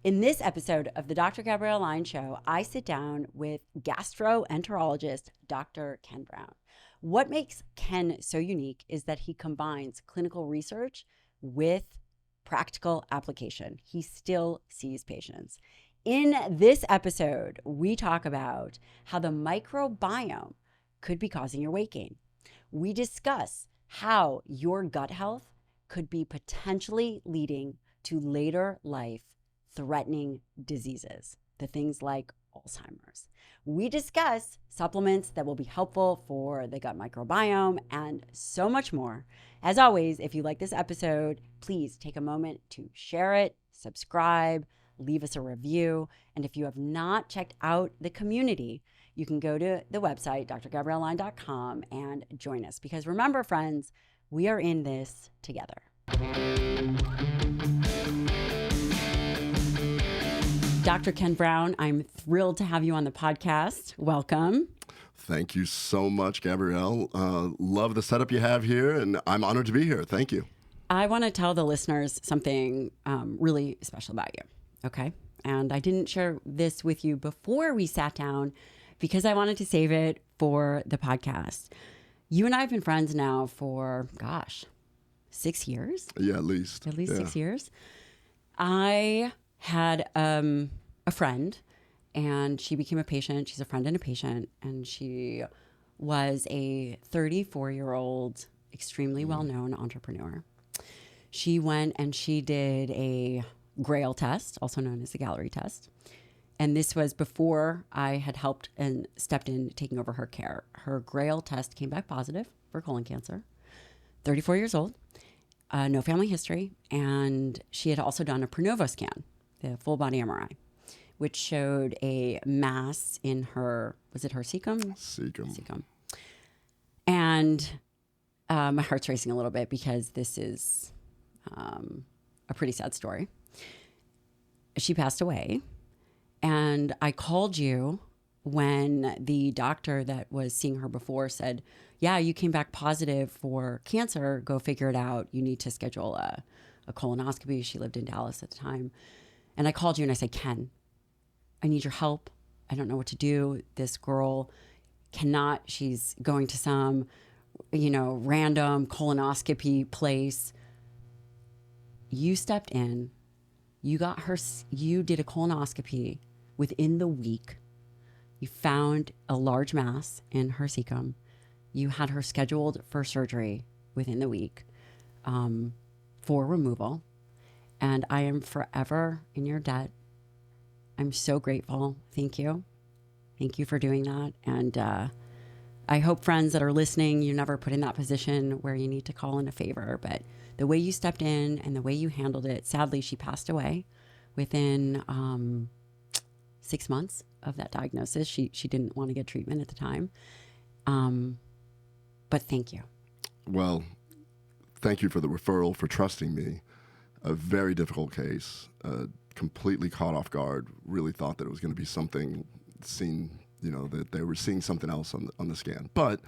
In this episode of the Dr. Gabrielle Lyon Show, I sit down with gastroenterologist Dr. Ken Brown. What makes Ken so unique is that he combines clinical research with practical application. He still sees patients. In this episode, we talk about how the microbiome could be causing your weight gain. We discuss how your gut health could be potentially leading to later life threatening diseases, the things like Alzheimer's. We discuss supplements that will be helpful for the gut microbiome and so much more. As always, if you like this episode, please take a moment to share it, subscribe, leave us a review. And if you have not checked out the community, you can go to the website, drgabriellelyon.com, and join us. Because remember, friends, we are in this together. Dr. Ken Brown, I'm thrilled to have you on the podcast. Welcome. Thank you so much, Gabrielle. Love the setup you have here, and I'm honored to be here. Thank you. I want to tell the listeners something really special about you, okay? And I didn't share this with you before we sat down because I wanted to save it for the podcast. You and I have been friends now for, 6 years? Yeah, at least. At least 6 years. I had a friend, and she became a patient. She's a friend and a patient, and she was a 34-year-old, extremely well-known entrepreneur. She went and she did a Grail test, also known as the Gallery test. And this was before I had helped and stepped in taking over her care. Her Grail test came back positive for colon cancer, 34 years old, no family history. And she had also done a Pronovo scan, the full body MRI, which showed a mass in her, was it her cecum? Cecum. And my heart's racing a little bit because this is a pretty sad story. She passed away. And I called you when the doctor that was seeing her before said, yeah, you came back positive for cancer. Go figure it out. You need to schedule a colonoscopy. She lived in Dallas at the time. And I called you and I said, Ken, I need your help. I don't know what to do. This girl cannot, she's going to some, random colonoscopy place. You stepped in, you did a colonoscopy within the week. You found a large mass in her cecum. You had her scheduled for surgery within the week for removal. And I am forever in your debt. I'm so grateful. Thank you. Thank you for doing that. And I hope, friends that are listening, you're never put in that position where you need to call in a favor. But the way you stepped in and the way you handled it, sadly, she passed away within 6 months of that diagnosis. She didn't want to get treatment at the time. But thank you. Well, thank you for the referral, for trusting me. A very difficult case, completely caught off guard, really thought that it was going to be something seen, that they were seeing something else on the scan. But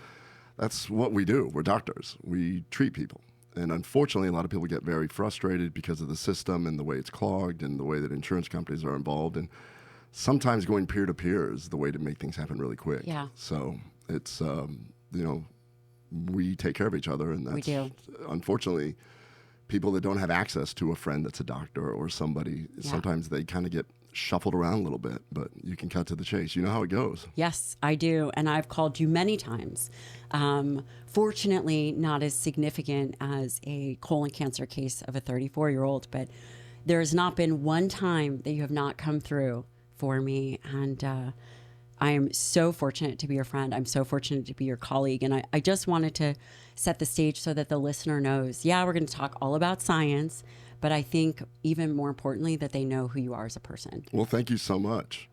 that's what we do. We're doctors. We treat people. And unfortunately, a lot of people get very frustrated because of the system and the way it's clogged and the way that insurance companies are involved. And sometimes going peer-to-peer is the way to make things happen really quick. Yeah. So it's, we take care of each other. And that's, we do. Unfortunately, people that don't have access to a friend that's a doctor or somebody, sometimes they kind of get shuffled around a little bit, but you can cut to the chase. You know how it goes. Yes, I do. And I've called you many times. Fortunately, not as significant as a colon cancer case of a 34-year-old, but there has not been one time that you have not come through for me. And I am so fortunate to be your friend. I'm so fortunate to be your colleague. And I just wanted to set the stage so that the listener knows, we're going to talk all about science, but I think even more importantly that they know who you are as a person. Well, thank you so much.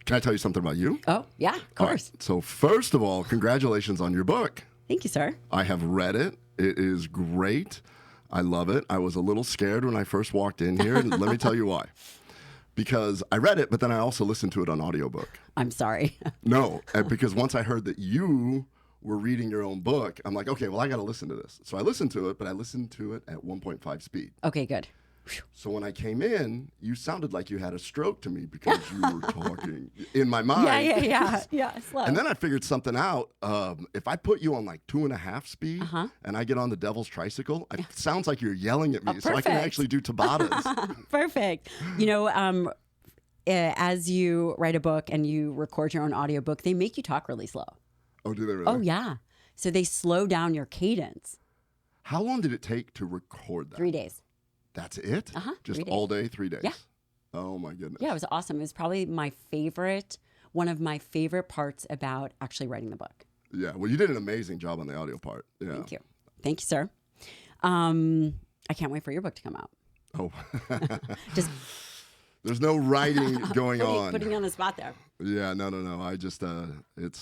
Can I tell you something about you? Oh, yeah, of course. Right. So first of all, congratulations on your book. Thank you, sir. I have read it. It is great. I love it. I was a little scared when I first walked in here, and let me tell you why. Because I read it, but then I also listened to it on audiobook. I'm sorry. No, because once I heard that you were reading your own book, I'm like, okay, well, I got to listen to this. So I listened to it, but I listened to it at 1.5 speed. Okay, good. So when I came in, you sounded like you had a stroke to me because you were talking in my mind. Yeah, slow. And then I figured something out. If I put you on like 2.5 speed and I get on the devil's tricycle, it sounds like you're yelling at me. So I can actually do Tabatas. Perfect. You know, as you write a book and you record your own audiobook, they make you talk really slow. Oh, do they really? Oh, yeah. So they slow down your cadence. How long did it take to record that? 3 days. That's it? Just 3 days. all day, 3 days? Yeah. Oh, my goodness. Yeah, it was awesome. It was probably one of my favorite parts about actually writing the book. Yeah, well, you did an amazing job on the audio part. Yeah. Thank you. Thank you, sir. I can't wait for your book to come out. Oh. Just There's no writing going on. Putting you on the spot there. Yeah, no. I just,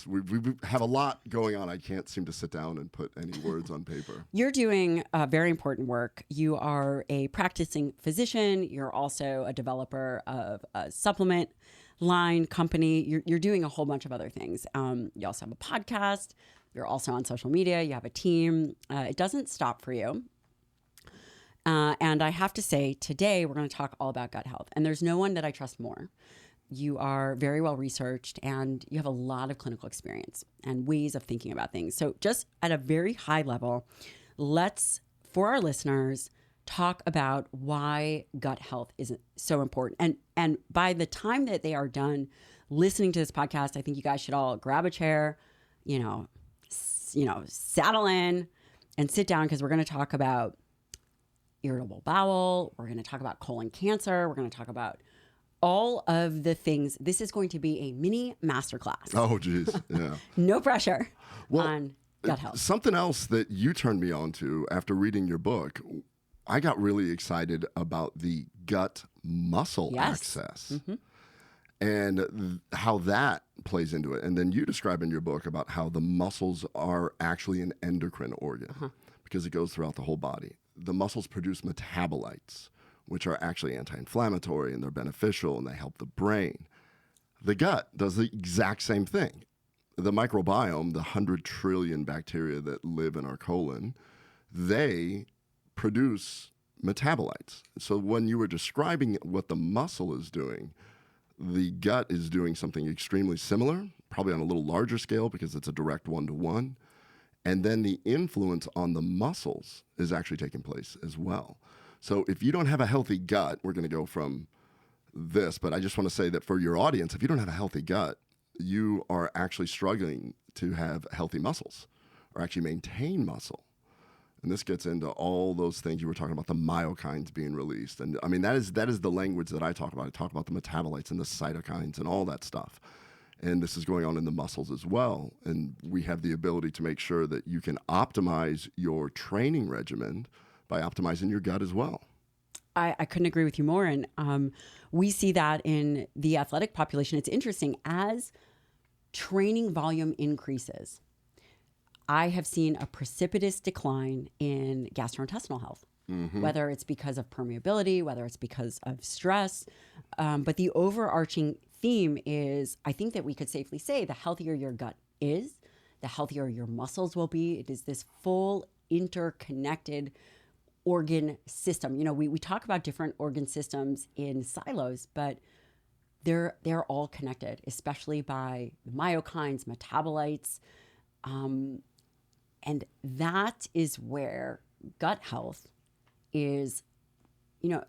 we have a lot going on. I can't seem to sit down and put any words on paper. You're doing very important work. You are a practicing physician. You're also a developer of a supplement line company. You're doing a whole bunch of other things. You also have a podcast. You're also on social media. You have a team. It doesn't stop for you. And I have to say, today we're going to talk all about gut health. And there's no one that I trust more. You are very well researched and you have a lot of clinical experience and ways of thinking about things. So just at a very high level, let's, for our listeners, talk about why gut health is so important. And by the time that they are done listening to this podcast, I think you guys should all grab a chair, saddle in and sit down, because we're going to talk about irritable bowel. We're going to talk about colon cancer. We're going to talk about all of the things. This is going to be a mini masterclass. Oh, geez. Yeah. No pressure on gut health. Something else that you turned me on to after reading your book, I got really excited about the gut muscle access and how that plays into it. And then you describe in your book about how the muscles are actually an endocrine organ because it goes throughout the whole body. The muscles produce metabolites, which are actually anti-inflammatory, and they're beneficial, and they help the brain. The gut does the exact same thing. The microbiome, the 100 trillion bacteria that live in our colon, they produce metabolites. So when you were describing what the muscle is doing, the gut is doing something extremely similar, probably on a little larger scale because it's a direct one-to-one. And then the influence on the muscles is actually taking place as well. So if you don't have a healthy gut, we're going to go from this, but I just want to say that for your audience, if you don't have a healthy gut, you are actually struggling to have healthy muscles or actually maintain muscle. And this gets into all those things you were talking about, the myokines being released. And I mean, that is the language that I talk about. I talk about the metabolites and the cytokines and all that stuff. And this is going on in the muscles as well. And we have the ability to make sure that you can optimize your training regimen by optimizing your gut as well. I couldn't agree with you more. And we see that in the athletic population. It's interesting. As training volume increases, I have seen a precipitous decline in gastrointestinal health, whether it's because of permeability, whether it's because of stress. But the overarching theme is, I think that we could safely say, the healthier your gut is, the healthier your muscles will be. It is this full interconnected organ system. You know, we talk about different organ systems in silos, but they're all connected, especially by myokines, metabolites. And that is where gut health is,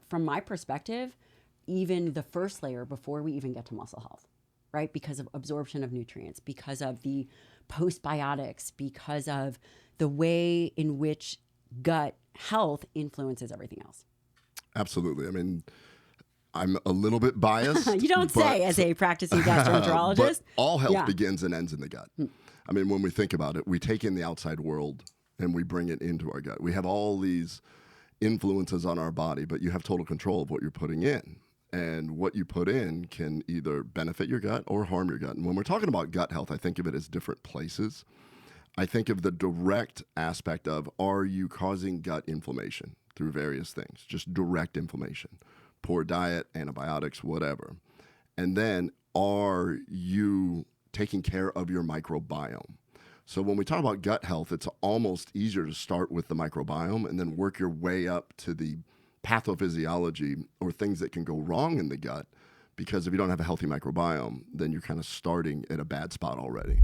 from my perspective, even the first layer before we even get to muscle health, right? Because of absorption of nutrients, because of the postbiotics, because of the way in which gut health influences everything else. Absolutely. I mean, I'm a little bit biased. You don't say as a practicing gastroenterologist. But all health begins and ends in the gut. I mean, when we think about it, we take in the outside world and we bring it into our gut. We have all these influences on our body, but you have total control of what you're putting in. And what you put in can either benefit your gut or harm your gut. And when we're talking about gut health, I think of it as different places. I think of the direct aspect of, are you causing gut inflammation through various things? Just direct inflammation, poor diet, antibiotics, whatever. And then, are you taking care of your microbiome? So when we talk about gut health, it's almost easier to start with the microbiome and then work your way up to the pathophysiology or things that can go wrong in the gut, because if you don't have a healthy microbiome, then you're kind of starting at a bad spot already.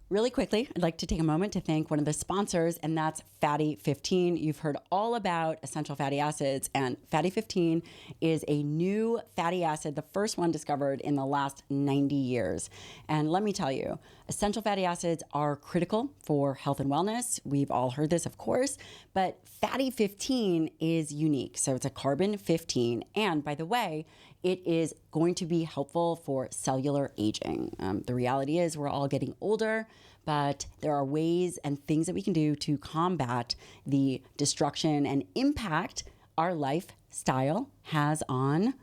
Really quickly, I'd like to take a moment to thank one of the sponsors, and that's Fatty 15. You've heard all about essential fatty acids, and Fatty 15 is a new fatty acid, the first one discovered in the last 90 years. And let me tell you, essential fatty acids are critical for health and wellness. We've all heard this, of course, but Fatty 15 is unique. So it's a carbon 15. And by the way, it is going to be helpful for cellular aging. The reality is we're all getting older, but there are ways and things that we can do to combat the destruction and impact our lifestyle has on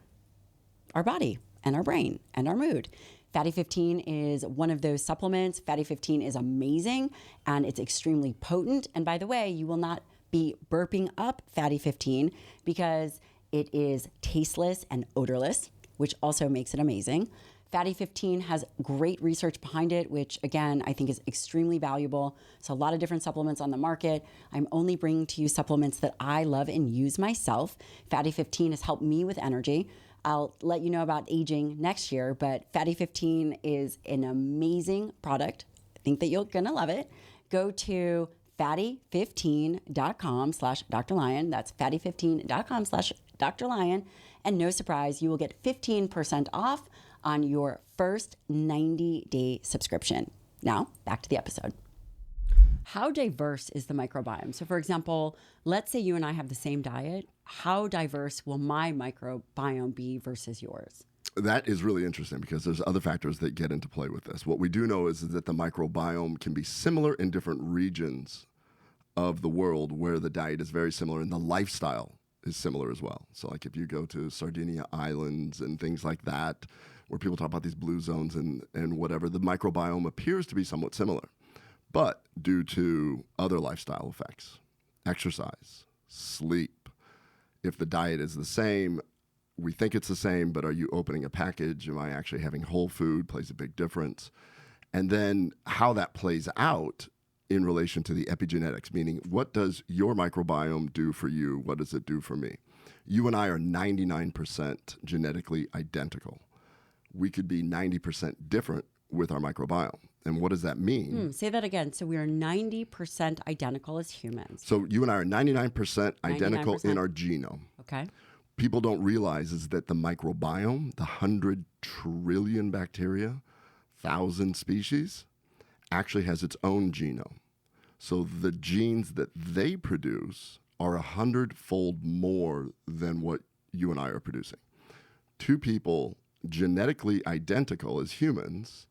our body and our brain and our mood. Fatty 15 is one of those supplements. Fatty 15 is amazing and it's extremely potent. And by the way, you will not be burping up Fatty 15 because it is tasteless and odorless, which also makes it amazing. Fatty 15 has great research behind it, which again, I think is extremely valuable. So a lot of different supplements on the market. I'm only bringing to you supplements that I love and use myself. Fatty 15 has helped me with energy. I'll let you know about aging next year, but Fatty 15 is an amazing product. I think that you're gonna love it. Go to fatty15.com/Dr. Lyon. That's fatty15.com/Dr. Lyon. And no surprise, you will get 15% off on your first 90-day subscription. Now, back to the episode. How diverse is the microbiome? So for example, let's say you and I have the same diet. How diverse will my microbiome be versus yours? That is really interesting because there's other factors that get into play with this. What we do know is that the microbiome can be similar in different regions of the world where the diet is very similar and the lifestyle is similar as well. So like if you go to Sardinia Islands and things like that, where people talk about these blue zones and whatever, the microbiome appears to be somewhat similar. But due to other lifestyle effects, exercise, sleep, if the diet is the same, we think it's the same, but are you opening a package? Am I actually having whole food? Plays a big difference. And then how that plays out in relation to the epigenetics, meaning what does your microbiome do for you? What does it do for me? You and I are 99% genetically identical. We could be 90% different with our microbiome. And what does that mean? Say that again. So we are 90% identical as humans. So you and I are 99% identical 99%. in our genome. Okay. People don't realize is that the microbiome, the 100 trillion bacteria, 1,000 species, actually has its own genome. So the genes that they produce are 100-fold more than what you and I are producing. Two people genetically identical as humans,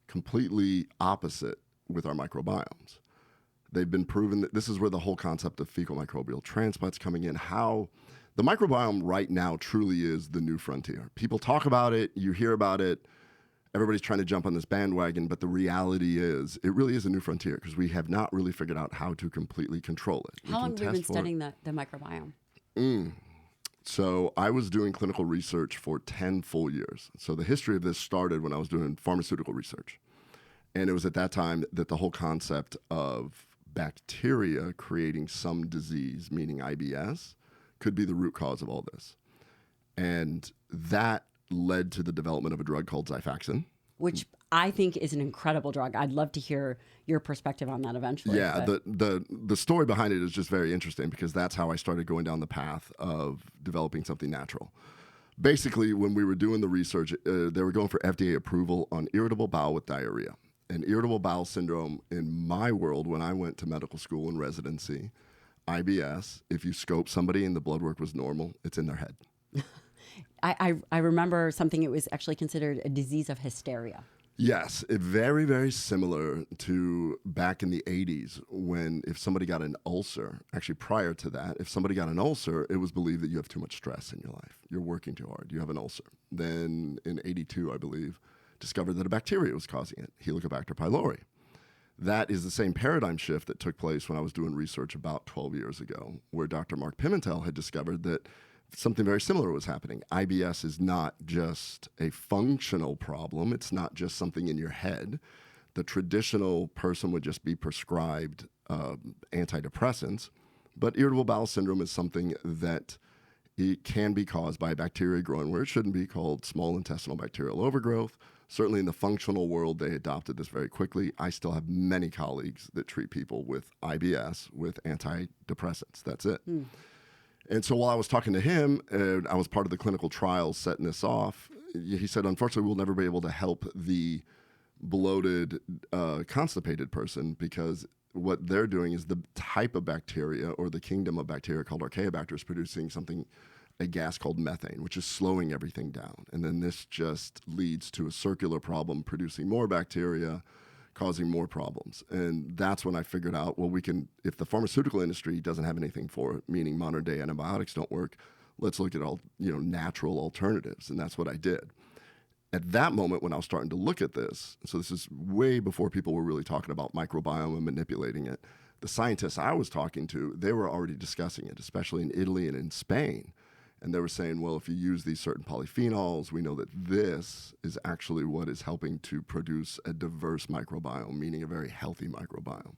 completely opposite with our microbiomes. They've been proven that this is where the whole concept of fecal microbial transplants coming in, how the microbiome right now truly is the new frontier. People talk about it, you hear about it, everybody's trying to jump on this bandwagon, but the reality is it really is a new frontier because we have not really figured out how to completely control it. How long have you been studying the microbiome? So I was doing clinical research for 10 full years. So the history of this started when I was doing pharmaceutical research. And it was at that time that the whole concept of bacteria creating some disease, meaning IBS, could be the root cause of all this. And that led to the development of a drug called Xifaxan. Which I think is an incredible drug. I'd love to hear your perspective on that eventually. Yeah, the story behind it is just very interesting because that's how I started going down the path of developing something natural. Basically, when we were doing the research, they were going for FDA approval on irritable bowel with diarrhea. And irritable bowel syndrome in my world, when I went to medical school and residency, IBS, if you scope somebody and the blood work was normal, it's in their head. I remember something, it was actually considered a disease of hysteria. Yes, very, very similar to back in the 80s when if somebody got an ulcer, actually prior to that, if somebody got an ulcer, it was believed that you have too much stress in your life. You're working too hard. You have an ulcer. Then in 82, I believe, discovered that a bacteria was causing it, Helicobacter pylori. That is the same paradigm shift that took place when I was doing research about 12 years ago, where Dr. Mark Pimentel had discovered that something very similar was happening. IBS is not just a functional problem. It's not just something in your head. The traditional person would just be prescribed antidepressants, but irritable bowel syndrome is something that It can be caused by a bacteria growing where it shouldn't be, called small intestinal bacterial overgrowth. Certainly in the functional world, they adopted this very quickly. I still have many colleagues that treat people with IBS with antidepressants. That's it. And so while I was talking to him, and I was part of the clinical trials setting this off, he said, unfortunately, we'll never be able to help the bloated, constipated person, because what they're doing is the type of bacteria or the kingdom of bacteria called Archaeobacter is producing a gas called methane, which is slowing everything down. And then this just leads to a circular problem, producing more bacteria, causing more problems. And that's when I figured out, well, if the pharmaceutical industry doesn't have anything for it, meaning modern day antibiotics don't work, let's look at natural alternatives. And that's what I did. At that moment, when I was starting to look at this, so this is way before people were really talking about microbiome and manipulating it, the scientists I was talking to, they were already discussing it, especially in Italy and in Spain. And they were saying, well, if you use these certain polyphenols, we know that this is actually what is helping to produce a diverse microbiome, meaning a very healthy microbiome.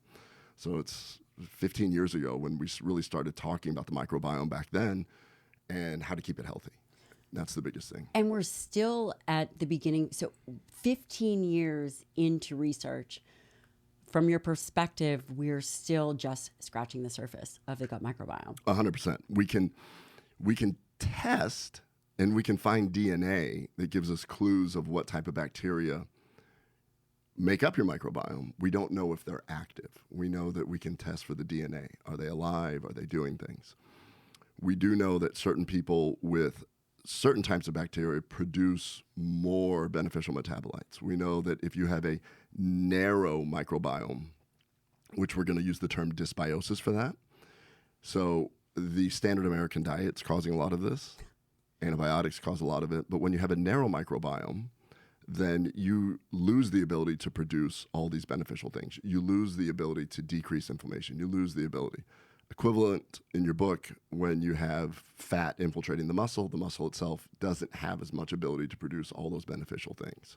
So it's 15 years ago when we really started talking about the microbiome back then and how to keep it healthy. That's the biggest thing. And we're still at the beginning. So 15 years into research, from your perspective, we're still just scratching the surface of the gut microbiome. 100%. We can test and we can find DNA that gives us clues of what type of bacteria make up your microbiome. We don't know if they're active. We know that we can test for the DNA. Are they alive? Are they doing things? We do know that certain people with certain types of bacteria produce more beneficial metabolites. We know that if you have a narrow microbiome, which we're going to use the term dysbiosis for that. So the standard American diet's causing a lot of this. Antibiotics cause a lot of it. But when you have a narrow microbiome, then you lose the ability to produce all these beneficial things. You lose the ability to decrease inflammation. You lose the ability. Equivalent in your book, when you have fat infiltrating the muscle itself doesn't have as much ability to produce all those beneficial things.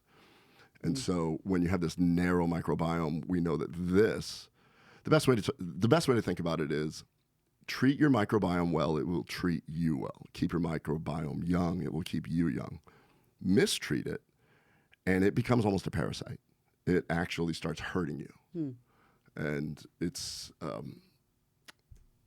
And so when you have this narrow microbiome, we know that the best way to think about it is, treat your microbiome well, it will treat you well. Keep your microbiome young, it will keep you young. Mistreat it, and it becomes almost a parasite. It actually starts hurting you. And it's,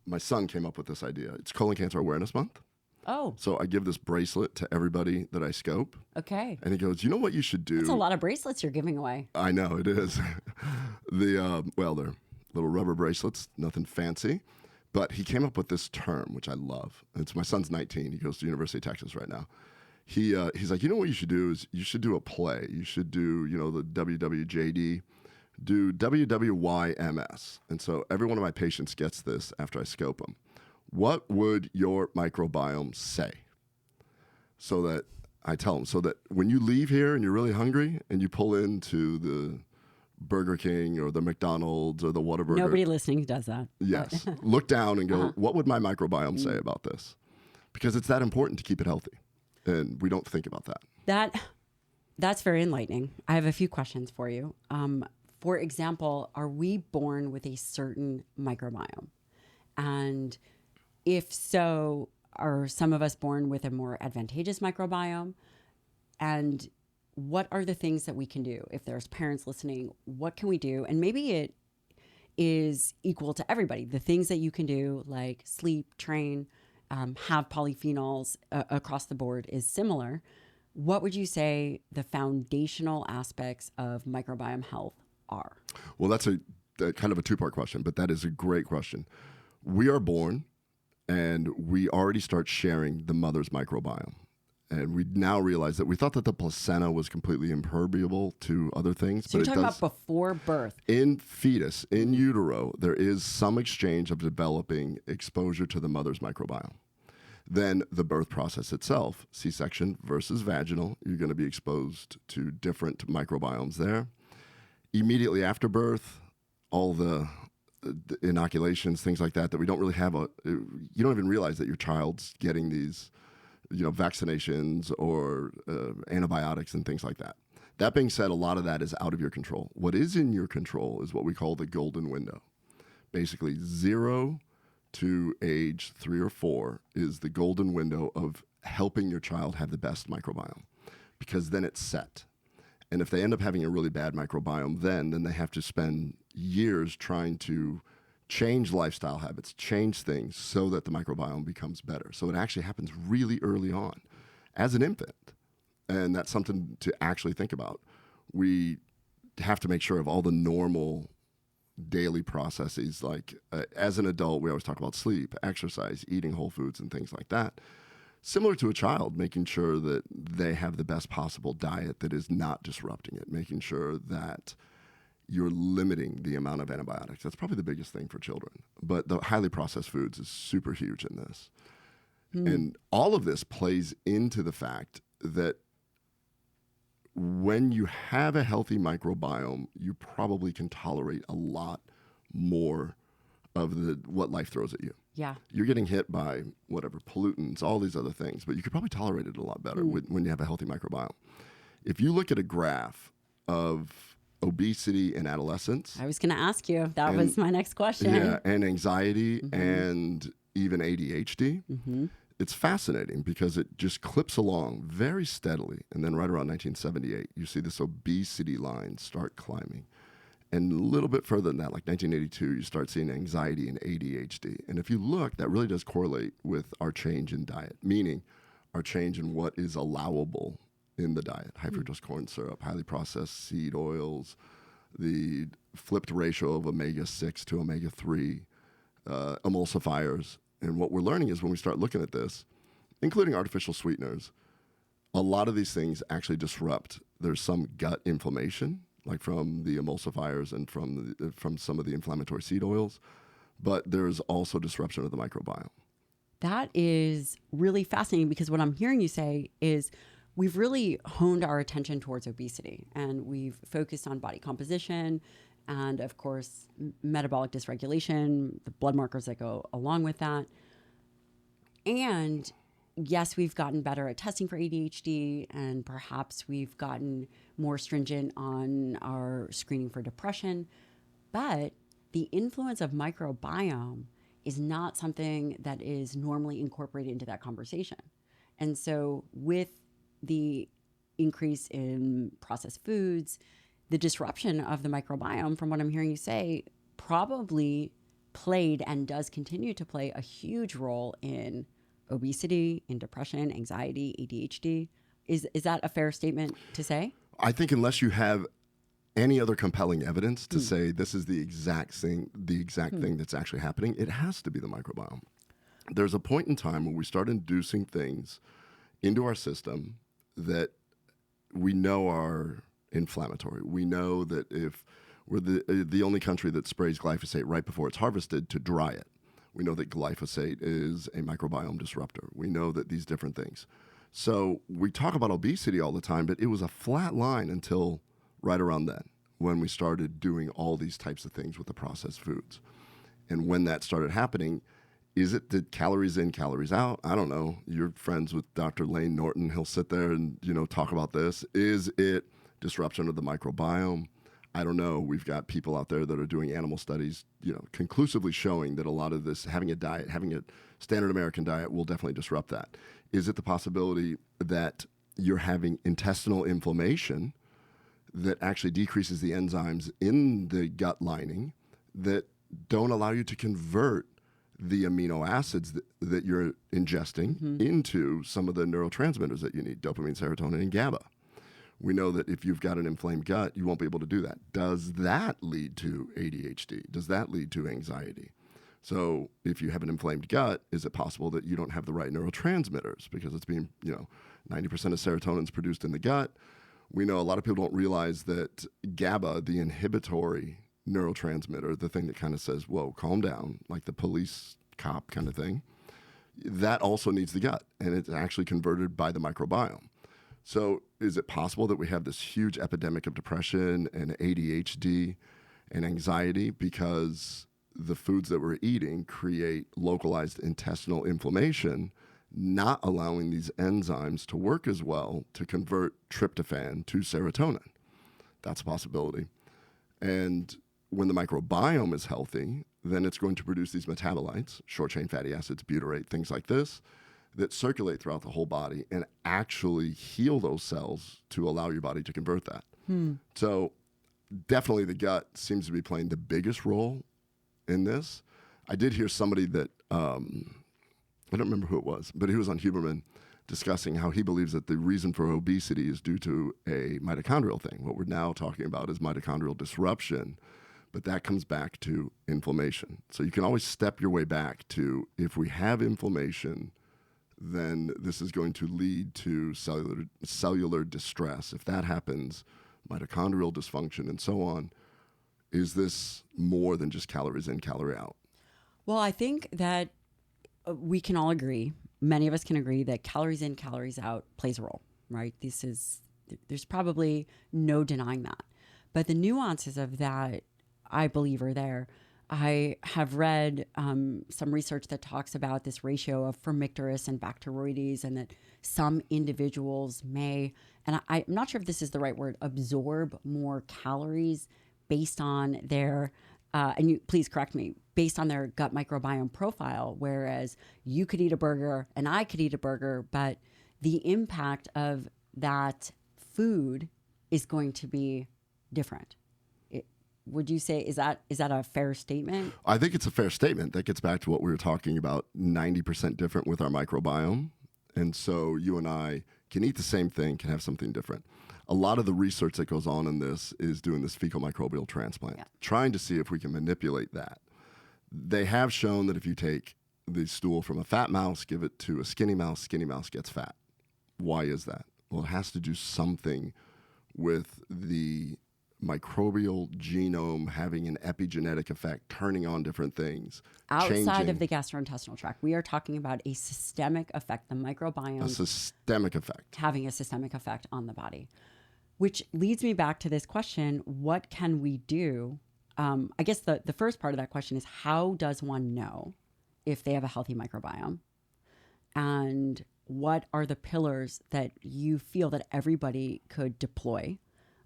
my son came up with this idea. It's Colon Cancer Awareness Month. Oh. So I give this bracelet to everybody that I scope. Okay. And he goes, you know what you should do? That's a lot of bracelets you're giving away. I know, it is. They're little rubber bracelets, nothing fancy. But he came up with this term, which I love. It's my son's 19. He goes to University of Texas right now. He's like, you know what you should do is you should do a play. You should do, the WWJD, do WWYMS. And so every one of my patients gets this after I scope them. What would your microbiome say? So that I tell them, so that when you leave here and you're really hungry and you pull into the Burger King or the McDonald's or the Whataburger. Nobody listening does that. Yes. Look down and go, what would my microbiome say about this? Because it's that important to keep it healthy. And we don't think about that. That's very enlightening. I have a few questions for you. For example, are we born with a certain microbiome? And if so, are some of us born with a more advantageous microbiome? And what are the things that we can do? If there's parents listening, what can we do? And maybe it is equal to everybody. The things that you can do, like sleep, train, have polyphenols across the board, is similar. What would you say the foundational aspects of microbiome health are? Well, that's a kind of a two-part question, but that is a great question. We are born and we already start sharing the mother's microbiome. And we now realize that we thought that the placenta was completely impermeable to other things. So you're talking about before birth. In fetus, in utero, there is some exchange of developing exposure to the mother's microbiome. Then the birth process itself, C-section versus vaginal, you're going to be exposed to different microbiomes there. Immediately after birth, all the inoculations, things like that we don't really have you don't even realize that your child's getting these vaccinations or antibiotics and things like that. That being said, a lot of that is out of your control. What is in your control is what we call the golden window. Basically 0 to age 3 or 4 is the golden window of helping your child have the best microbiome, because then it's set. And if they end up having a really bad microbiome, then they have to spend years trying to change lifestyle habits, change things so that the microbiome becomes better. So it actually happens really early on as an infant. And that's something to actually think about. We have to make sure of all the normal daily processes. Like as an adult, we always talk about sleep, exercise, eating whole foods and things like that. Similar to a child, making sure that they have the best possible diet that is not disrupting it, making sure that you're limiting the amount of antibiotics. That's probably the biggest thing for children. But the highly processed foods is super huge in this. And all of this plays into the fact that when you have a healthy microbiome, you probably can tolerate a lot more of what life throws at you. Yeah. You're getting hit by whatever, pollutants, all these other things, but you could probably tolerate it a lot better when you have a healthy microbiome. If you look at a graph of obesity in adolescents. I was going to ask you. That was my next question. Yeah, and anxiety and even ADHD. It's fascinating because it just clips along very steadily. And then right around 1978, you see this obesity line start climbing. And a little bit further than that, like 1982, you start seeing anxiety and ADHD. And if you look, that really does correlate with our change in diet, meaning our change in what is allowable in the diet. High fructose corn syrup, highly processed seed oils, the flipped ratio of omega-6 to omega-3, emulsifiers. And what we're learning is when we start looking at this, including artificial sweeteners, a lot of these things actually disrupt. There's some gut inflammation, like from the emulsifiers and from some of the inflammatory seed oils, but there's also disruption of the microbiome. That is really fascinating because what I'm hearing you say is we've really honed our attention towards obesity and we've focused on body composition and, of course, metabolic dysregulation, the blood markers that go along with that. And yes, we've gotten better at testing for ADHD and perhaps we've gotten more stringent on our screening for depression. But the influence of microbiome is not something that is normally incorporated into that conversation. And so with the increase in processed foods, the disruption of the microbiome, from what I'm hearing you say, probably played and does continue to play a huge role in obesity, in depression, anxiety, ADHD. Is that a fair statement to say? I think unless you have any other compelling evidence to say this is the exact thing that's actually happening, it has to be the microbiome. There's a point in time when we start inducing things into our system that we know are inflammatory. We know that if we're the only country that sprays glyphosate right before it's harvested to dry it. We know that glyphosate is a microbiome disruptor. We know that these different things. So we talk about obesity all the time, but it was a flat line until right around then when we started doing all these types of things with the processed foods. And when that started happening, is it the calories in, calories out? I don't know. You're friends with Dr. Lane Norton. He'll sit there and, talk about this. Is it disruption of the microbiome? I don't know. We've got people out there that are doing animal studies, conclusively showing that a lot of this, having a standard American diet will definitely disrupt that. Is it the possibility that you're having intestinal inflammation that actually decreases the enzymes in the gut lining that don't allow you to convert the amino acids that you're ingesting into some of the neurotransmitters that you need, dopamine, serotonin, and GABA? We know that if you've got an inflamed gut, you won't be able to do that. Does that lead to ADHD? Does that lead to anxiety? So if you have an inflamed gut, is it possible that you don't have the right neurotransmitters because it's being, 90% of serotonin is produced in the gut? We know a lot of people don't realize that GABA, the inhibitory neurotransmitter, the thing that kind of says, whoa, calm down, like the police cop kind of thing, that also needs the gut, and it's actually converted by the microbiome. So is it possible that we have this huge epidemic of depression and ADHD and anxiety because the foods that we're eating create localized intestinal inflammation, not allowing these enzymes to work as well to convert tryptophan to serotonin? That's a possibility. And when the microbiome is healthy, then it's going to produce these metabolites, short-chain fatty acids, butyrate, things like this, that circulate throughout the whole body and actually heal those cells to allow your body to convert that. So definitely the gut seems to be playing the biggest role in this. I did hear somebody that, I don't remember who it was, but he was on Huberman discussing how he believes that the reason for obesity is due to a mitochondrial thing. What we're now talking about is mitochondrial disruption, but that comes back to inflammation. So you can always step your way back to, if we have inflammation, then this is going to lead to cellular distress. If that happens, mitochondrial dysfunction and so on. Is this more than just calories in, calorie out? Well, I think that we can all agree, many of us can agree that calories in, calories out plays a role, right? There's probably no denying that. But the nuances of that, I believe, are there. I have read some research that talks about this ratio of Firmicutes and Bacteroides, and that some individuals may, and I'm not sure if this is the right word, absorb more calories based on their, and you please correct me, based on their gut microbiome profile, whereas you could eat a burger and I could eat a burger, but the impact of that food is going to be different. Would you say, is that a fair statement? I think it's a fair statement. That gets back to what we were talking about, 90% different with our microbiome. And so you and I can eat the same thing, can have something different. A lot of the research that goes on in this is doing this fecal microbial transplant, trying to see if we can manipulate that. They have shown that if you take the stool from a fat mouse, give it to a skinny mouse gets fat. Why is that? Well, it has to do something with the microbial genome having an epigenetic effect, turning on different things. Outside of the gastrointestinal tract, we are talking about a systemic effect, the microbiome. A systemic effect. Having a systemic effect on the body. Which leads me back to this question, what can we do? I guess the first part of that question is, how does one know if they have a healthy microbiome? And what are the pillars that you feel that everybody could deploy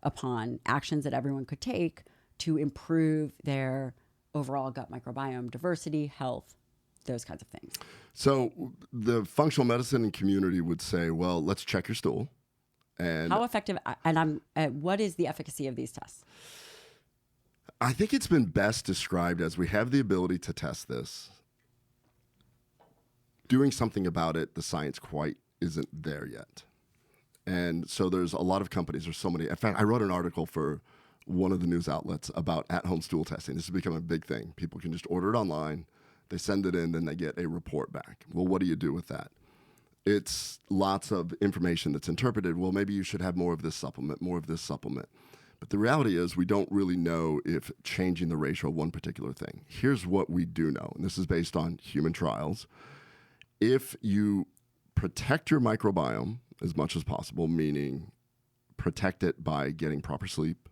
upon, actions that everyone could take to improve their overall gut microbiome, diversity, health, those kinds of things? So the functional medicine community would say, well, let's check your stool. And how effective, and what is the efficacy of these tests? I think it's been best described as, we have the ability to test this. Doing something about it, the science quite isn't there yet. And so there's a lot of companies, there's so many. In fact, I wrote an article for one of the news outlets about at-home stool testing. This has become a big thing. People can just order it online, they send it in, then they get a report back. Well, what do you do with that? It's lots of information that's interpreted. Well, maybe you should have more of this supplement, more of this supplement. But the reality is, we don't really know if changing the ratio of one particular thing. Here's what we do know, and this is based on human trials. If you protect your microbiome as much as possible, meaning protect it by getting proper sleep,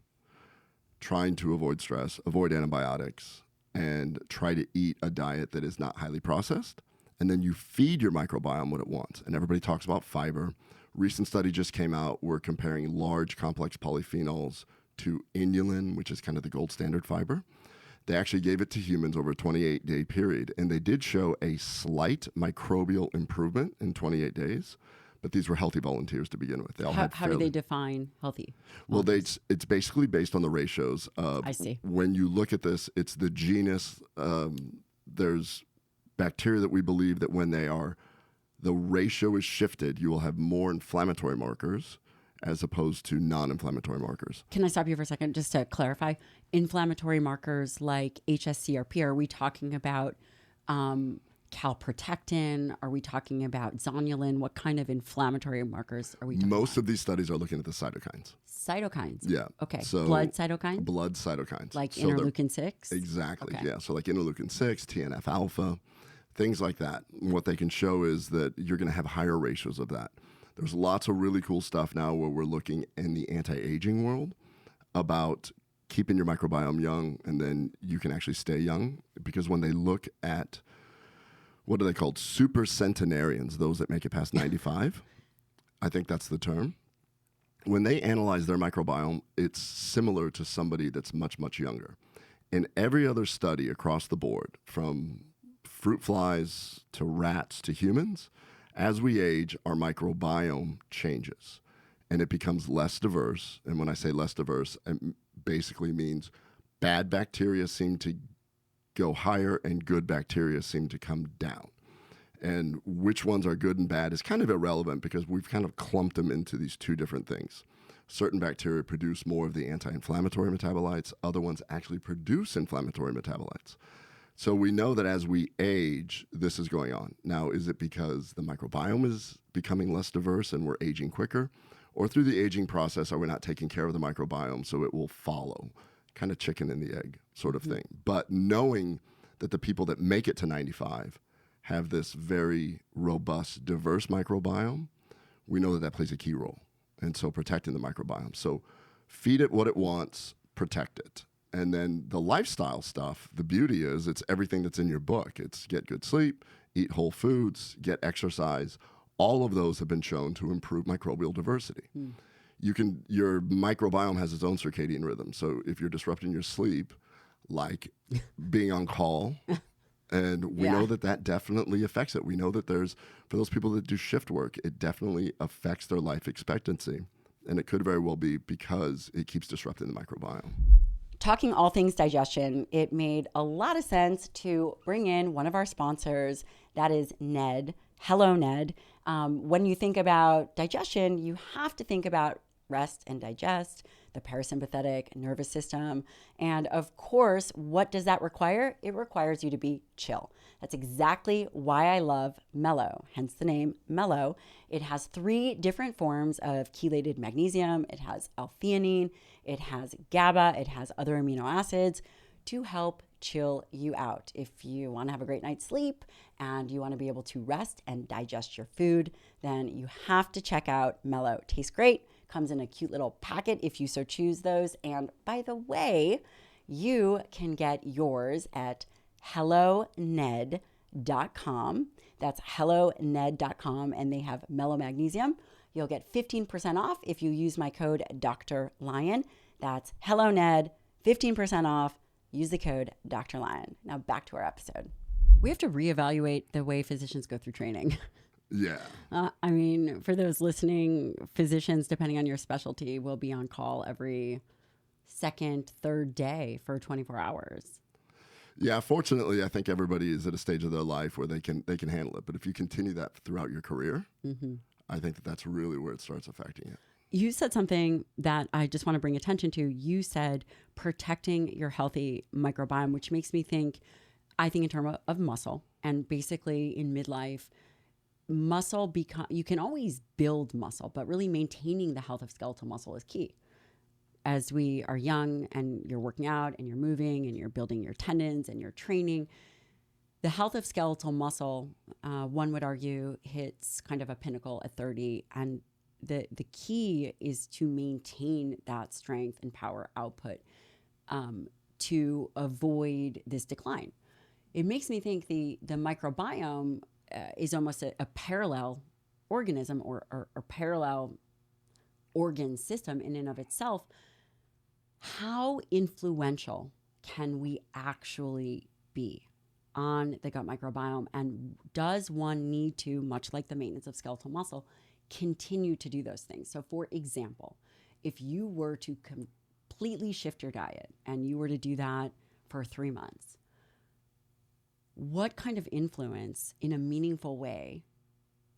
trying to avoid stress, avoid antibiotics, and try to eat a diet that is not highly processed, and then you feed your microbiome what it wants. And everybody talks about fiber. Recent study just came out. We're comparing large complex polyphenols to inulin, which is kind of the gold standard fiber. They actually gave it to humans over a 28-day period, and they did show a slight microbial improvement in 28 days. But these were healthy volunteers to begin with. They all how do they define healthy? Well, it's basically based on the ratios of, I see. When you look at this, it's the genus. There's bacteria that we believe that when the ratio is shifted, you will have more inflammatory markers as opposed to non-inflammatory markers. Can I stop you for a second just to clarify? Inflammatory markers like HSCRP, are we talking about calprotectin? Are we talking about zonulin? What kind of inflammatory markers are we talking about? Most of these studies are looking at the cytokines. Cytokines? Yeah. Okay. So blood cytokines? Blood cytokines. Like interleukin-6? Exactly, okay. Yeah. So like interleukin-6, TNF-alpha, things like that. And what they can show is that you're going to have higher ratios of that. There's lots of really cool stuff now where we're looking in the anti-aging world about keeping your microbiome young, and then you can actually stay young, because when they look at, what are they called? Super centenarians, those that make it past 95. I think that's the term. When they analyze their microbiome, it's similar to somebody that's much, much younger. In every other study across the board, from fruit flies to rats to humans, as we age, our microbiome changes and it becomes less diverse. And when I say less diverse, it basically means bad bacteria seem to go higher and good bacteria seem to come down. And which ones are good and bad is kind of irrelevant because we've kind of clumped them into these two different things. Certain bacteria produce more of the anti-inflammatory metabolites. Other ones actually produce inflammatory metabolites. So we know that as we age, this is going on. Now, is it because the microbiome is becoming less diverse and we're aging quicker? Or through the aging process, are we not taking care of the microbiome so it will follow? Kind of chicken and the egg sort of thing. But knowing that the people that make it to 95 have this very robust, diverse microbiome, we know that that plays a key role. And so protecting the microbiome. So feed it what it wants, protect it. And then the lifestyle stuff, the beauty is it's everything that's in your book. It's get good sleep, eat whole foods, get exercise. All of those have been shown to improve microbial diversity. Your microbiome has its own circadian rhythm. So if you're disrupting your sleep, like being on call, and we know that that definitely affects it. We know that for those people that do shift work, it definitely affects their life expectancy. And it could very well be because it keeps disrupting the microbiome. Talking all things digestion, it made a lot of sense to bring in one of our sponsors, that is Ned. Hello, Ned. When you think about digestion, you have to think about rest and digest, the parasympathetic nervous system. And of course, what does that require? It requires you to be chill. That's exactly why I love Mello, hence the name Mello. It has 3 different forms of chelated magnesium. It has L-theanine, it has GABA, it has other amino acids to help chill you out. If you want to have a great night's sleep and you want to be able to rest and digest your food, then you have to check out Mello. It tastes great, comes in a cute little packet if you so choose those. And by the way, you can get yours at helloned.com. That's helloned.com, and they have Mello Magnesium. You'll get 15% off if you use my code Dr. Lyon. That's HelloNed, 15% off. Use the code Dr. Lyon. Now back to our episode. We have to reevaluate the way physicians go through training. Yeah. I mean, for those listening, physicians, depending on your specialty, will be on call every second, third day for 24 hours. Yeah, fortunately, I think everybody is at a stage of their life where they can handle it. But if you continue that throughout your career, I think that that's really where it starts affecting it. You said something that I just want to bring attention to. You said protecting your healthy microbiome, which makes me think, I think in terms of muscle. And basically in midlife, you can always build muscle, but really maintaining the health of skeletal muscle is key. As we are young and you're working out and you're moving and you're building your tendons and you're training, the health of skeletal muscle, one would argue, hits kind of a pinnacle at 30. And the key is to maintain that strength and power output to avoid this decline. It makes me think the microbiome is almost a parallel organism or parallel organ system in and of itself. How influential can we actually be on the gut microbiome? And does one need to, much like the maintenance of skeletal muscle, continue to do those things? So for example, if you were to completely shift your diet and you were to do that for 3 months, what kind of influence in a meaningful way,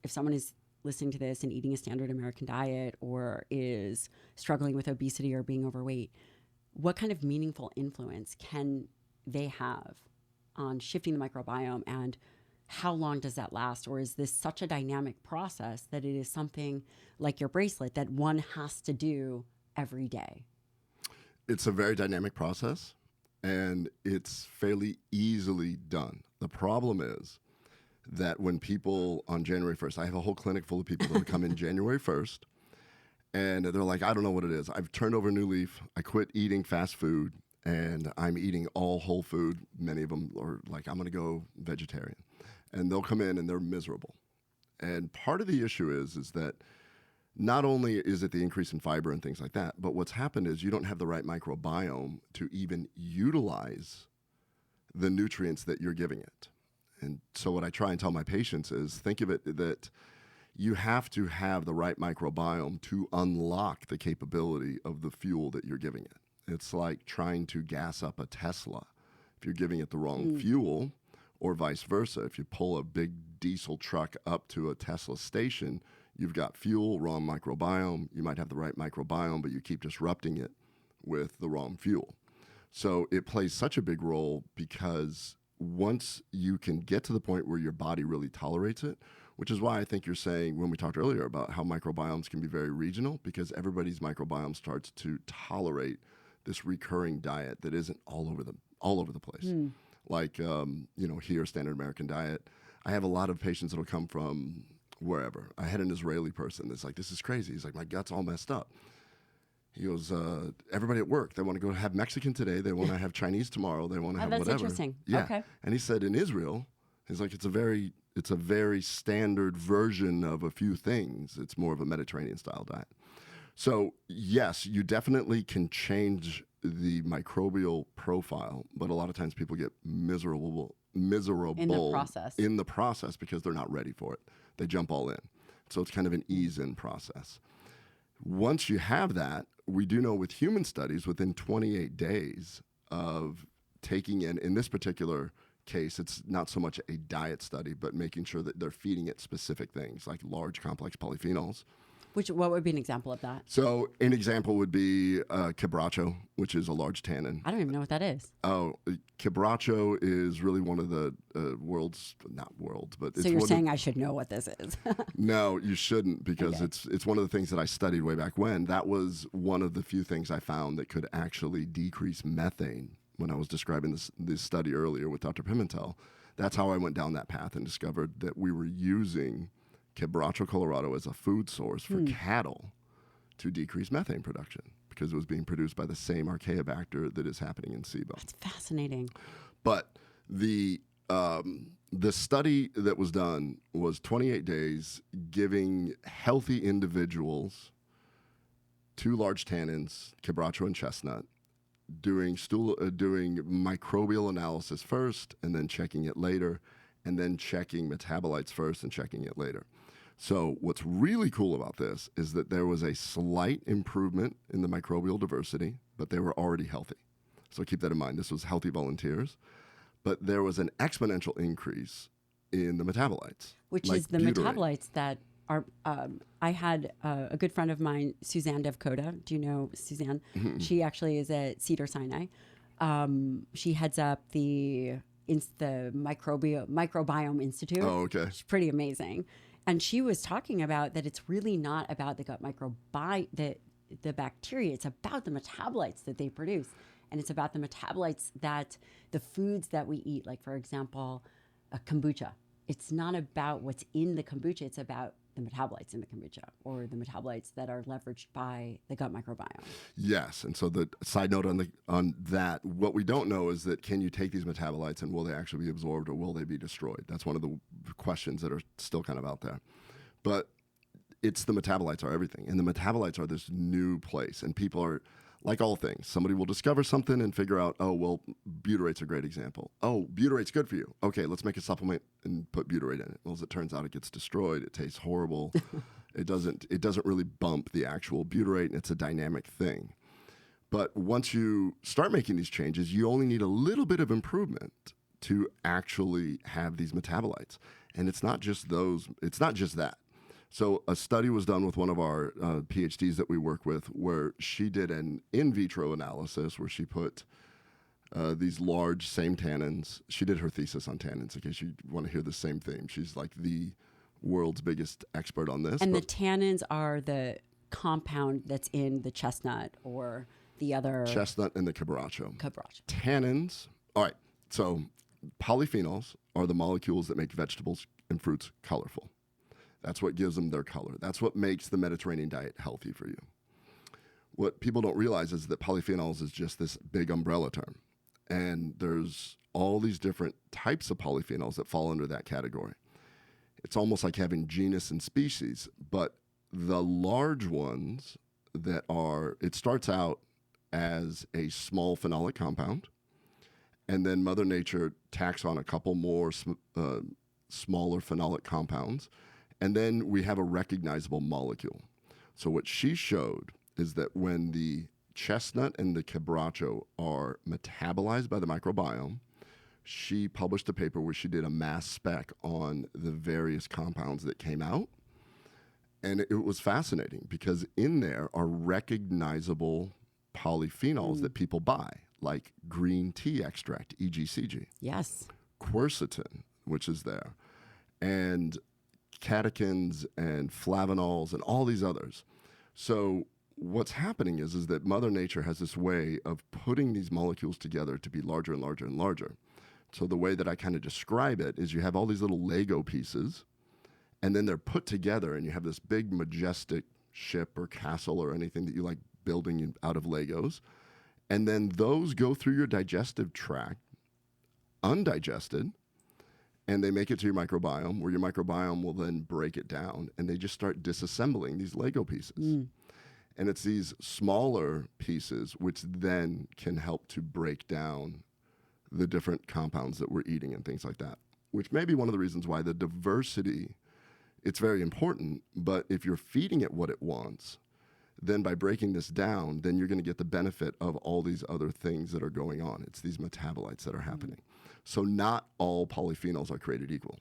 if someone is listening to this and eating a standard American diet or is struggling with obesity or being overweight, what kind of meaningful influence can they have on shifting the microbiome, and how long does that last? Or is this such a dynamic process that it is something like your bracelet that one has to do every day? It's a very dynamic process, and it's fairly easily done. The problem is that when people on January 1st, I have a whole clinic full of people that would come in January 1st, and they're like, I don't know what it is. I've turned over a new leaf. I quit eating fast food, and I'm eating all whole food. Many of them are like, I'm going to go vegetarian. And they'll come in, and they're miserable. And part of the issue is that not only is it the increase in fiber and things like that, but what's happened is you don't have the right microbiome to even utilize the nutrients that you're giving it. And so what I try and tell my patients is think of it that you have to have the right microbiome to unlock the capability of the fuel that you're giving it. It's like trying to gas up a Tesla. If you're giving it the wrong fuel, or vice versa, if you pull a big diesel truck up to a Tesla station, you've got fuel, wrong microbiome. You might have the right microbiome, but you keep disrupting it with the wrong fuel. So it plays such a big role because once you can get to the point where your body really tolerates it, which is why I think you're saying when we talked earlier about how microbiomes can be very regional, because everybody's microbiome starts to tolerate this recurring diet that isn't all over the place. Like, here, standard American diet. I have a lot of patients that'll come from wherever. I had an Israeli person that's like, this is crazy. He's like, my gut's all messed up. He goes, everybody at work, they want to go have Mexican today. They want to have Chinese tomorrow. They want to have that's whatever. Interesting. Yeah. Okay. And he said in Israel, he's like, it's a very standard version of a few things. It's more of a Mediterranean style diet. So yes, you definitely can change the microbial profile, but a lot of times people get miserable In the process because they're not ready for it. They jump all in. So it's kind of an ease-in process. Once you have that, we do know with human studies, within 28 days of taking in this particular case, it's not so much a diet study, but making sure that they're feeding it specific things like large complex polyphenols. What would be an example of that? So an example would be quebracho, which is a large tannin. I don't even know what that is. Oh, quebracho is really one of the but so you're saying I should know what this is? No, you shouldn't, because Okay. it's one of the things that I studied way back when. That was one of the few things I found that could actually decrease methane when I was describing this study earlier with Dr. Pimentel. That's how I went down that path and discovered that we were using quebracho colorado as a food source for cattle to decrease methane production because it was being produced by the same archaeobacter that is happening in SIBO. That's fascinating. But the study that was done was 28 days, giving healthy individuals 2 large tannins, quebracho and chestnut, doing microbial analysis first, and then checking it later, and then checking metabolites first and checking it later. So what's really cool about this is that there was a slight improvement in the microbial diversity, but they were already healthy. So keep that in mind. This was healthy volunteers, but there was an exponential increase in the metabolites. Which like is the butyrate. metabolites that are, I had a good friend of mine, Suzanne Devcoda. Do you know Suzanne? Mm-hmm. She actually is at Cedar Sinai. She heads up the Microbiome Institute. Oh, okay. She's pretty amazing. And she was talking about that it's really not about the gut microbiome, the bacteria. It's about the metabolites that they produce. And it's about the metabolites that the foods that we eat, like, for example, a kombucha. It's not about what's in the kombucha. It's about the metabolites in the kombucha, or the metabolites that are leveraged by the gut microbiome. Yes, and so the side note on that, what we don't know is that can you take these metabolites and will they actually be absorbed or will they be destroyed? That's one of the questions that are still kind of out there. But it's the metabolites are everything, and the metabolites are this new place, and people are, like all things, somebody will discover something and figure out, oh, well, butyrate's a great example. Oh, butyrate's good for you. Okay, let's make a supplement and put butyrate in it. Well, as it turns out, it gets destroyed. It tastes horrible. It doesn't really bump the actual butyrate, and it's a dynamic thing. But once you start making these changes, you only need a little bit of improvement to actually have these metabolites. And it's not just that. So a study was done with one of our PhDs that we work with, where she did an in vitro analysis where she put these large same tannins. She did her thesis on tannins, in case you want to hear the same theme. She's like the world's biggest expert on this. And the tannins are the compound that's in the chestnut or the other... Chestnut and the quebracho. Quebracho. Tannins, all right, so polyphenols are the molecules that make vegetables and fruits colorful. That's what gives them their color. That's what makes the Mediterranean diet healthy for you. What people don't realize is that polyphenols is just this big umbrella term. And there's all these different types of polyphenols that fall under that category. It's almost like having genus and species, but the large ones it starts out as a small phenolic compound, and then Mother Nature tacks on a couple more smaller phenolic compounds, and then we have a recognizable molecule. So what she showed is that when the chestnut and the quebracho are metabolized by the microbiome, she published a paper where she did a mass spec on the various compounds that came out. And it was fascinating because in there are recognizable polyphenols that people buy, like green tea extract, EGCG. Yes. Quercetin, which is there, and catechins and flavanols and all these others. So what's happening is that Mother Nature has this way of putting these molecules together to be larger and larger and larger. So the way that I kind of describe it is you have all these little Lego pieces, and then they're put together, and you have this big, majestic ship or castle or anything that you like building out of Legos. And then those go through your digestive tract, undigested, and they make it to your microbiome, where your microbiome will then break it down, and they just start disassembling these Lego pieces. And it's these smaller pieces which then can help to break down the different compounds that we're eating and things like that, which may be one of the reasons why the diversity, it's very important, but if you're feeding it what it wants, then by breaking this down, then you're going to get the benefit of all these other things that are going on. It's these metabolites that are happening. So not all polyphenols are created equal.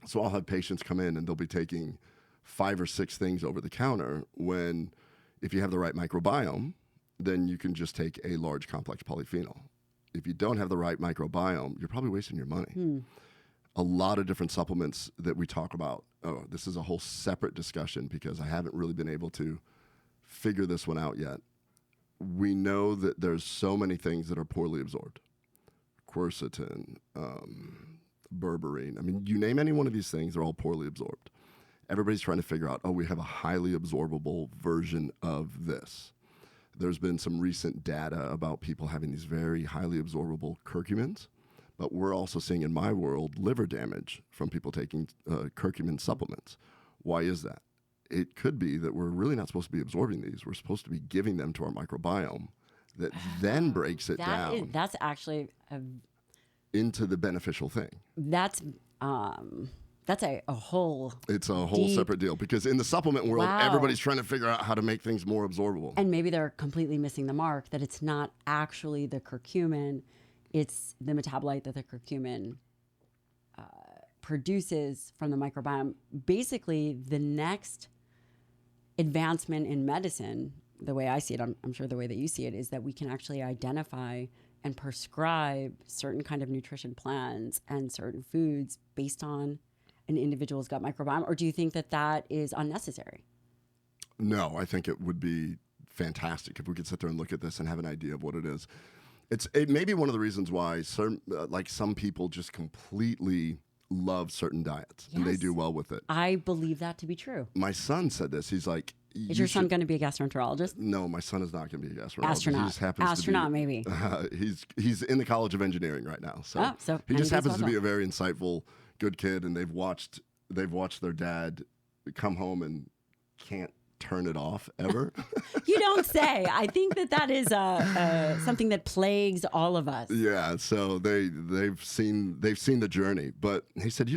So I'll have patients come in and they'll be taking 5 or 6 things over the counter when if you have the right microbiome, then you can just take a large complex polyphenol. If you don't have the right microbiome, you're probably wasting your money. A lot of different supplements that we talk about. Oh, this is a whole separate discussion because I haven't really been able to figure this one out yet. We know that there's so many things that are poorly absorbed. Quercetin, berberine. I mean, you name any one of these things, they're all poorly absorbed. Everybody's trying to figure out, oh, we have a highly absorbable version of this. There's been some recent data about people having these very highly absorbable curcumins, but we're also seeing in my world liver damage from people taking curcumin supplements. Why is that? It could be that we're really not supposed to be absorbing these. We're supposed to be giving them to our microbiome that then breaks it down. That's actually into the beneficial thing. That's a whole. It's a whole separate deal because in the supplement world, everybody's trying to figure out how to make things more absorbable. And maybe they're completely missing the mark that it's not actually the curcumin, it's the metabolite that the curcumin produces from the microbiome. Basically, the next advancement in medicine, the way I see it, I'm sure the way that you see it, is that we can actually identify and prescribe certain kind of nutrition plans and certain foods based on an individual's gut microbiome? Or do you think that that is unnecessary? No, I think it would be fantastic if we could sit there and look at this and have an idea of what it is. It may be one of the reasons why some people just completely love certain diets and they do well with it. I believe that to be true. My son said this. He's like, is your son going to be a gastroenterologist? No, my son is not going to be a gastroenterologist. Astronaut. He just happens Astronaut, to be, maybe. He's in the College of Engineering right now. So he just happens to be a very insightful, good kid, and they've watched their dad come home and can't turn it off ever. You don't say. I think that is something that plagues all of us. Yeah, so they've seen the journey. But he said,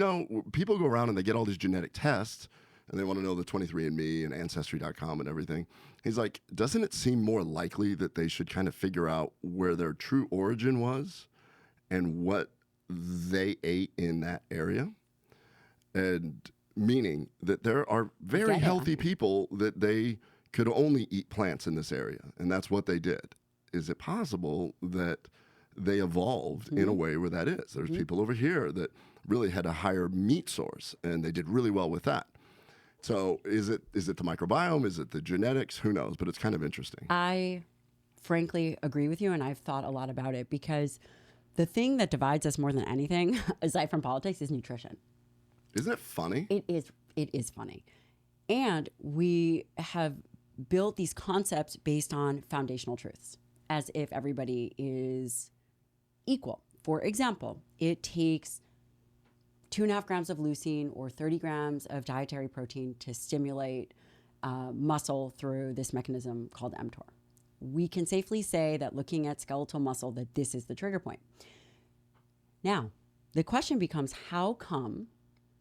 people go around and they get all these genetic tests and they want to know the 23andMe and Ancestry.com and everything. He's like, doesn't it seem more likely that they should kind of figure out where their true origin was and what they ate in that area? And meaning that there are very healthy people that they could only eat plants in this area, and that's what they did. Is it possible that they evolved in a way where that is? There's people over here that really had a higher meat source, and they did really well with that. So is it the microbiome? Is it the genetics? Who knows? But it's kind of interesting. I frankly agree with you, and I've thought a lot about it because the thing that divides us more than anything, aside from politics, is nutrition. Isn't it funny? It is funny. And we have built these concepts based on foundational truths, as if everybody is equal. For example, it takes 2.5 grams of leucine or 30 grams of dietary protein to stimulate muscle through this mechanism called mTOR. We can safely say that looking at skeletal muscle, that this is the trigger point. Now, the question becomes, how come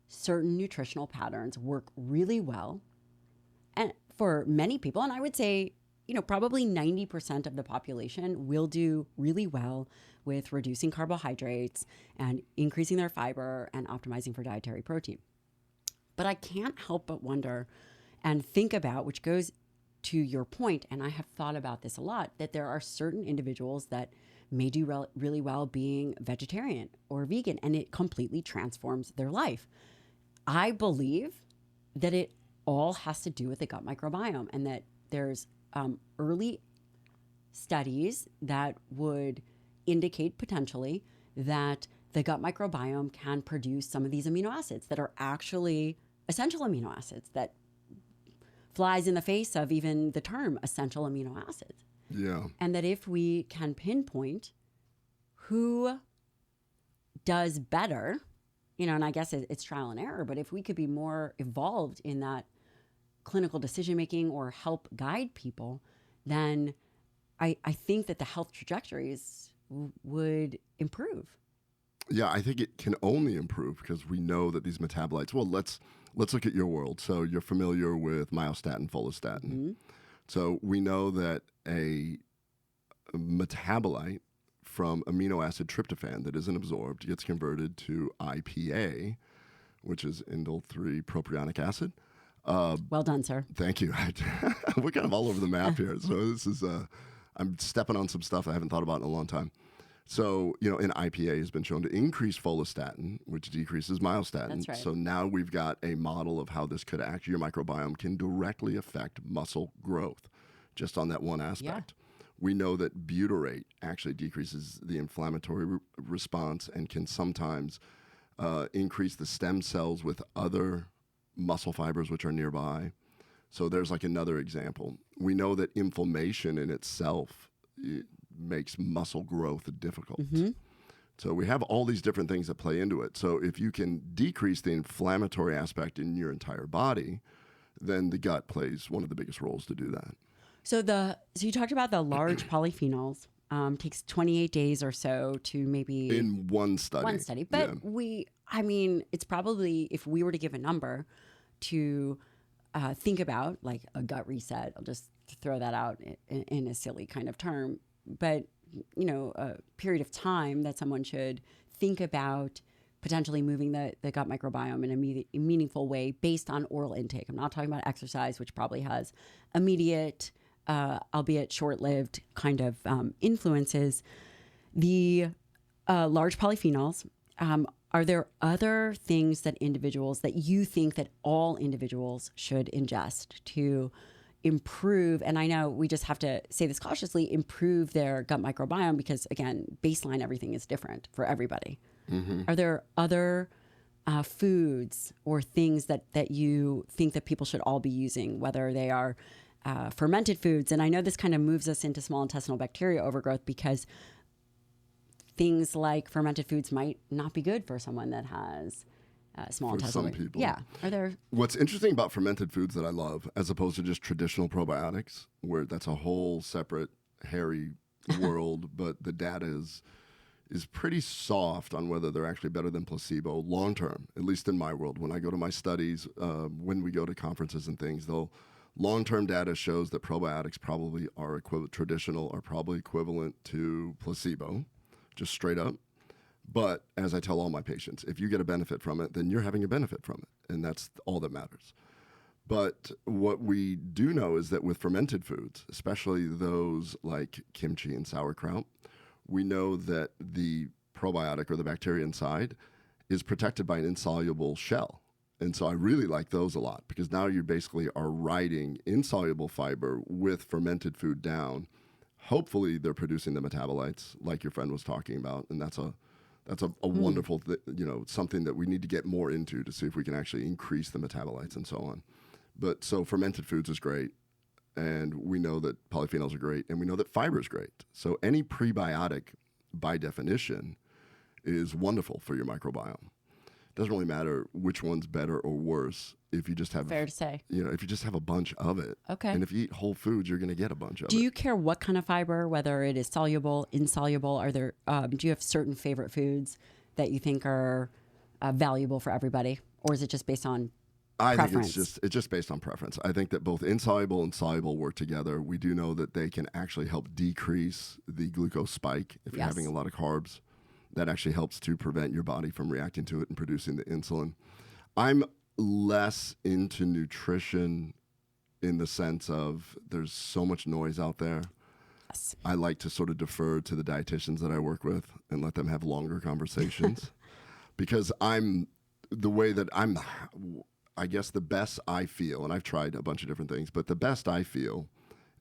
certain nutritional patterns work really well and for many people, and I would say, probably 90% of the population will do really well with reducing carbohydrates and increasing their fiber and optimizing for dietary protein. But I can't help but wonder and think about, which goes to your point, and I have thought about this a lot, that there are certain individuals that may do really well being vegetarian or vegan, and it completely transforms their life. I believe that it all has to do with the gut microbiome, and that there's early studies that would indicate potentially that the gut microbiome can produce some of these amino acids that are actually essential amino acids, that flies in the face of even the term essential amino acids. Yeah. And that if we can pinpoint who does better, and I guess it's trial and error, but if we could be more evolved in that clinical decision-making or help guide people, then I think that the health trajectories would improve. Yeah, I think it can only improve because we know that these metabolites, well, let's look at your world. So you're familiar with myostatin, follistatin. Mm-hmm. So we know that a metabolite from amino acid tryptophan that isn't absorbed gets converted to IPA, which is indole-3 propionic acid. Well done, sir. Thank you. We're kind of all over the map here. So this is, I'm stepping on some stuff I haven't thought about in a long time. So, an IPA has been shown to increase follistatin, which decreases myostatin. That's right. So now we've got a model of how this could act. Your microbiome can directly affect muscle growth just on that one aspect. Yeah. We know that butyrate actually decreases the inflammatory response and can sometimes increase the stem cells with other muscle fibers which are nearby. So there's like another example. We know that inflammation in itself makes muscle growth difficult. Mm-hmm. So we have all these different things that play into it. So if you can decrease the inflammatory aspect in your entire body, then the gut plays one of the biggest roles to do that. So you talked about the large polyphenols. Takes 28 days or so to maybe in one study. But it's probably, if we were to give a number to think about, like a gut reset, I'll just throw that out in a silly kind of term, but a period of time that someone should think about potentially moving the gut microbiome in a meaningful way based on oral intake. I'm not talking about exercise, which probably has immediate, albeit short-lived kind of influences. The large polyphenols, are there other things that you think that all individuals should ingest to improve, and I know we just have to say this cautiously, improve their gut microbiome, because again, baseline everything is different for everybody. Mm-hmm. Are there other foods or things that you think that people should all be using, whether they are fermented foods? And I know this kind of moves us into small intestinal bacteria overgrowth, because things like fermented foods might not be good for someone that has small intestinal. For some people. Yeah. Are there? What's interesting about fermented foods that I love, as opposed to just traditional probiotics, where that's a whole separate hairy world, but the data is pretty soft on whether they're actually better than placebo long term, at least in my world. When I go to my studies, when we go to conferences and things, long-term data shows that probiotics probably are traditional are probably equivalent to placebo, just straight up. But as I tell all my patients, if you get a benefit from it, then you're having a benefit from it, and that's all that matters. But what we do know is that with fermented foods, especially those like kimchi and sauerkraut, we know that the probiotic or the bacteria inside is protected by an insoluble shell. And so I really like those a lot, because now you basically are writing insoluble fiber with fermented food down. Hopefully they're producing the metabolites like your friend was talking about, and that's a wonderful something that we need to get more into to see if we can actually increase the metabolites and so on. But so fermented foods is great, and we know that polyphenols are great, and we know that fiber is great. So any prebiotic, by definition, is wonderful for your microbiome. doesn't really matter which one's better or worse if you just have, Fair to say. if you just have a bunch of it. Okay. And if you eat whole foods, you're going to get a bunch of it. Do you care what kind of fiber, whether it is soluble, insoluble? Are there, do you have certain favorite foods that you think are valuable for everybody? Or is it just based on preference? think it's just based on preference. I think that both insoluble and soluble work together. We do know that they can actually help decrease the glucose spike if you're having a lot of carbs. That actually helps to prevent your body from reacting to it and producing the insulin. I'm less into nutrition in the sense of there's so much noise out there. Yes. I like to sort of defer to the dietitians that I work with and let them have longer conversations because I guess the best I feel, and I've tried a bunch of different things, but the best I feel,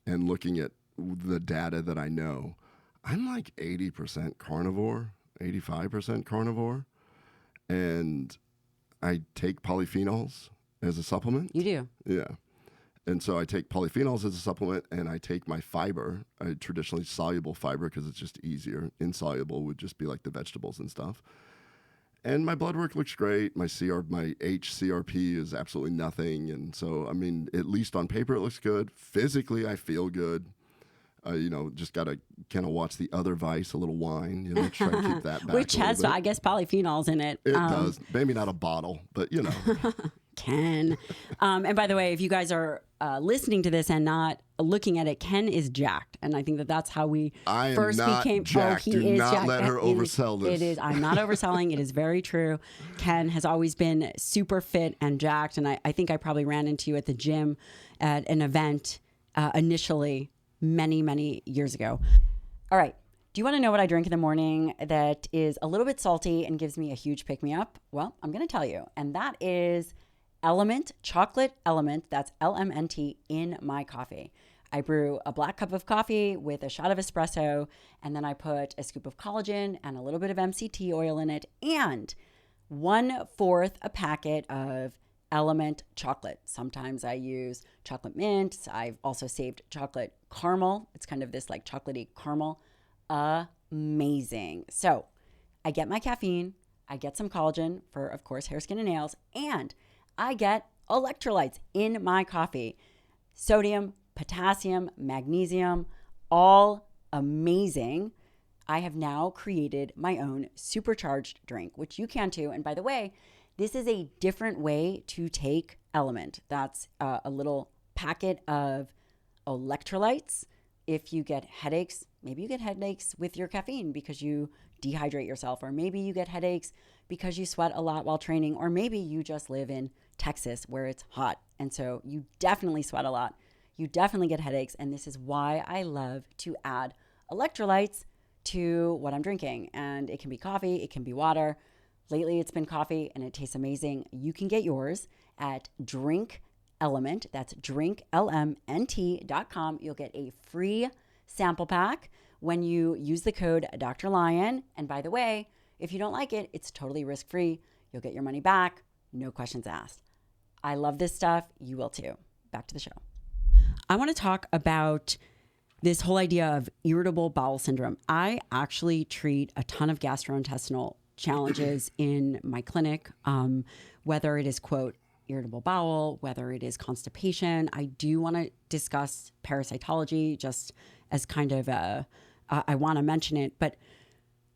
and looking at the data that I know, I'm like 80% carnivore, 85% carnivore, and I take polyphenols as a supplement. You do? Yeah. And so I take polyphenols as a supplement, and I take my fiber, traditionally soluble fiber because it's just easier. Insoluble would just be like the vegetables and stuff. And my blood work looks great. My HCRP is absolutely nothing. And so, I mean, at least on paper, it looks good. Physically, I feel good. Just got to kind of watch the other Vice, a little wine, try to keep that back. Which has, I guess, polyphenols in it. It does. Maybe not a bottle, but Ken. And by the way, if you guys are listening to this and not looking at it, Ken is jacked. And I think that's how we first became. Jacked. Oh, he Do is not jacked. let her oversell this. It is. I'm not overselling. It is very true. Ken has always been super fit and jacked. And I think I probably ran into you at the gym at an event initially many, many years ago. All right. Do you want to know what I drink in the morning that is a little bit salty and gives me a huge pick-me-up? Well, I'm going to tell you. And that is LMNT, chocolate LMNT, that's LMNT in my coffee. I brew a black cup of coffee with a shot of espresso, and then I put a scoop of collagen and a little bit of MCT oil in it, and 1/4 a packet of LMNT chocolate. Sometimes I use chocolate mint. I've also saved chocolate caramel. It's kind of this like chocolatey caramel. Amazing. So I get my caffeine, I get some collagen for, of course, hair, skin, and nails, and I get electrolytes in my coffee. Sodium, potassium, magnesium, all amazing. I have now created my own supercharged drink, which you can too. And by the way, this is a different way to take LMNT. That's a little packet of electrolytes. If you get headaches, maybe you get headaches with your caffeine because you dehydrate yourself, or maybe you get headaches because you sweat a lot while training, or maybe you just live in Texas where it's hot. And so you definitely sweat a lot. You definitely get headaches. And this is why I love to add electrolytes to what I'm drinking. And it can be coffee, it can be water. Lately, it's been coffee and it tastes amazing. You can get yours at Drink Element. That's drinklmnt.com. You'll get a free sample pack when you use the code Dr. Lyon. And by the way, if you don't like it, it's totally risk-free. You'll get your money back. No questions asked. I love this stuff. You will too. Back to the show. I want to talk about this whole idea of irritable bowel syndrome. I actually treat a ton of gastrointestinal challenges in my clinic, whether it is, quote, irritable bowel, whether it is constipation. I do want to discuss parasitology just as kind of I want to mention it, but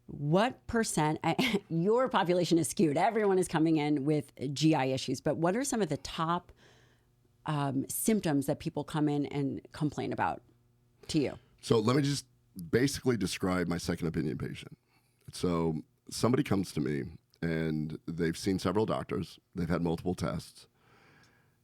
what percent, your population is skewed. Everyone is coming in with GI issues, but what are some of the top symptoms that people come in and complain about to you? So let me just basically describe my second opinion patient. So somebody comes to me and they've seen several doctors. They've had multiple tests.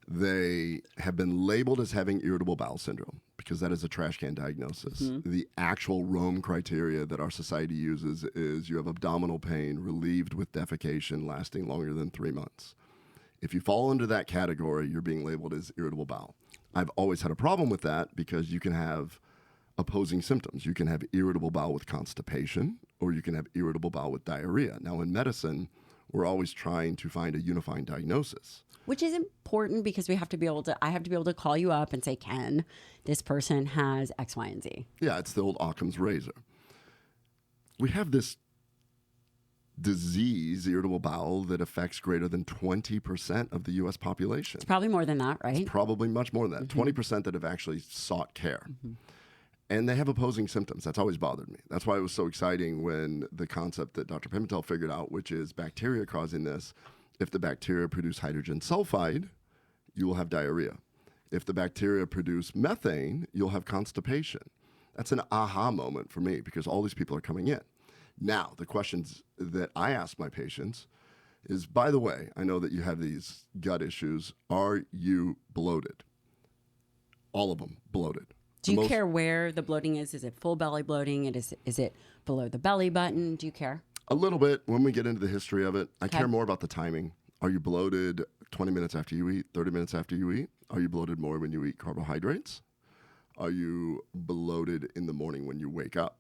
They have been labeled as having irritable bowel syndrome because that is a trash can diagnosis. Mm-hmm. The actual Rome criteria that our society uses is you have abdominal pain relieved with defecation lasting longer than 3 months. If you fall into that category, you're being labeled as irritable bowel. I've always had a problem with that because you can have opposing symptoms. You can have irritable bowel with constipation, or you can have irritable bowel with diarrhea. Now, in medicine, we're always trying to find a unifying diagnosis. Which is important because I have to be able to call you up and say, Ken, this person has X, Y, and Z. Yeah, it's the old Occam's razor. We have this disease, irritable bowel, that affects greater than 20% of the U.S. population. It's probably more than that, right? It's probably much more than that. 20% that have actually sought care. And they have opposing symptoms. That's always bothered me. That's why it was so exciting when the concept that Dr. Pimentel figured out, which is bacteria causing this. If the bacteria produce hydrogen sulfide, you will have diarrhea. If the bacteria produce methane, you'll have constipation. That's an aha moment for me because all these people are coming in. Now, the questions that I ask my patients is, by the way, I know that you have these gut issues. Are you bloated? All of them bloated. Do you care where the bloating is? Is it full belly bloating? Is it below the belly button? Do you care? A little bit when we get into the history of it. I care more about the timing. Are you bloated 20 minutes after you eat, 30 minutes after you eat? Are you bloated more when you eat carbohydrates? Are you bloated in the morning when you wake up?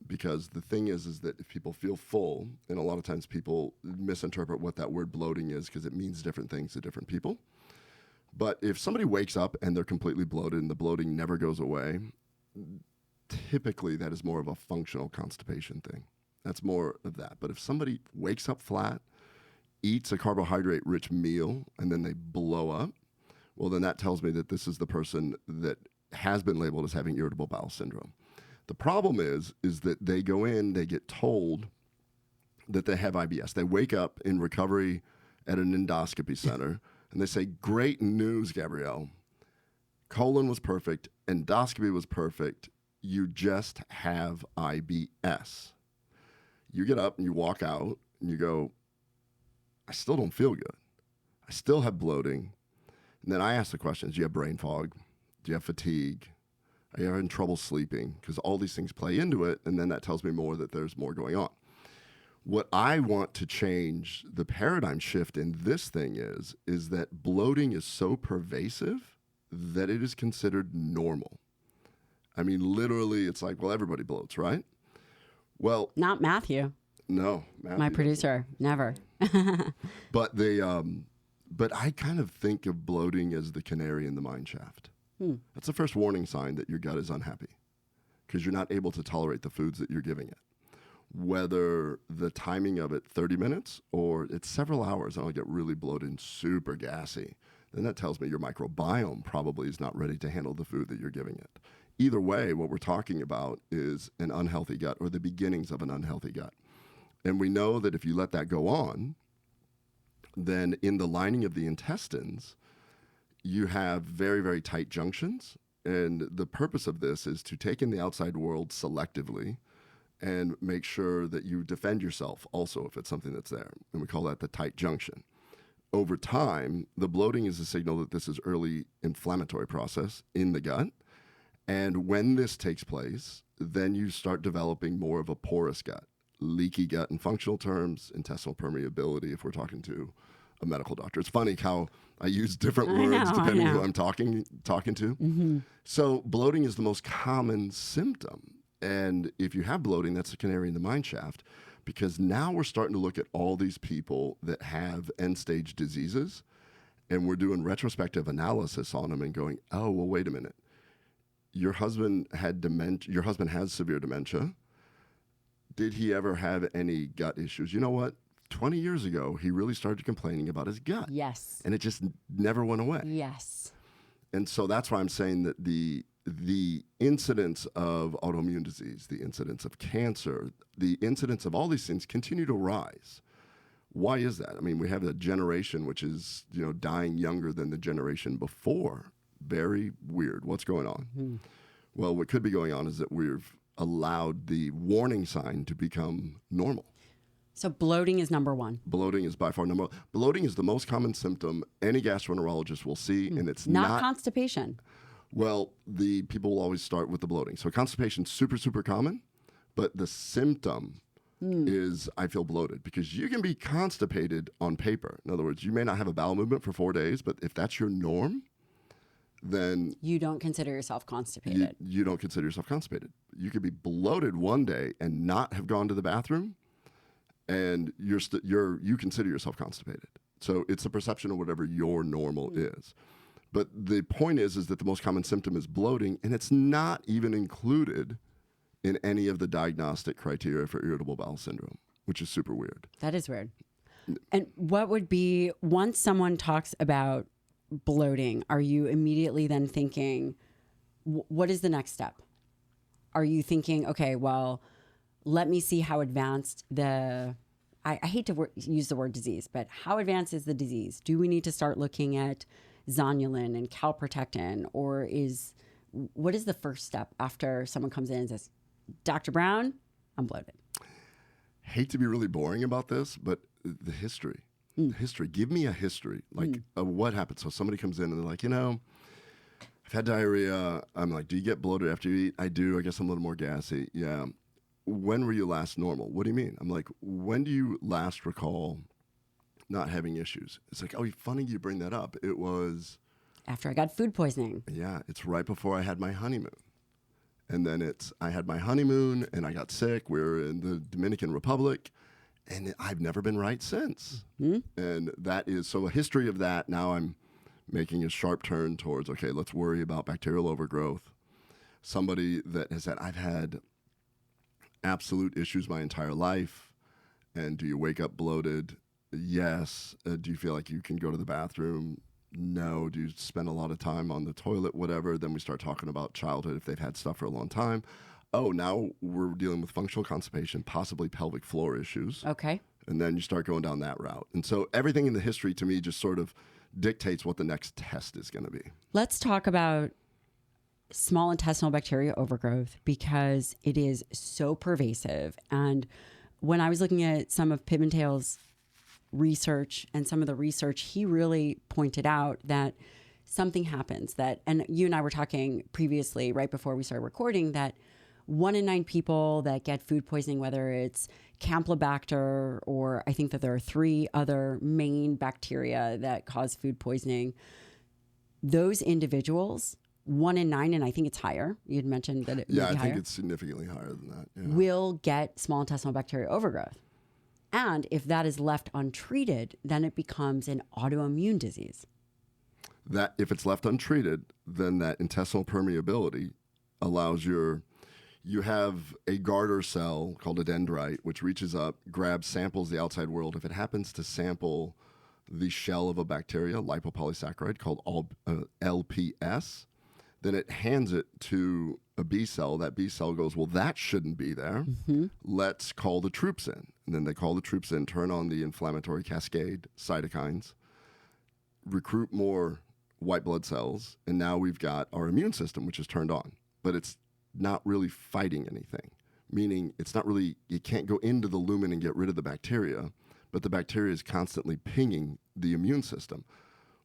Because the thing is that if people feel full, and a lot of times people misinterpret what that word bloating is because it means different things to different people. But if somebody wakes up and they're completely bloated and the bloating never goes away, typically that is more of a functional constipation thing. That's more of that. But if somebody wakes up flat, eats a carbohydrate-rich meal, and then they blow up, well, then that tells me that this is the person that has been labeled as having irritable bowel syndrome. The problem is that they go in, they get told that they have IBS. They wake up in recovery at an endoscopy center, and they say, great news, Gabrielle. Colon was perfect. Endoscopy was perfect. You just have IBS. You get up and you walk out, and you go, I still don't feel good. I still have bloating. And then I ask the questions, do you have brain fog? Do you have fatigue? Are you having trouble sleeping? Because all these things play into it, and then that tells me more that there's more going on. What I want to change, the paradigm shift in this thing is that bloating is so pervasive that it is considered normal. I mean, literally, it's like, well, everybody bloats, right? Well, not Matthew. No, Matthew, my producer, never. But I kind of think of bloating as the canary in the mine shaft. That's the first warning sign that your gut is unhappy because you're not able to tolerate the foods that you're giving it. Whether the timing of it 30 minutes or it's several hours and I'll get really bloated and super gassy, then that tells me your microbiome probably is not ready to handle the food that you're giving it. Either way, what we're talking about is an unhealthy gut or the beginnings of an unhealthy gut. And we know that if you let that go on, then in the lining of the intestines, you have very, very tight junctions. And the purpose of this is to take in the outside world selectively and make sure that you defend yourself also if it's something that's there. And we call that the tight junction. Over time, the bloating is a signal that this is early inflammatory process in the gut. And when this takes place, then you start developing more of a porous gut, leaky gut in functional terms, intestinal permeability if we're talking to a medical doctor. It's funny how I use different words depending on who I'm talking to. Mm-hmm. So bloating is the most common symptom. And if you have bloating, that's the canary in the mine shaft, because now we're starting to look at all these people that have end-stage diseases, and we're doing retrospective analysis on them and going, oh, well, wait a minute. Your husband had dementia. Your husband has severe dementia. Did he ever have any gut issues? You know what? 20 years ago, he really started complaining about his gut. Yes. And it just never went away. Yes. And so that's why I'm saying that the incidence of autoimmune disease, the incidence of cancer, the incidence of all these things continue to rise. Why is that? I mean, we have a generation which is, dying younger than the generation before. Very weird. What's going on? Mm-hmm. Well, what could be going on is that we've allowed the warning sign to become normal. So bloating is number one. Bloating is by far number one. Bloating is the most common symptom any gastroenterologist will see, and it's not constipation. Well, the people will always start with the bloating. So constipation is super, super common, but the symptom is I feel bloated, because you can be constipated on paper. In other words, you may not have a bowel movement for 4 days, but if that's your norm, then you don't consider yourself constipated. You don't consider yourself constipated. You could be bloated one day and not have gone to the bathroom, and you consider yourself constipated. So it's a perception of whatever your normal is. But the point is that the most common symptom is bloating, and it's not even included in any of the diagnostic criteria for irritable bowel syndrome. which is super weird. That is weird. And what would be, once someone talks about bloating, are you immediately then thinking, what is the next step? Are you thinking, okay, well, let me see how advanced I hate to use the word disease, but how advanced is the disease? Do we need to start looking at zonulin and calprotectin, or what is the first step after someone comes in and says, Dr. Brown, I'm bloated? Hate to be really boring about this, but the history. Give me a history, like what happened. So somebody comes in and they're like, I've had diarrhea. I'm like, do you get bloated after you eat? I do. I guess I'm a little more gassy. Yeah. When were you last normal? What do you mean? I'm like, when do you last recall not having issues? It's like, oh, funny you bring that up. It was after I got food poisoning. Yeah, it's right before I had my honeymoon. And then I had my honeymoon and I got sick. We were in the Dominican Republic and I've never been right since. And that is, so a history of that. Now I'm making a sharp turn towards, okay, let's worry about bacterial overgrowth. Somebody that has said, I've had absolute issues my entire life. And do you wake up bloated? Yes. Do you feel like you can go to the bathroom? No. Do you spend a lot of time on the toilet? Whatever. Then we start talking about childhood if they've had stuff for a long time. Oh, now we're dealing with functional constipation, possibly pelvic floor issues. Okay. And then you start going down that route. And so everything in the history to me just sort of dictates what the next test is going to be. Let's talk about small intestinal bacteria overgrowth because it is so pervasive. And when I was looking at some of Pimentel's research and some of the research, he really pointed out that something happens and you and I were talking previously, right before we started recording, that 1 in 9 people that get food poisoning, whether it's Campylobacter or I think that there are 3 other main bacteria that cause food poisoning, those individuals, 1 in 9, and I think it's higher. You'd mentioned that it would be higher. I think it's significantly higher than that. Yeah. Will get small intestinal bacteria overgrowth. And if that is left untreated, then it becomes an autoimmune disease. That if it's left untreated, then that intestinal permeability allows you have a garter cell called a dendrite, which reaches up, grabs, samples the outside world. If it happens to sample the shell of a bacteria, lipopolysaccharide called LPS, then it hands it to a B cell. That B cell goes, well, that shouldn't be there. Let's call the troops in. And then they call the troops in, turn on the inflammatory cascade, cytokines, recruit more white blood cells, and now we've got our immune system, which is turned on. But it's not really fighting anything, meaning it's not really, you can't go into the lumen and get rid of the bacteria, but the bacteria is constantly pinging the immune system.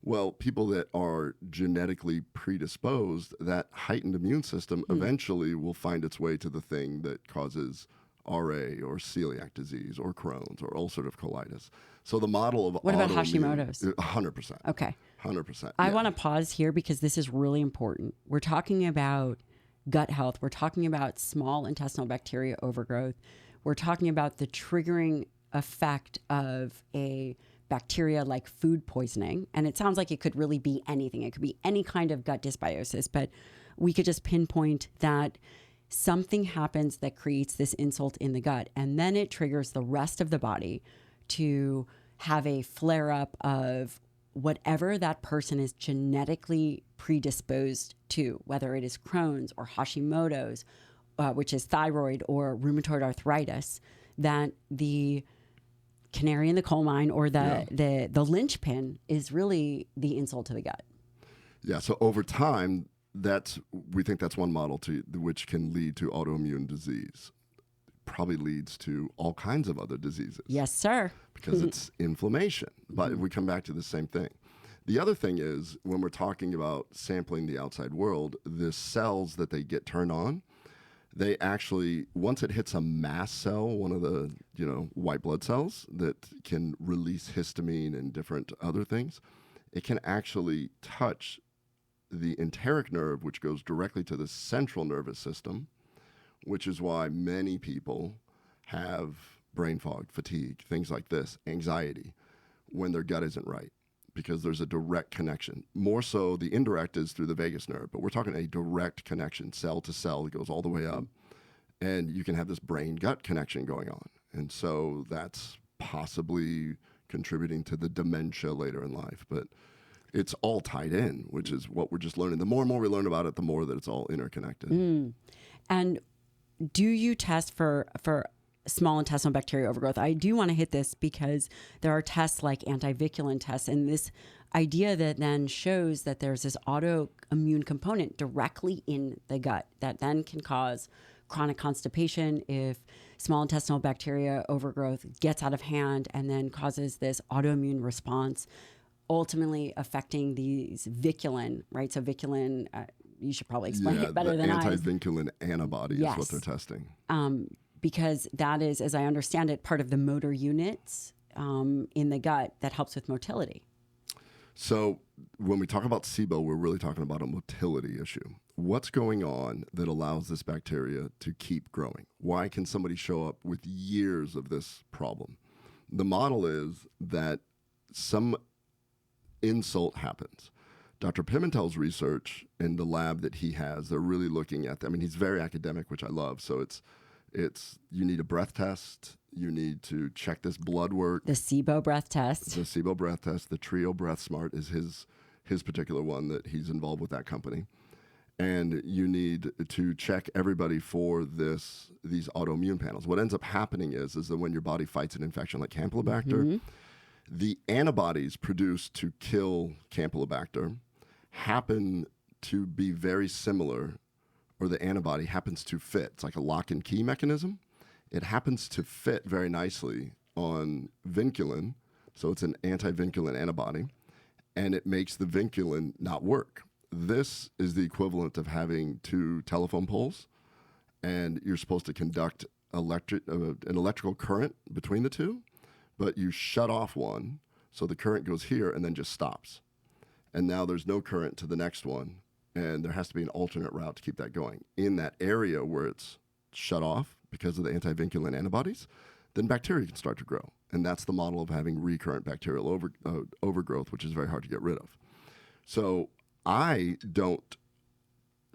Well, people that are genetically predisposed, that heightened immune system eventually will find its way to the thing that causes RA or celiac disease or Crohn's or ulcerative colitis. So the model of what about Hashimoto's? 100%. Okay. 100%. I want to pause here because this is really important. We're talking about gut health. We're talking about small intestinal bacteria overgrowth. We're talking about the triggering effect of a bacteria like food poisoning. And it sounds like it could really be anything. It could be any kind of gut dysbiosis, but we could just pinpoint that something happens that creates this insult in the gut, and then it triggers the rest of the body to have a flare up of whatever that person is genetically predisposed to, whether it is Crohn's or Hashimoto's, which is thyroid or rheumatoid arthritis, that the canary in the coal mine or the linchpin is really the insult to the gut. Yeah. So over time, we think that's one model which can lead to autoimmune disease. Probably leads to all kinds of other diseases. Yes, sir. Because it's inflammation. But we come back to the same thing. The other thing is when we're talking about sampling the outside world, the cells that they get turned on, they actually, once it hits a mast cell, one of the white blood cells that can release histamine and different other things, it can actually touch the enteric nerve, which goes directly to the central nervous system, which is why many people have brain fog, fatigue, things like this, anxiety, when their gut isn't right, because there's a direct connection. More so, the indirect is through the vagus nerve, but we're talking a direct connection, cell to cell. It goes all the way up, and you can have this brain-gut connection going on. And so that's possibly contributing to the dementia later in life. But it's all tied in, which is what we're just learning. The more and more we learn about it, the more that it's all interconnected. And do you test for small intestinal bacteria overgrowth? I do want to hit this because there are tests like antiviculin tests, and this idea that then shows that there's this autoimmune component directly in the gut that then can cause chronic constipation if small intestinal bacteria overgrowth gets out of hand and then causes this autoimmune response, ultimately affecting these viculin, right? So viculin, you should probably explain it better than I. Antivinculin antibody is what they're testing. Because that is, as I understand it, part of the motor units in the gut that helps with motility. So when we talk about SIBO, we're really talking about a motility issue. What's going on that allows this bacteria to keep growing? Why can somebody show up with years of this problem? The model is that some insult happens. Dr. Pimentel's research in the lab that he has, they're really looking at, I mean, he's very academic, which I love. So it's you need a breath test. You need to check this blood work. The SIBO breath test. The SIBO breath test. The Trio Breath Smart is his particular one that he's involved with that company. And you need to check everybody for these autoimmune panels. What ends up happening is that when your body fights an infection like Campylobacter, the antibodies produced to kill Campylobacter happen to be very similar, or the antibody happens to fit. It's like a lock and key mechanism. It happens to fit very nicely on vinculin, so it's an antivinculin antibody, and it makes the vinculin not work. This is the equivalent of having two telephone poles, and you're supposed to conduct an electrical current between the two, but you shut off one, so the current goes here and then just stops. And now there's no current to the next one, and there has to be an alternate route to keep that going. In that area where it's shut off because of the antivinculin antibodies, then bacteria can start to grow. And that's the model of having recurrent bacterial overgrowth, which is very hard to get rid of. So I don't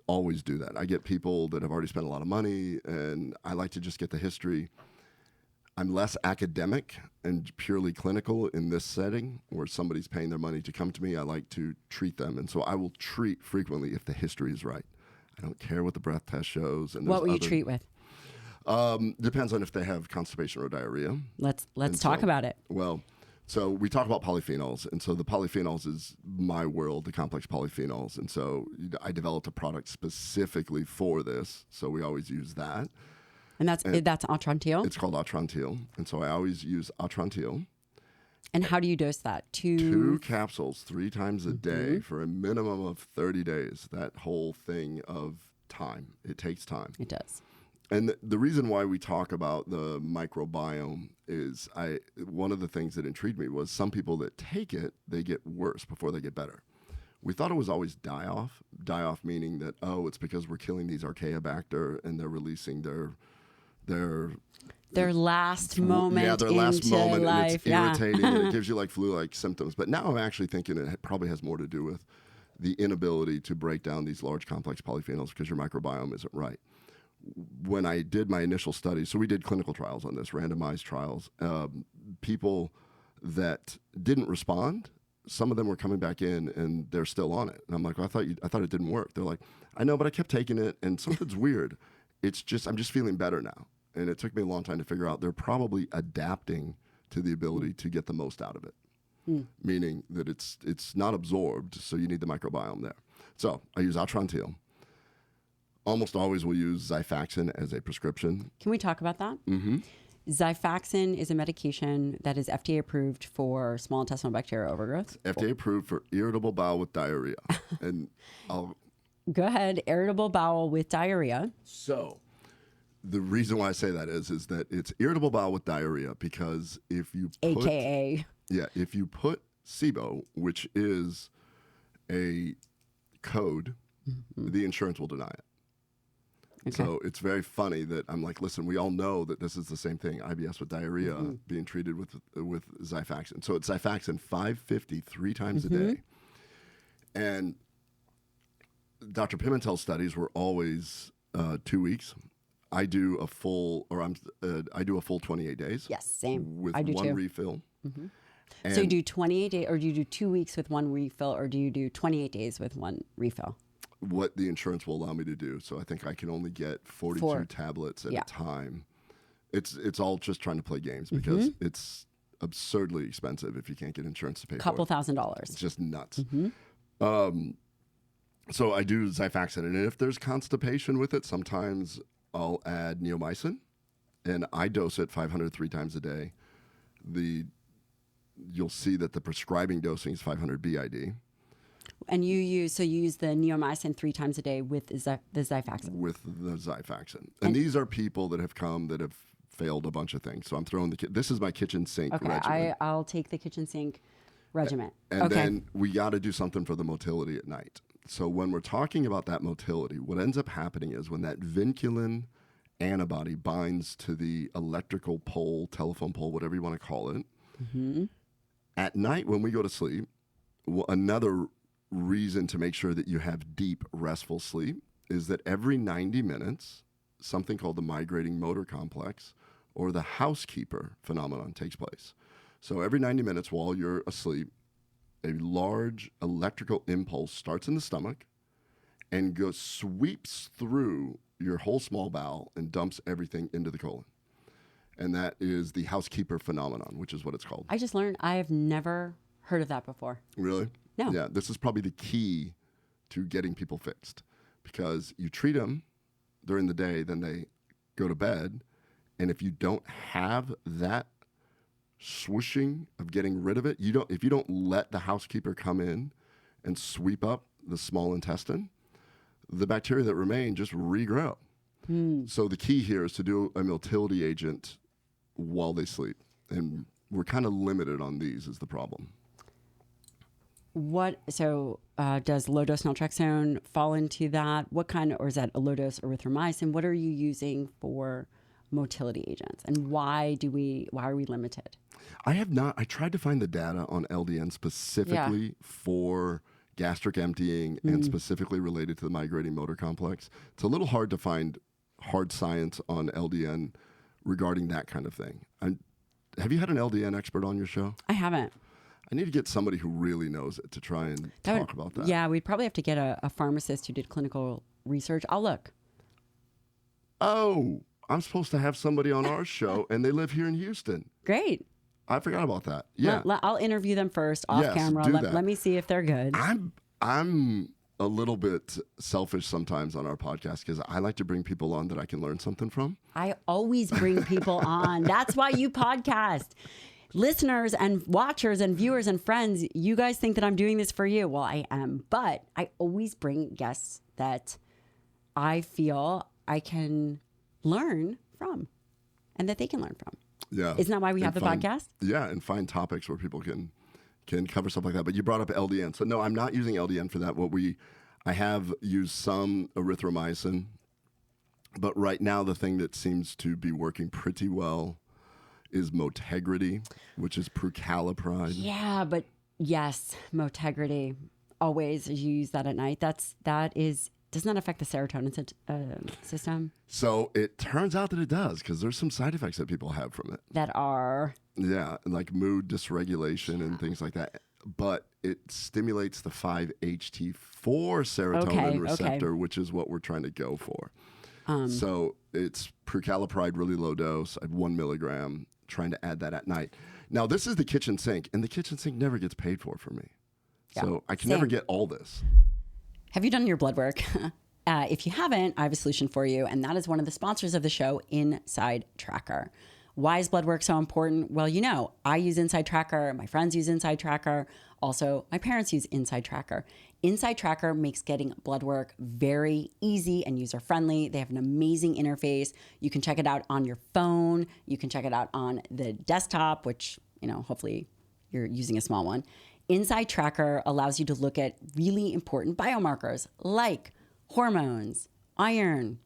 always do that. I get people that have already spent a lot of money, and I like to just get the history. I'm less academic and purely clinical in this setting where somebody's paying their money to come to me. I like to treat them. And so I will treat frequently if the history is right. I don't care what the breath test shows. And what will you treat with? Depends on if they have constipation or diarrhea. Let's talk about it. Well, so we talk about polyphenols, and so the polyphenols is my world, the complex polyphenols, and so I developed a product specifically for this, so we always use that. And that's Atrantil? It's called Atrantil, and so I always use Atrantil. And how do you dose that? Two capsules 3 times a day for a minimum of 30 days. That whole thing of time. It takes time. It does. And the reason why we talk about the microbiome is one of the things that intrigued me was some people that take it, they get worse before they get better. We thought it was always die-off. Die-off meaning that, it's because we're killing these Archaeobacter and they're releasing their last moment their last into moment, life. and it's irritating and it gives you like flu-like symptoms. But now I'm actually thinking it probably has more to do with the inability to break down these large complex polyphenols because your microbiome isn't right. When I did my initial study, so we did clinical trials on this, randomized trials, people that didn't respond, some of them were coming back in and they're still on it. And I'm like, I thought it didn't work. They're like, I know, but I kept taking it and something's weird. I'm just feeling better now. And it took me a long time to figure out they're probably adapting to the ability to get the most out of it, meaning that it's not absorbed, so you need the microbiome there. So I use Atrantil. Almost always will use Xifaxan as a prescription. Can we talk about that? Mm-hmm. Xifaxan is a medication that is FDA approved for small intestinal bacterial overgrowth. It's FDA approved for irritable bowel with diarrhea. And Go ahead, irritable bowel with diarrhea. So the reason why I say that is that it's irritable bowel with diarrhea because if you put... AKA. Yeah, if you put SIBO, which is a code, the insurance will deny it. Okay. So it's very funny that I'm like, listen, we all know that this is the same thing, IBS with diarrhea being treated with Xifaxan. So it's Xifaxan 550 3 times a day. And Dr. Pimentel's studies were always 2 weeks. I do a full, I do a full 28 days. Yes, same. With I do one too. refill. Mm-hmm. And so you do 28 days, or do you do 2 weeks with one refill, or do you do 28 days with one refill? what the insurance will allow me to do. So I think I can only get 42 tablets at a time. It's all just trying to play games because it's absurdly expensive if you can't get insurance to pay Couple for it. $1,000s. It's just nuts. So I do Xifaxan, and if there's constipation with it, sometimes I'll add neomycin, and I dose it 500 3 times a day. You'll see that the prescribing dosing is 500 BID. And you use the neomycin 3 times a day with the Xifaxan. With the Xifaxan. And these are people that have come that have failed a bunch of things. So I'm throwing this is my kitchen sink regimen. I'll take the kitchen sink regimen. And then we got to do something for the motility at night. So when we're talking about that motility, what ends up happening is when that vinculin antibody binds to the electrical pole, telephone pole, whatever you want to call it, at night when we go to sleep, another reason to make sure that you have deep, restful sleep is that every 90 minutes, something called the migrating motor complex or the housekeeper phenomenon takes place. So every 90 minutes while you're asleep, a large electrical impulse starts in the stomach and sweeps through your whole small bowel and dumps everything into the colon. And that is the housekeeper phenomenon, which is what it's called. I just learned. I have never heard of that before. Really? No. Yeah, this is probably the key to getting people fixed because you treat them during the day, then they go to bed. And if you don't have that swooshing of getting rid of it, if you don't let the housekeeper come in and sweep up the small intestine, the bacteria that remain just regrow. So the key here is to do a motility agent while they sleep. And we're kind of limited on these is the problem. Does low dose naltrexone fall into that? Or is that a low dose erythromycin? What are you using for motility agents, and why are we limited? I tried to find the data on LDN specifically for gastric emptying and specifically related to the migrating motor complex. It's a little hard to find hard science on LDN regarding that kind of thing. Have you had an LDN expert on your show? I haven't. I need to get somebody who really knows it to try and talk about that. Yeah, we'd probably have to get a pharmacist who did clinical research. I'll look. Oh, I'm supposed to have somebody on our show, and they live here in Houston. Great. I forgot about that. Yeah. I'll interview them first off camera. Let me see if they're good. I'm a little bit selfish sometimes on our podcast because I like to bring people on that I can learn something from. I always bring people on. That's why you podcast. Listeners and watchers and viewers and friends, you guys think that I'm doing this for you. Well, I am. But I always bring guests that I feel I can learn from and that they can learn from. Yeah. Isn't that why we have the podcast? Yeah, and find topics where people can cover stuff like that. But you brought up LDN. So no, I'm not using LDN for that. I have used some erythromycin, but right now the thing that seems to be working pretty well is Motegrity, which is prucalopride. Yeah, but yes, Motegrity. Always you use that at night. Doesn't that affect the serotonin system? So it turns out that it does because there's some side effects that people have from it. That are? Yeah, like mood dysregulation and things like that. But it stimulates the 5-HT4 serotonin receptor, which is what we're trying to go for. So it's prucalopride, really low dose at 1 milligram, trying to add that at night. Now, this is the kitchen sink, and the kitchen sink never gets paid for me. Yeah, so I can never get all this. Have you done your blood work? If you haven't, I have a solution for you, and that is one of the sponsors of the show, InsideTracker. Why is blood work so important? Well, I use InsideTracker. My friends use InsideTracker. Also, my parents use InsideTracker. InsideTracker makes getting blood work very easy and user-friendly. They have an amazing interface. You can check it out on your phone. You can check it out on the desktop, which, hopefully you're using a small one. InsideTracker allows you to look at really important biomarkers like hormones, iron,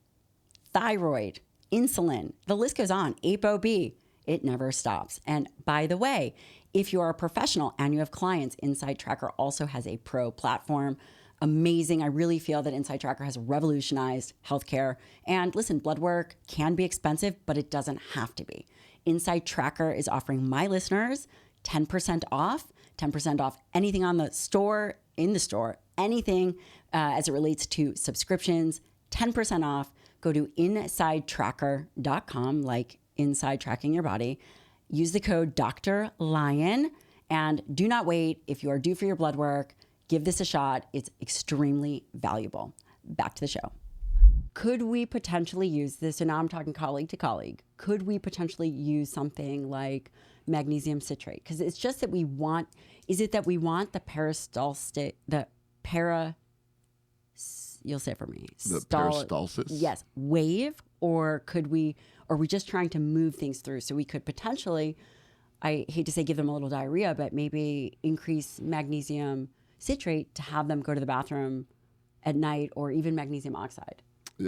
thyroid, insulin. The list goes on. ApoB. It never stops. And by the way, if you're a professional and you have clients, InsideTracker also has a pro platform. amazing. I really feel that InsideTracker has revolutionized healthcare. And listen, blood work can be expensive, but it doesn't have to be. InsideTracker is offering my listeners 10% off anything on the store, in the store, anything as it relates to subscriptions, 10% off. Go to InsideTracker.com, like inside tracking your body. Use the code Dr. Lyon, and do not wait. If you are due for your blood work, give this a shot. It's extremely valuable. Back to the show. Could we potentially use this? And now I'm talking colleague to colleague. Could we potentially use something like magnesium citrate? Because it's just that we want, is it that we want the you'll say it for me. The peristalsis? Yes. Wave, or are we just trying to move things through? So we could potentially, I hate to say give them a little diarrhea, but maybe increase magnesium citrate to have them go to the bathroom at night, or even magnesium oxide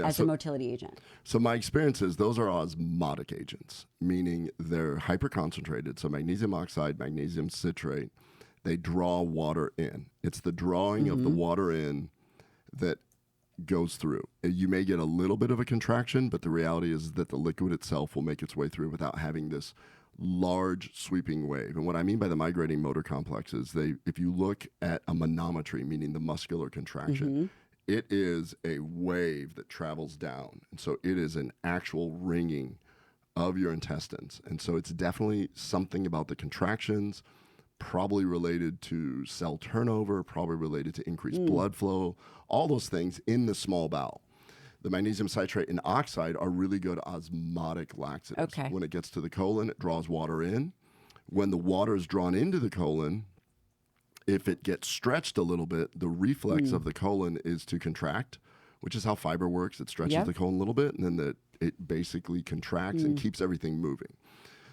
as a motility agent. So my experience is those are osmotic agents, meaning they're hyperconcentrated. So magnesium oxide, magnesium citrate, they draw water in. It's the drawing of the water in that goes through. You may get a little bit of a contraction, but the reality is that the liquid itself will make its way through without having this large sweeping wave. And what I mean by the migrating motor complex is if you look at a manometry, meaning the muscular contraction, it is a wave that travels down. And so it is an actual ringing of your intestines. And so it's definitely something about the contractions, probably related to cell turnover, probably related to increased blood flow, all those things in the small bowel. The magnesium citrate and oxide are really good osmotic laxatives. Okay. When it gets to the colon, it draws water in. When the water is drawn into the colon, if it gets stretched a little bit, the reflex of the colon is to contract, which is how fiber works. It stretches the colon a little bit, and then it basically contracts and keeps everything moving.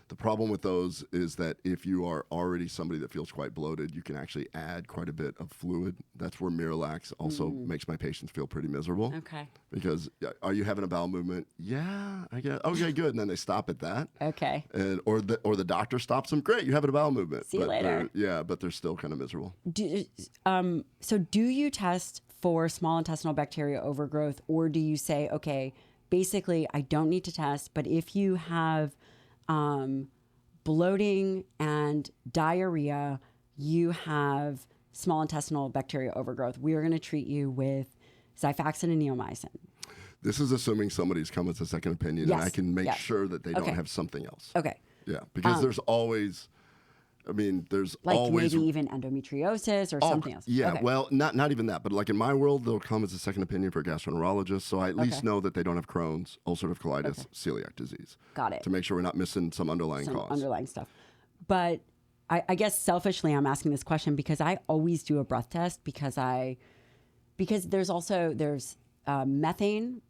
The problem with those is that if you are already somebody that feels quite bloated, you can actually add quite a bit of fluid. That's where Miralax also makes my patients feel pretty miserable. Okay. Because are you having a bowel movement? Yeah, I guess. Okay, good. And then they stop at that. Okay. And or the doctor stops them. Great, you're having a bowel movement. See you later. But they're still kind of miserable. So do you test for small intestinal bacteria overgrowth, or do you say, okay, basically I don't need to test, but if you have bloating and diarrhea, you have small intestinal bacteria overgrowth, we are going to treat you with Xifaxan and neomycin? This is assuming somebody's come as a second opinion, and I can make sure that they don't have something else. Okay. Yeah, because there's always, there's like always maybe even endometriosis or something else. Yeah, okay. Well, not even that, but like in my world, they'll come as a second opinion for a gastroenterologist, so I at least know that they don't have Crohn's, ulcerative colitis, celiac disease. Got it. To make sure we're not missing some underlying cause. Underlying stuff. But I guess selfishly, I'm asking this question because I always do a breath test because there's methane.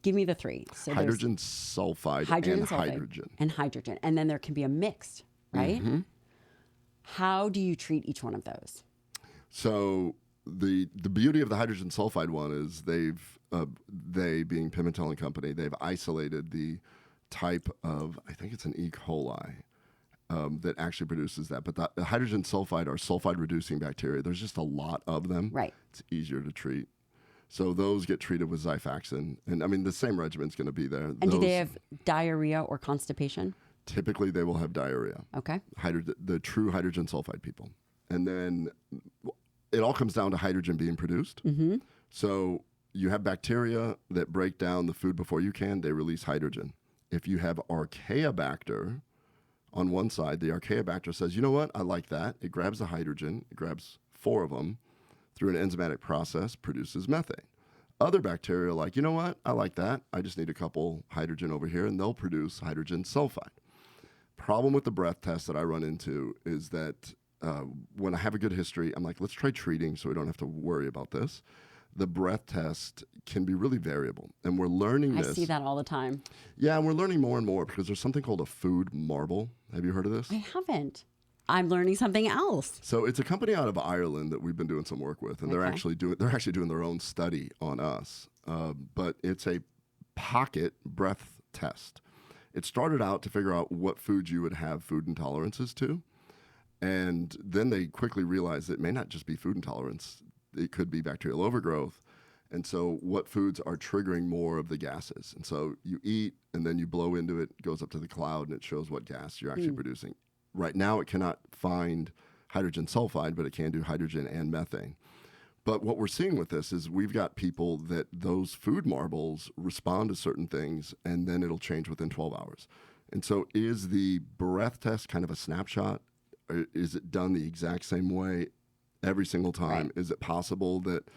Give me the three. So hydrogen sulfide and hydrogen. And then there can be a mixed, right? How do you treat each one of those? So the beauty of the hydrogen sulfide one is they being Pimentel and Company, they've isolated the type of, I think it's an E. coli, that actually produces that. But the hydrogen sulfide are sulfide-reducing bacteria. There's just a lot of them. Right. It's easier to treat. So those get treated with Xifaxan. And the same regimen's going to be there. And do they have diarrhea or constipation? Typically, they will have diarrhea. Okay. The true hydrogen sulfide people. And then it all comes down to hydrogen being produced. So you have bacteria that break down the food before you can. They release hydrogen. If you have Archaeobacter on one side, the Archaeobacter says, you know what? I like that. It grabs the hydrogen. It grabs 4 of them. Through an enzymatic process, produces methane. Other bacteria are like, you know what? I like that. I just need a couple hydrogen over here, and they'll produce hydrogen sulfide. Problem with the breath test that I run into is that when I have a good history, I'm like, let's try treating so we don't have to worry about this. The breath test can be really variable, and we're learning this. I see that all the time. Yeah, and we're learning more and more because there's something called a food marble. Have you heard of this? I haven't. I'm learning something else. So it's a company out of Ireland that we've been doing some work with, and they're actually doing their own study on us. But it's a pocket breath test. It started out to figure out what foods you would have food intolerances to, And then they quickly realized it may not just be food intolerance. It could be bacterial overgrowth. And so what foods are triggering more of the gases? And so you eat and then you blow into it, goes up to the cloud, and it shows what gas you're actually producing. Right now, it cannot find hydrogen sulfide, but it can do hydrogen and methane. But what we're seeing with this is we've got people that those food marbles respond to certain things, and then it'll change within 12 hours. And so is the breath test kind of a snapshot? Or is it done the exact same way every single time? Right. Is it possible that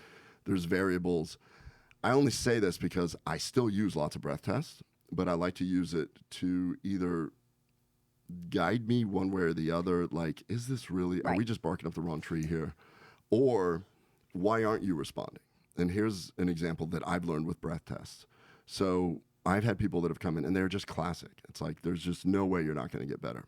there's variables? I only say this because I still use lots of breath tests, but I like to use it to either guide me one way or the other. Like, is this really, are we just barking up the wrong tree here? Or why aren't you responding? And here's an example that I've learned with breath tests. So I've had people that have come in and they're just classic. It's like, there's just no way you're not going to get better.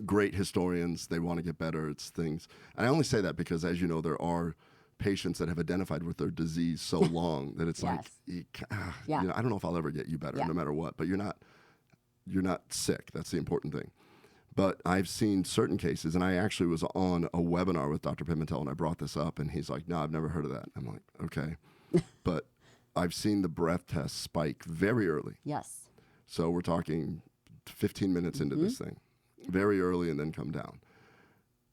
Great historians, they want to get better. It's things. And I only say that because, as you know, there are patients that have identified with their disease so long that it's like, you know, I don't know if I'll ever get you better no matter what, but you're not sick. That's the important thing. But I've seen certain cases, and I actually was on a webinar with Dr. Pimentel, and I brought this up, and he's like, no, I've never heard of that. I'm like, okay. But I've seen the breath test spike very early. Yes. So we're talking 15 minutes into this thing, very early, and then come down.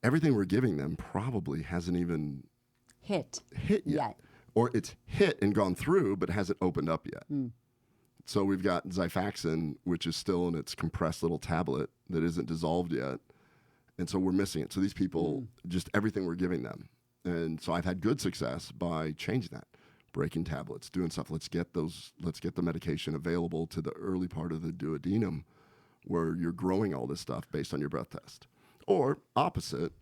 Everything we're giving them probably hasn't even hit yet. Or it's hit and gone through, but hasn't opened up yet. So we've got Xifaxan, which is still in its compressed little tablet that isn't dissolved yet. And so we're missing it. So these people, just everything we're giving them. And so I've had good success by changing that, breaking tablets, doing stuff. Let's get the medication available to the early part of the duodenum where you're growing all this stuff based on your breath test. Or opposite,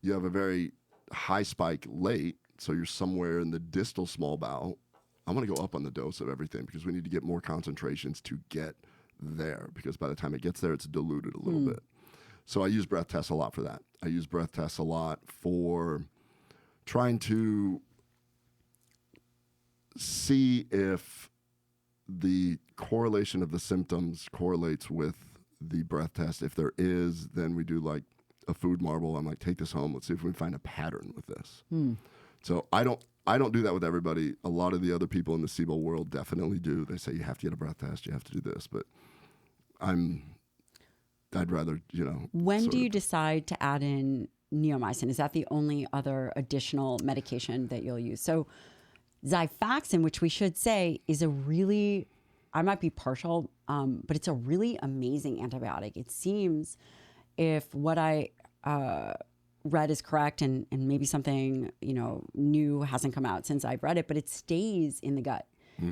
you have a very high spike late, so you're somewhere in the distal small bowel. I'm going to go up on the dose of everything because we need to get more concentrations to get there, because by the time it gets there, it's diluted a little bit. So I use breath tests a lot for that. I use breath tests a lot for trying to see if the correlation of the symptoms correlates with the breath test. If there is, then we do like a food marble. I'm like, take this home. Let's see if we can find a pattern with this. So I don't do that with everybody. A lot of the other people in the SIBO world definitely do. They say you have to get a breath test, you have to do this, but I'd rather, you know. When do you decide to add in neomycin? Is that the only other additional medication that you'll use? So Xifaxan, which we should say is a really, I might be partial, but it's a really amazing antibiotic. It seems, if what I read is correct, and maybe something, you know, new hasn't come out since I've read it, but it stays in the gut.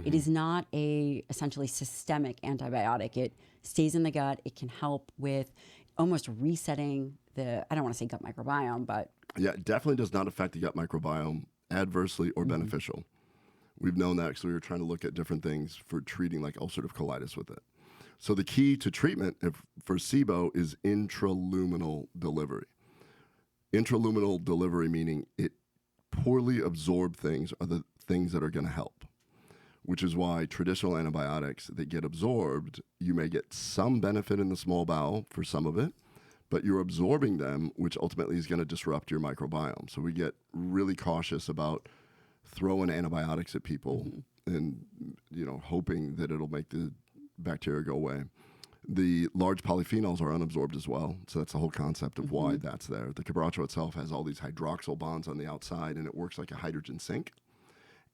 It is not a essentially systemic antibiotic. It stays in the gut. It can help with almost resetting the, I don't want to say gut microbiome, but. Yeah, it definitely does not affect the gut microbiome adversely or beneficial. We've known that because we were trying to look at different things for treating like ulcerative colitis with it. So the key to treatment for SIBO is intraluminal delivery. Intraluminal delivery meaning it poorly absorbed things are the things that are going to help, which is why traditional antibiotics that get absorbed, you may get some benefit in the small bowel for some of it, but you're absorbing them, which ultimately is going to disrupt your microbiome. So we get really cautious about throwing antibiotics at people and, you know, hoping that it'll make the bacteria go away. The large polyphenols are unabsorbed as well. So that's the whole concept of why that's there. The quebracho itself has all these hydroxyl bonds on the outside, and it works like a hydrogen sink.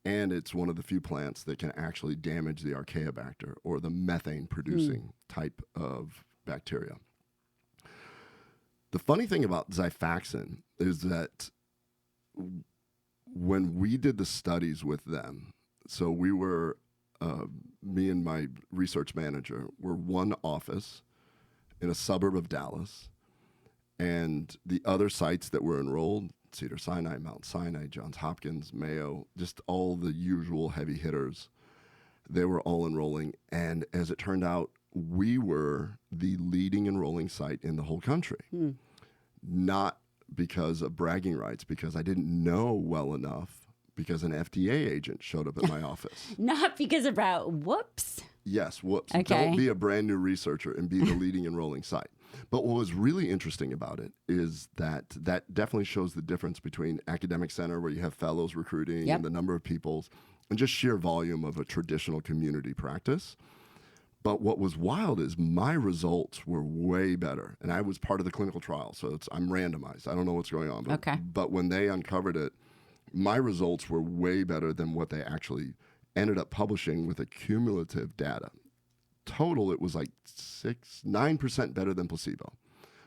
And it's one of the few plants that can actually damage the Archaeobacter, or the methane-producing type of bacteria. The funny thing about Xifaxan is that when we did the studies with them, so we were, me and my research manager were one office in a suburb of Dallas, and the other sites that were enrolled, Cedars-Sinai, Mount Sinai, Johns Hopkins, Mayo, just all the usual heavy hitters, they were all enrolling. And as it turned out, we were the leading enrolling site in the whole country. Not because of bragging rights, because I didn't know well enough, because an FDA agent showed up at my office. Not because of whoops. Yes, whoops. Okay. Don't be a brand new researcher and be the leading enrolling site. But what was really interesting about it is that definitely shows the difference between academic center, where you have fellows recruiting and the number of people, and just sheer volume of a traditional community practice. But what was wild is my results were way better. And I was part of the clinical trial, so I'm randomized. I don't know what's going on. But when they uncovered it, my results were way better than what they actually ended up publishing with a cumulative data. Total, it was like 9% better than placebo.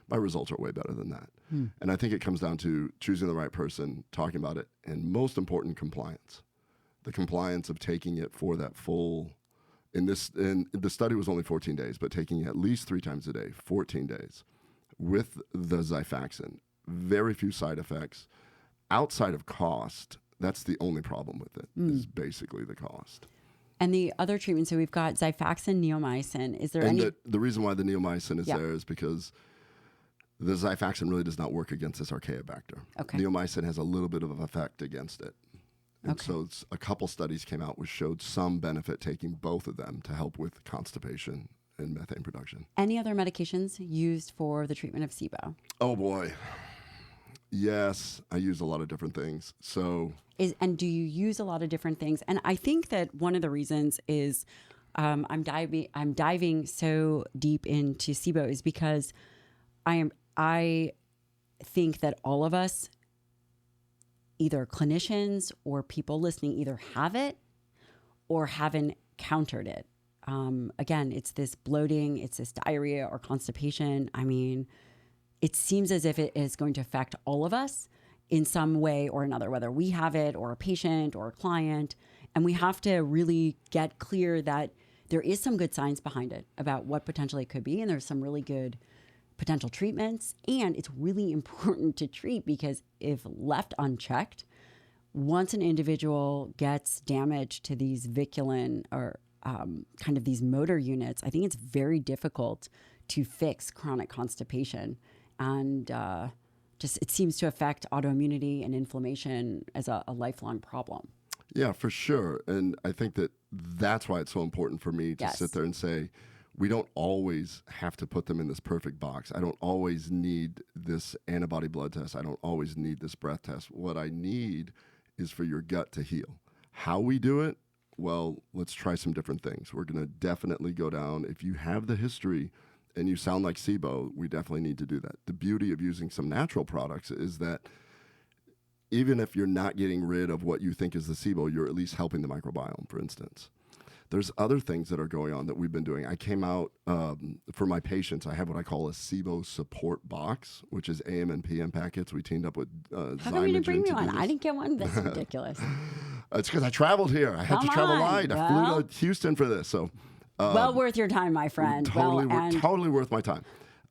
My results are way better than that. And I think it comes down to choosing the right person, talking about it, and most important, compliance. The compliance of taking it for that full, and the study was only 14 days, but taking it at least 3 times a day, 14 days, with the Xifaxan. Very few side effects. Outside of cost, that's the only problem with it, is basically the cost. And the other treatments, so we've got Xifaxan, neomycin. Is there any? The reason why the neomycin is there is because the Xifaxan really does not work against this Archaeobacter. Okay. Neomycin has a little bit of an effect against it. And so a couple studies came out which showed some benefit taking both of them to help with constipation and methane production. Any other medications used for the treatment of SIBO? Oh, boy. Yes, I use a lot of different things. And do you use a lot of different things? And I think that one of the reasons is I'm diving so deep into SIBO is because I think that all of us, either clinicians or people listening, either have it or haven't countered it. Again, it's this bloating, it's this diarrhea or constipation. I mean, it seems as if it is going to affect all of us in some way or another, whether we have it or a patient or a client. And we have to really get clear that there is some good science behind it about what potentially it could be. And there's some really good potential treatments. And it's really important to treat because if left unchecked, once an individual gets damage to these viculin or kind of these motor units, I think it's very difficult to fix chronic constipation. And just it seems to affect autoimmunity and inflammation as a lifelong problem. Yeah, for sure. And I think that's why it's so important for me to sit there and say, we don't always have to put them in this perfect box. I don't always need this antibody blood test. I don't always need this breath test. What I need is for your gut to heal. How we do it? Well, let's try some different things. We're going to definitely go down. If you have the history and you sound like SIBO, we definitely need to do that. The beauty of using some natural products is that even if you're not getting rid of what you think is the SIBO, you're at least helping the microbiome, for instance. There's other things that are going on that we've been doing. I came out, for my patients, I have what I call a SIBO support box, which is AMNPM packets. We teamed up with How come you didn't bring me one? I didn't get one. That's ridiculous. It's because I traveled here. I had to travel wide. I flew to Houston for this. So, well worth your time, my friend. Totally worth my time.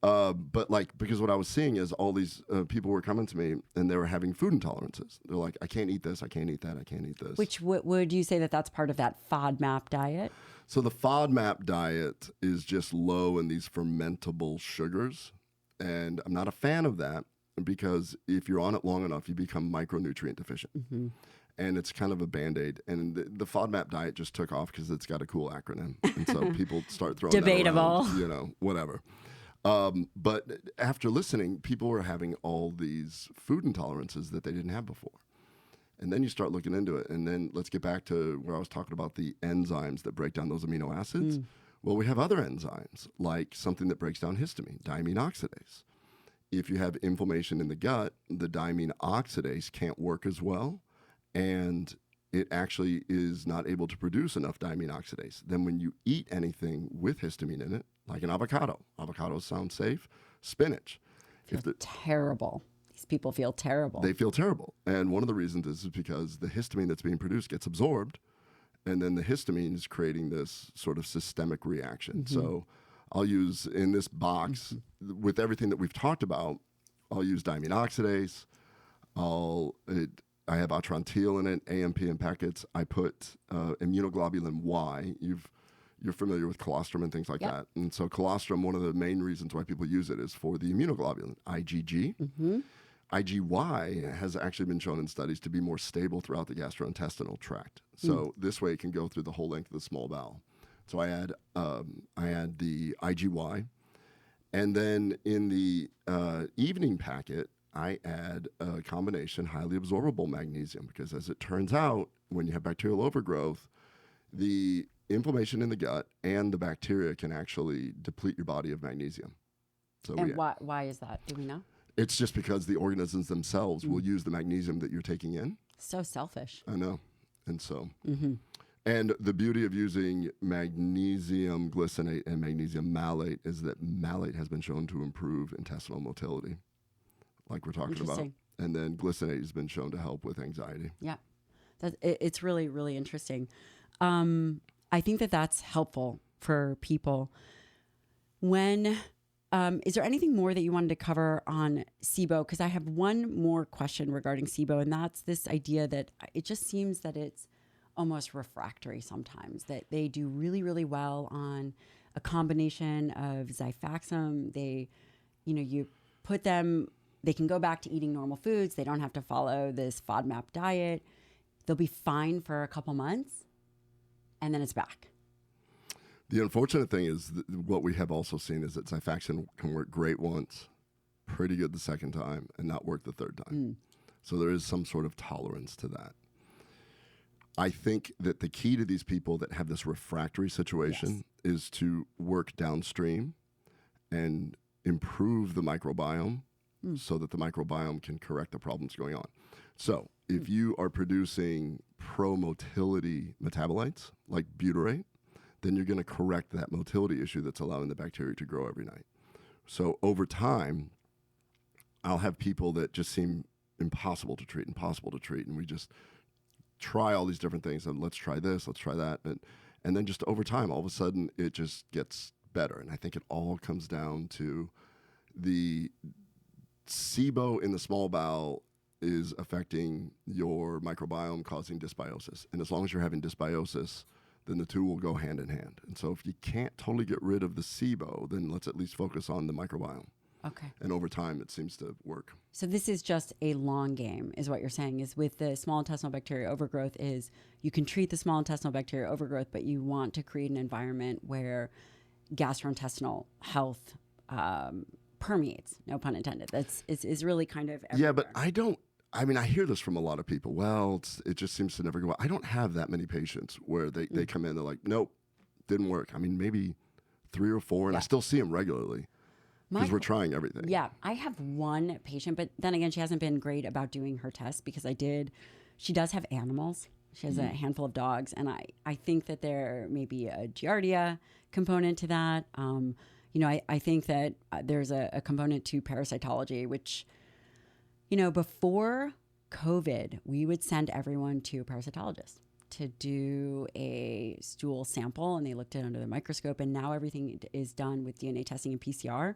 But because what I was seeing is all these people were coming to me and they were having food intolerances. They're like, I can't eat this, I can't eat that, I can't eat this. Which would you say that's part of that FODMAP diet? So the FODMAP diet is just low in these fermentable sugars. And I'm not a fan of that because if you're on it long enough, you become micronutrient deficient. Mm-hmm. And it's kind of a Band-Aid. And the FODMAP diet just took off because it's got a cool acronym. And so people start throwing debatable. That around, whatever. But after listening, people were having all these food intolerances that they didn't have before. And then you start looking into it. And then let's get back to where I was talking about the enzymes that break down those amino acids. Well, we have other enzymes, like something that breaks down histamine, diamine oxidase. If you have inflammation in the gut, the diamine oxidase can't work as well. And it actually is not able to produce enough diamine oxidase. Then when you eat anything with histamine in it, like an avocado. Avocados sound safe. Spinach. Terrible. These people feel terrible. They feel terrible. And one of the reasons is because the histamine that's being produced gets absorbed, and then the histamine is creating this sort of systemic reaction. Mm-hmm. So I'll use in this box, with everything that we've talked about, I'll use diamine oxidase. I have atrantil in it, AMP in packets. I put immunoglobulin Y. You're familiar with colostrum and things like that. And so colostrum, one of the main reasons why people use it is for the immunoglobulin, IgG. Mm-hmm. IgY has actually been shown in studies to be more stable throughout the gastrointestinal tract. So this way it can go through the whole length of the small bowel. So I add the IgY. And then in the evening packet, I add a combination highly absorbable magnesium because, as it turns out, when you have bacterial overgrowth, the inflammation in the gut and the bacteria can actually deplete your body of magnesium. So And why is that? Do we know? it's just because the organisms themselves will use the magnesium that you're taking in. So selfish. I know. And so, and the beauty of using magnesium glycinate and magnesium malate is that malate has been shown to improve intestinal motility, like we're talking about. And then glycinate has been shown to help with anxiety. Yeah. It's really, really interesting. I think that that's helpful for people. When, is there anything more that you wanted to cover on SIBO? Because I have one more question regarding SIBO, and that's this idea that it just seems that it's almost refractory sometimes, that they do really, really well on a combination of Xifaxan. They, you put them, they can go back to eating normal foods. They don't have to follow this FODMAP diet. They'll be fine for a couple months, and then it's back. The unfortunate thing is what we have also seen is that Xifaxan can work great once, pretty good the second time, and not work the third time. So there is some sort of tolerance to that. I think that the key to these people that have this refractory situation is to work downstream and improve the microbiome so that the microbiome can correct the problems going on. So if you are producing pro-motility metabolites like butyrate, then you're going to correct that motility issue that's allowing the bacteria to grow every night. So over time, I'll have people that just seem impossible to treat, and we just try all these different things, and let's try this, let's try that, and then just over time, all of a sudden, it just gets better. And I think it all comes down to the SIBO in the small bowel is affecting your microbiome, causing dysbiosis. And as long as you're having dysbiosis, then the two will go hand in hand. And so if you can't totally get rid of the SIBO, then let's at least focus on the microbiome. Okay. And over time, it seems to work. So this is just a long game, is what you're saying, is with the small intestinal bacteria overgrowth is you can treat the small intestinal bacteria overgrowth, but you want to create an environment where gastrointestinal health permeates, no pun intended. Is really kind of everywhere. Yeah, but I hear this from a lot of people. Well, it just seems to never go well. I don't have that many patients where they come in, they're like, nope, didn't work. I mean, maybe 3 or 4, and I still see them regularly because we're trying everything. Yeah, I have one patient, but then again, she hasn't been great about doing her tests because she does have animals. She has a handful of dogs, and I think that there may be a Giardia component to that. I think that there's a component to parasitology, which, before COVID, we would send everyone to a parasitologist to do a stool sample, and they looked at it under the microscope, and now everything is done with DNA testing and PCR.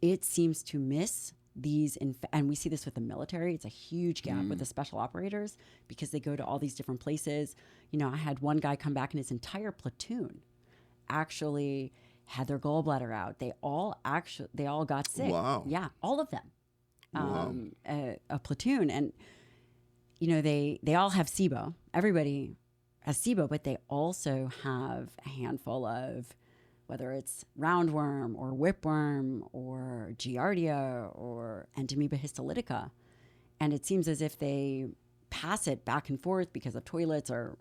It seems to miss these, and we see this with the military. It's a huge gap with the special operators because they go to all these different places. I had one guy come back and his entire platoon actually had their gallbladder out. They all got sick. Wow. Yeah, all of them. Wow. A platoon, and they all have SIBO. Everybody has SIBO, but they also have a handful of, whether it's roundworm or whipworm or Giardia or Entamoeba histolytica, and it seems as if they pass it back and forth because of toilets or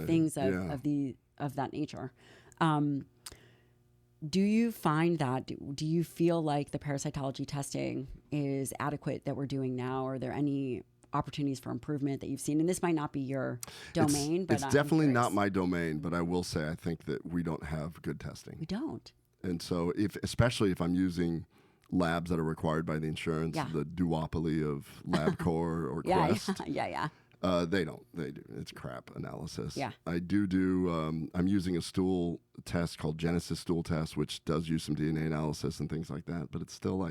things of that nature. Do you find that? Do you feel like the parasitology testing is adequate that we're doing now? Are there any opportunities for improvement that you've seen? And this might not be your domain, but it's definitely not my domain. But I will say I think that we don't have good testing. We don't. And so, especially if I'm using labs that are required by the insurance, the duopoly of LabCorp or Quest. Yeah. They don't. They do. It's crap analysis. Yeah. I do. I'm using a stool test called Genesis stool test, which does use some DNA analysis and things like that. But it's still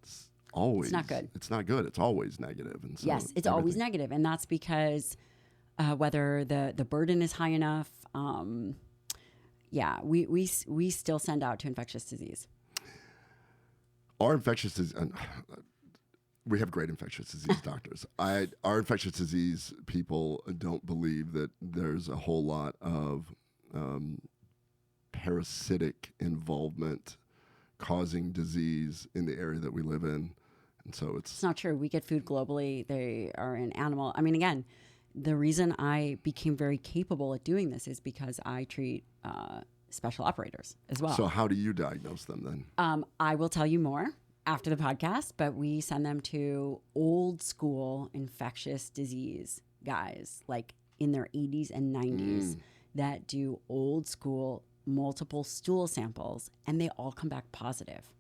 it's always. It's not good. It's not good. It's always negative. And so yes, it's always negative, and that's because whether the burden is high enough. We still send out to infectious disease. Our infectious disease. We have great infectious disease doctors. Our infectious disease people don't believe that there's a whole lot of parasitic involvement causing disease in the area that we live in. And so It's not true. We get food globally. They are in animal. I mean, again, the reason I became very capable at doing this is because I treat special operators as well. So how do you diagnose them then? I will tell you more after the podcast, but we send them to old school infectious disease guys, like in their 80s and 90s, that do old school multiple stool samples, and they all come back positive.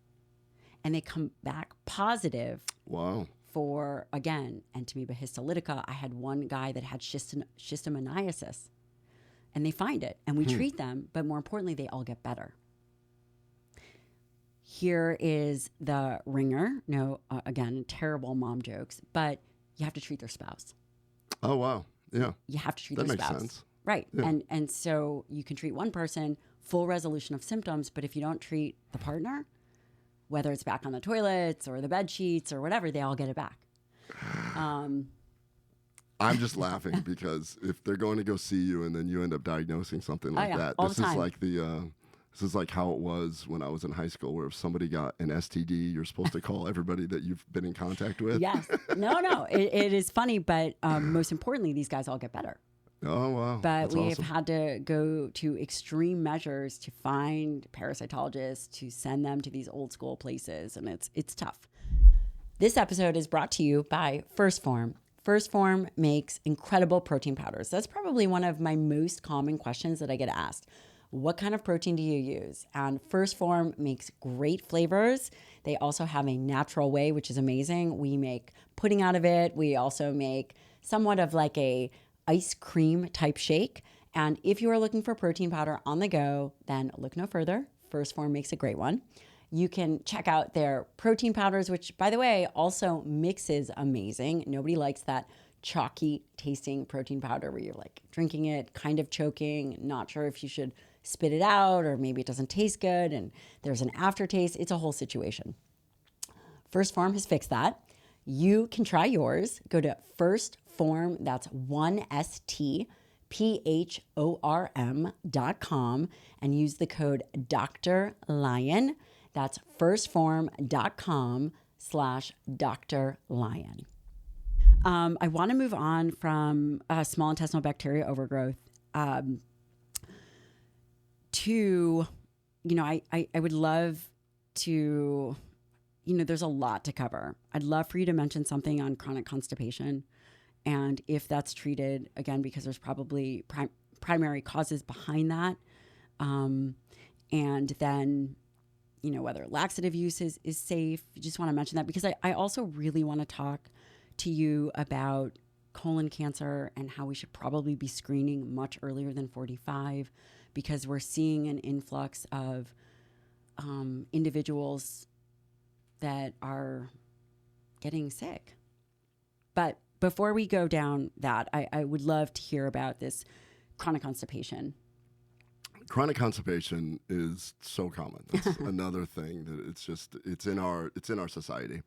And they come back positive. Wow. For, again, Entamoeba histolytica. I had one guy that had schistosomiasis, and they find it, and we treat them, but more importantly, they all get better. Here is the ringer. No, again, terrible mom jokes, but you have to treat their spouse. Oh, wow. Yeah. You have to treat That their makes spouse. sense. Right. Yeah. And so you can treat one person, full resolution of symptoms, but if you don't treat the partner, whether it's back on the toilets or the bed sheets or whatever, they all get it back. I'm just laughing because if they're going to go see you and then you end up diagnosing something like that, all this the is time. like this is like how it was when I was in high school, where if somebody got an STD, you're supposed to call everybody that you've been in contact with. Yes. No. It is funny, but most importantly, these guys all get better. Oh, wow. But That's we awesome. have had to go to extreme measures to find parasitologists to send them to these old school places, and it's tough. This episode is brought to you by First Form. First Form makes incredible protein powders. That's probably one of my most common questions that I get asked. What kind of protein do you use? And First Form makes great flavors. They also have a natural whey, which is amazing. We make pudding out of it. We also make somewhat of like a ice cream type shake. And if you are looking for protein powder on the go, then look no further. First Form makes a great one. You can check out their protein powders, which, by the way, also mixes amazing. Nobody likes that chalky tasting protein powder where you're like drinking it, kind of choking, not sure if you should spit it out or maybe it doesn't taste good and there's an aftertaste. It's a whole situation. First Form has fixed that. You can try yours. Go to First Form, that's 1stphorm.com, and use the code Dr. Lyon. That's firstform.com/Dr. Lyon. I want to move on from small intestinal bacteria overgrowth to, I would love to, there's a lot to cover. I'd love for you to mention something on chronic constipation. And if that's treated, again, because there's probably primary causes behind that. And then, whether laxative use is safe. You just want to mention that because I also really want to talk to you about colon cancer and how we should probably be screening much earlier than 45 because we're seeing an influx of individuals that are getting sick. But before we go down that, I would love to hear about this chronic constipation. Chronic constipation is so common. It's another thing that it's in our society.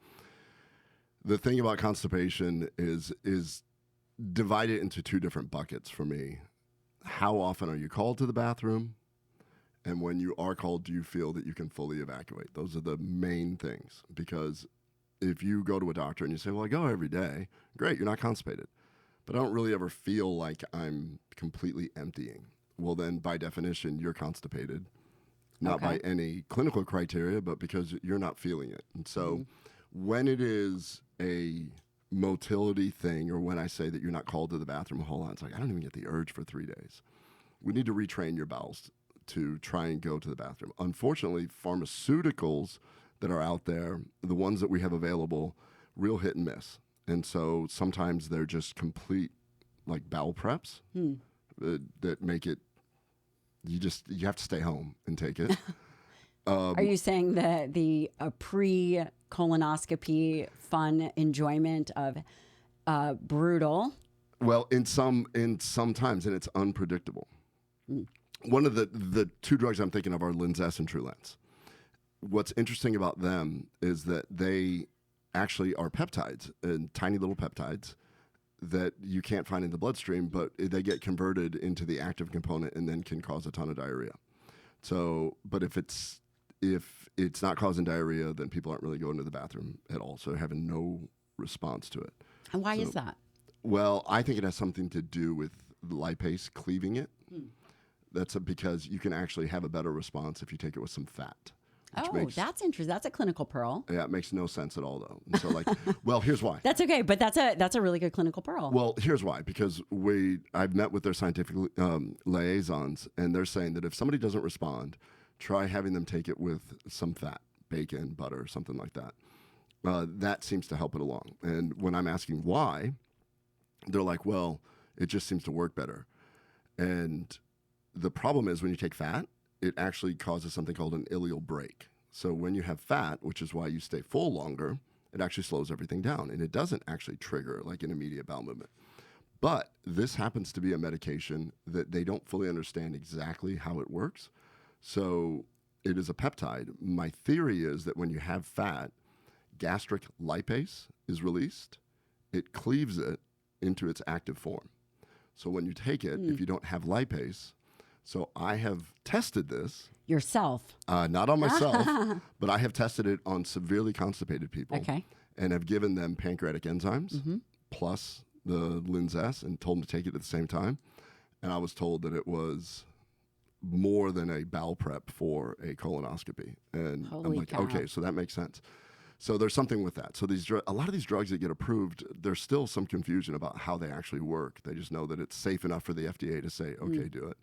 The thing about constipation is divided into two different buckets for me. How often are you called to the bathroom? And when you are called, do you feel that you can fully evacuate? Those are the main things. Because if you go to a doctor and you say, well, I go every day, great, you're not constipated. But I don't really ever feel like I'm completely emptying. Well, then by definition, you're constipated. Not by any clinical criteria, but because you're not feeling it. And so when it is a motility thing, or when I say that you're not called to the bathroom a whole lot, it's like, I don't even get the urge for 3 days. We need to retrain your bowels to try and go to the bathroom. Unfortunately, pharmaceuticals that are out there, the ones that we have available, real hit and miss. And so sometimes they're just complete like bowel preps that make it, you have to stay home and take it. Are you saying that the pre-colonoscopy fun enjoyment of brutal? Well, in some times, and it's unpredictable. One of the two drugs I'm thinking of are Linzess and Trulance. What's interesting about them is that they actually are peptides, and tiny little peptides that you can't find in the bloodstream, but they get converted into the active component and then can cause a ton of diarrhea. So, but if if it's not causing diarrhea, then people aren't really going to the bathroom at all. So having no response to it. And why is that? Well, I think it has something to do with lipase cleaving it. That's because you can actually have a better response if you take it with some fat. Oh, that's interesting. That's a clinical pearl. Yeah, it makes no sense at all, though. And so, like, well, here's why. That's okay, but that's a really good clinical pearl. Well, here's why. Because I've met with their scientific liaisons, and they're saying that if somebody doesn't respond, try having them take it with some fat, bacon, butter, something like that. That seems to help it along. And when I'm asking why, they're like, well, it just seems to work better. And the problem is when you take fat, it actually causes something called an ileal break. So when you have fat, which is why you stay full longer, it actually slows everything down. And it doesn't actually trigger like an immediate bowel movement. But this happens to be a medication that they don't fully understand exactly how it works. So it is a peptide. My theory is that when you have fat, gastric lipase is released. It cleaves it into its active form. So when you take it, if you don't have lipase, so I have tested this. Yourself? Not on myself, but I have tested it on severely constipated people. Okay. And have given them pancreatic enzymes plus the Linzess and told them to take it at the same time. And I was told that it was more than a bowel prep for a colonoscopy. And Holy I'm like, cow. okay, so that makes sense. So there's something with that. So a lot of these drugs that get approved, there's still some confusion about how they actually work. They just know that it's safe enough for the FDA to say, okay, do it.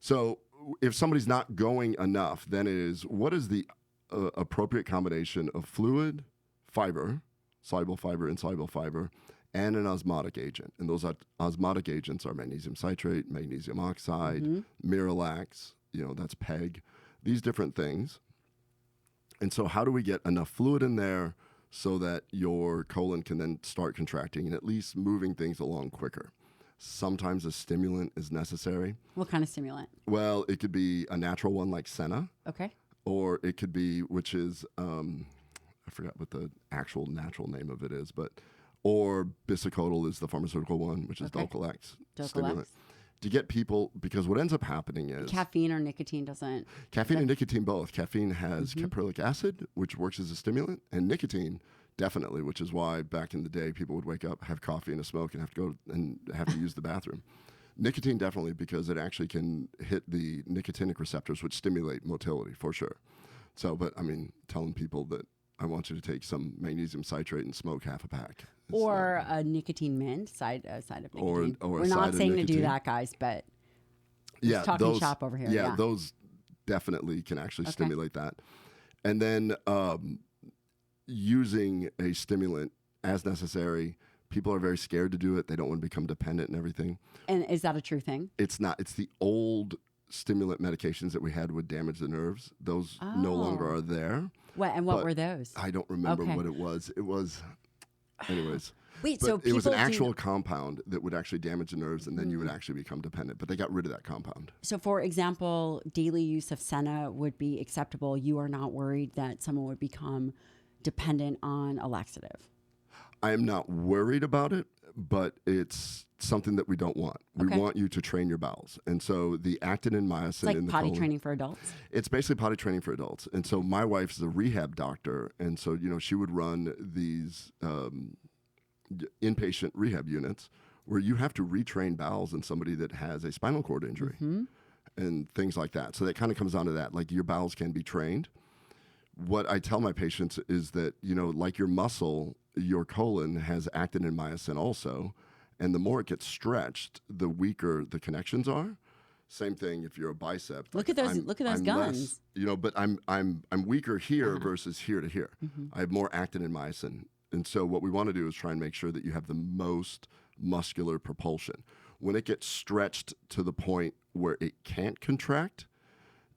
So if somebody's not going enough, then it is, what is the appropriate combination of fluid, fiber, soluble fiber, insoluble fiber, and an osmotic agent? And those osmotic agents are magnesium citrate, magnesium oxide, Miralax, that's PEG, these different things. And so how do we get enough fluid in there so that your colon can then start contracting and at least moving things along quicker? Sometimes a stimulant is necessary. What kind of stimulant? Well, it could be a natural one like senna, Okay. or it could be, which is, I forgot what the actual natural name of it is, or bisacodyl is the pharmaceutical one, which is Dulcolax stimulant. To get people, because what ends up happening is... Caffeine or nicotine doesn't... Caffeine and nicotine both. Caffeine has caprylic acid, which works as a stimulant, and nicotine definitely, which is why back in the day people would wake up, have coffee and a smoke, and have to go and have to use the bathroom. Nicotine definitely, because it actually can hit the nicotinic receptors, which stimulate motility for sure. So, but I mean, telling people that I want you to take some magnesium citrate and smoke half a pack. Or a nicotine mint, side of nicotine. Or We're a not side of saying to do nicotine. that, guys, but Yeah, talking those, shop over here. Yeah, those definitely can actually stimulate that. And then using a stimulant as necessary. People are very scared to do it. They don't want to become dependent and everything. And is that a true thing? It's not. It's the old stimulant medications that we had would damage the nerves. Those no longer are there. What were those? I don't remember what it was. It was, anyways. Wait, but so it was an people actual compound that would actually damage the nerves, and then you would actually become dependent. But they got rid of that compound. So, for example, daily use of senna would be acceptable. You are not worried that someone would become dependent on a laxative. I am not worried about it, but it's something that we don't want. We want you to train your bowels. And so the actin and myosin It's like in the potty colon, training for adults? It's basically potty training for adults. And so my wife's a rehab doctor. And so, she would run these inpatient rehab units where you have to retrain bowels in somebody that has a spinal cord injury and things like that. So that kind of comes down to that. Like your bowels can be trained. What I tell my patients is that, like your muscle, your colon has actin and myosin also. And the more it gets stretched, the weaker the connections are. Same thing if you're a bicep. Look at those I'm guns. Less, but I'm weaker here versus here to here. I have more actin and myosin. And so what we want to do is try and make sure that you have the most muscular propulsion. When it gets stretched to the point where it can't contract,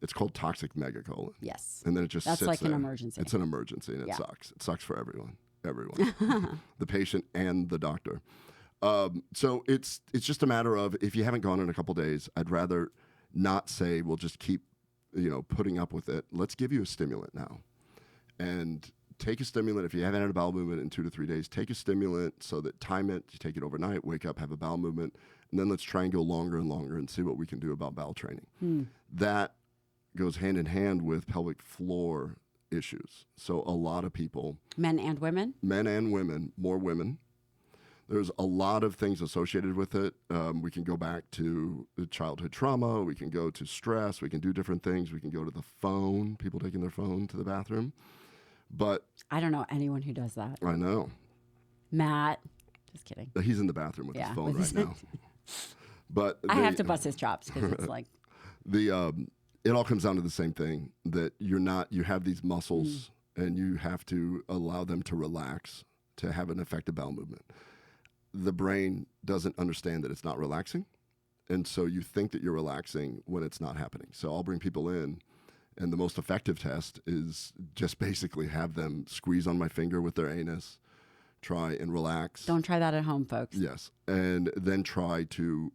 it's called toxic megacolon. Yes. And then it just That's sits like there. an emergency. It's an emergency, and it sucks. It sucks for everyone, the patient and the doctor. So it's just a matter of, if you haven't gone in a couple days, I'd rather not say, we'll just keep, putting up with it. Let's give you a stimulant now. And take a stimulant. If you haven't had a bowel movement in 2 to 3 days, take a stimulant so that time it, you take it overnight, wake up, have a bowel movement, and then let's try and go longer and longer and see what we can do about bowel training. That goes hand in hand with pelvic floor issues. So a lot of people, Men and women? men and women, more women, there's a lot of things associated with it. We can go back to childhood trauma. We can go to stress. We can do different things. We can go to the phone, people taking their phone to the bathroom. But I don't know anyone who does that. I know. Matt. Just kidding. He's in the bathroom with his phone right now. But I have to bust his chops because it's like... It all comes down to the same thing, that you have these muscles and you have to allow them to relax to have an effective bowel movement. The brain doesn't understand that it's not relaxing. And so you think that you're relaxing when it's not happening. So I'll bring people in, and the most effective test is just basically have them squeeze on my finger with their anus, try and relax. Don't try that at home, folks. Yes. And then try to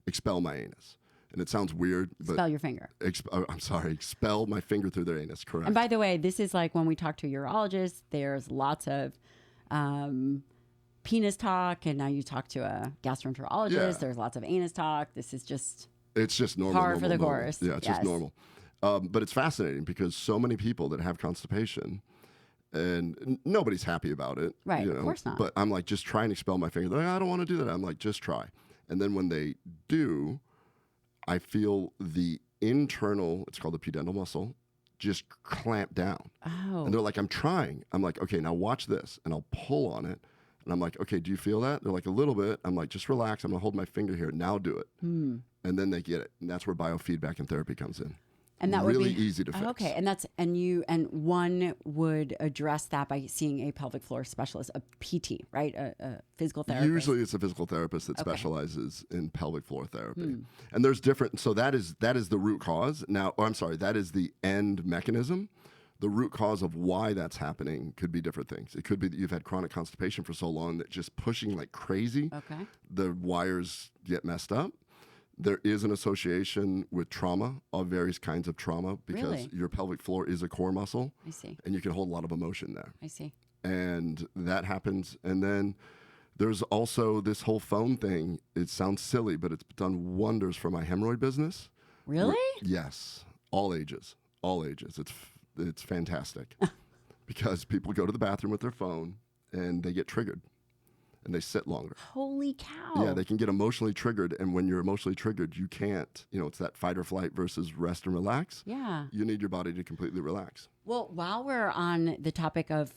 expel my anus. And it sounds weird, but... Expel your finger. Expel my finger through their anus, correct. And by the way, this is like when we talk to a urologist, there's lots of penis talk, and now you talk to a gastroenterologist, Yeah. there's lots of anus talk. This is just... It's just normal. Par for the course. Yeah, it's just normal. But it's fascinating because so many people that have constipation, and nobody's happy about it. Right, of course not. But I'm like, just try and expel my finger. They're like, I don't want to do that. I'm like, just try. And then when they do... I feel the internal, it's called the pudendal muscle, just clamp down. Oh. And they're like, I'm trying. I'm like, okay, now watch this. And I'll pull on it. And I'm like, okay, do you feel that? They're like, a little bit. I'm like, just relax. I'm going to hold my finger here. Now do it. And then they get it. And that's where biofeedback and therapy comes in. And that really would be easy to fix. Okay, and one would address that by seeing a pelvic floor specialist, a PT, right? A physical therapist. Usually it's a physical therapist that specializes in pelvic floor therapy. And there's different, so that is the root cause. Now, that is the end mechanism. The root cause of why that's happening could be different things. It could be that you've had chronic constipation for so long that just pushing like crazy, the wires get messed up. There is an association with trauma, of various kinds of trauma, because your pelvic floor is a core muscle. I see. And you can hold a lot of emotion there. I see. And that happens. And then there's also this whole phone thing. It sounds silly, but it's done wonders for my hemorrhoid business. Really? Yes. All ages. All ages. It's fantastic. Because people go to the bathroom with their phone and they get triggered. And they sit longer. Holy cow. Yeah, they can get emotionally triggered. And when you're emotionally triggered, you can't, it's that fight or flight versus rest and relax. Yeah. You need your body to completely relax. Well, while we're on the topic of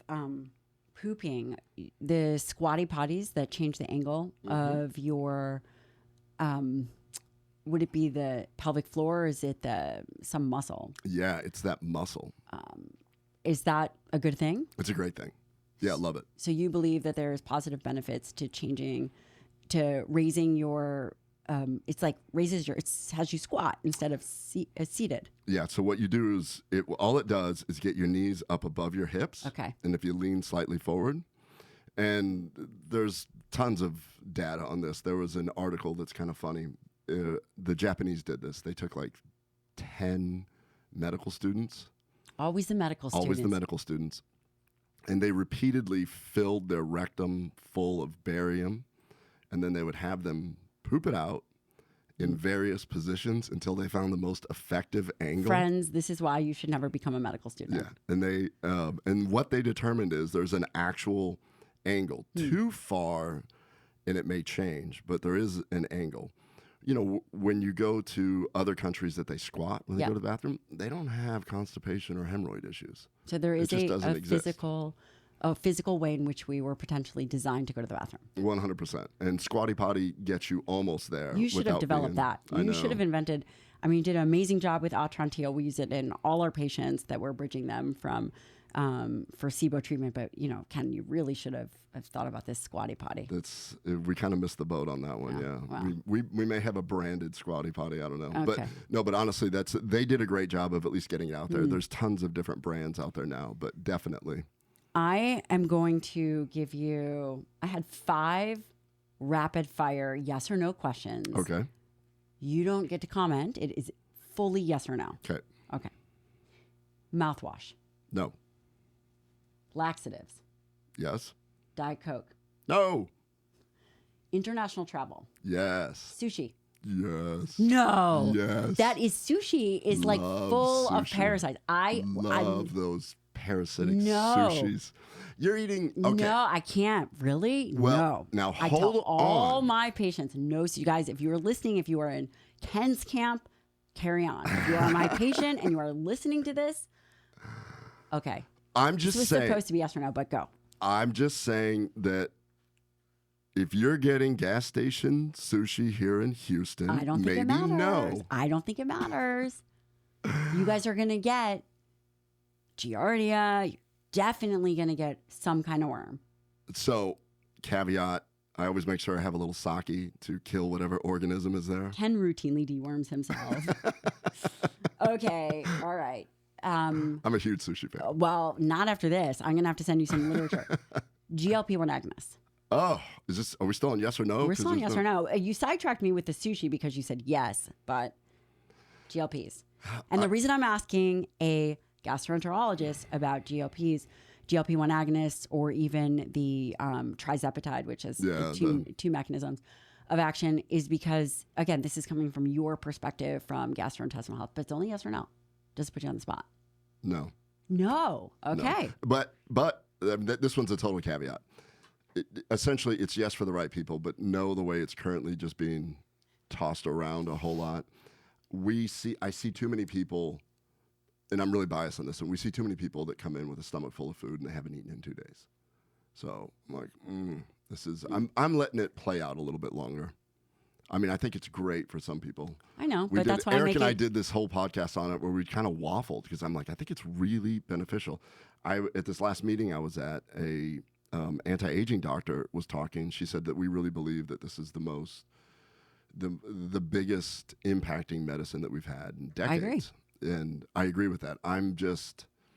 pooping, the squatty potties that change the angle of your, would it be the pelvic floor or is it some muscle? Yeah, it's that muscle. Is that a good thing? It's a great thing. Yeah, I love it. So you believe that there's positive benefits to raising your, it's like it has you squat instead of seated. Yeah, so what you do is, all it does is get your knees up above your hips. Okay. And if you lean slightly forward, and there's tons of data on this. There was an article that's kind of funny. The Japanese did this. They took like 10 medical students. Always the medical students. And they repeatedly filled their rectum full of barium, and then they would have them poop it out in various positions until they found the most effective angle. Friends, this is why you should never become a medical student. Yeah, and they and what they determined is there's an actual angle. Too far, and it may change, but there is an angle. When you go to other countries that they squat when they go to the bathroom, they don't have constipation or hemorrhoid issues. So there is a physical way in which we were potentially designed to go to the bathroom. 100%. And squatty potty gets you almost there. You should have developed that. You should have invented. You did an amazing job with Atrantil. We use it in all our patients that we're bridging them from for SIBO treatment. But Ken, you really should have thought about this squatty potty. We kind of missed the boat on that one. Yeah, wow. We may have a branded squatty potty. I don't know, Okay. but honestly, they did a great job of at least getting it out there. There's tons of different brands out there now, but definitely. I am going to give you. I had 5 rapid fire yes or no questions. Okay. You don't get to comment. It is fully yes or no. Okay. Okay. Mouthwash. No. Laxatives. Yes. Diet Coke. No. International travel. Yes. Sushi. Yes. No. Yes. That is sushi is like Love full of sushi. parasites. I love those parasitic No. sushis. You're eating. Okay. No, I can't. Really? Well, no. now I tell hold all on. my patients, no, so you guys, if you are listening, if you are in Ken's camp, carry on. If you are my patient and you are listening to this, okay. I'm just This was saying. supposed to be yes or no, but go. I'm just saying that if you're getting gas station sushi here in Houston, I don't think maybe it matters. no. I don't think it matters. You guys are going to get Giardia. You're definitely going to get some kind of worm. So, caveat, I always make sure I have a little sake to kill whatever organism is there. Ken routinely deworms himself. Okay, all right. I'm a huge sushi fan. Well, not after this. I'm going to have to send you some literature. GLP-1 agonists. Oh, are we still on yes or no? We're still on yes or no. You sidetracked me with the sushi because you said yes, but GLPs. And the reason I'm asking a gastroenterologist about GLPs, GLP-1 agonists, or even the trizepatide, which is two mechanisms of action, is because, again, this is coming from your perspective from gastrointestinal health, but it's only yes or no. Does it put you on the spot? No. No. Okay. No. But this one's a total caveat. Essentially, it's yes for the right people, but no the way it's currently just being tossed around a whole lot. I see too many people, and I'm really biased on this, and we see too many people that come in with a stomach full of food and they haven't eaten in 2 days. So I'm like, I'm letting it play out a little bit longer. I mean, I think it's great for some people. I know, but that's why Eric and I did this whole podcast on it where we kind of waffled because I'm like, I think it's really beneficial. At this last meeting I was at, a anti-aging doctor was talking. She said that we really believe that this is the biggest impacting medicine that we've had in decades. I agree. And I agree with that.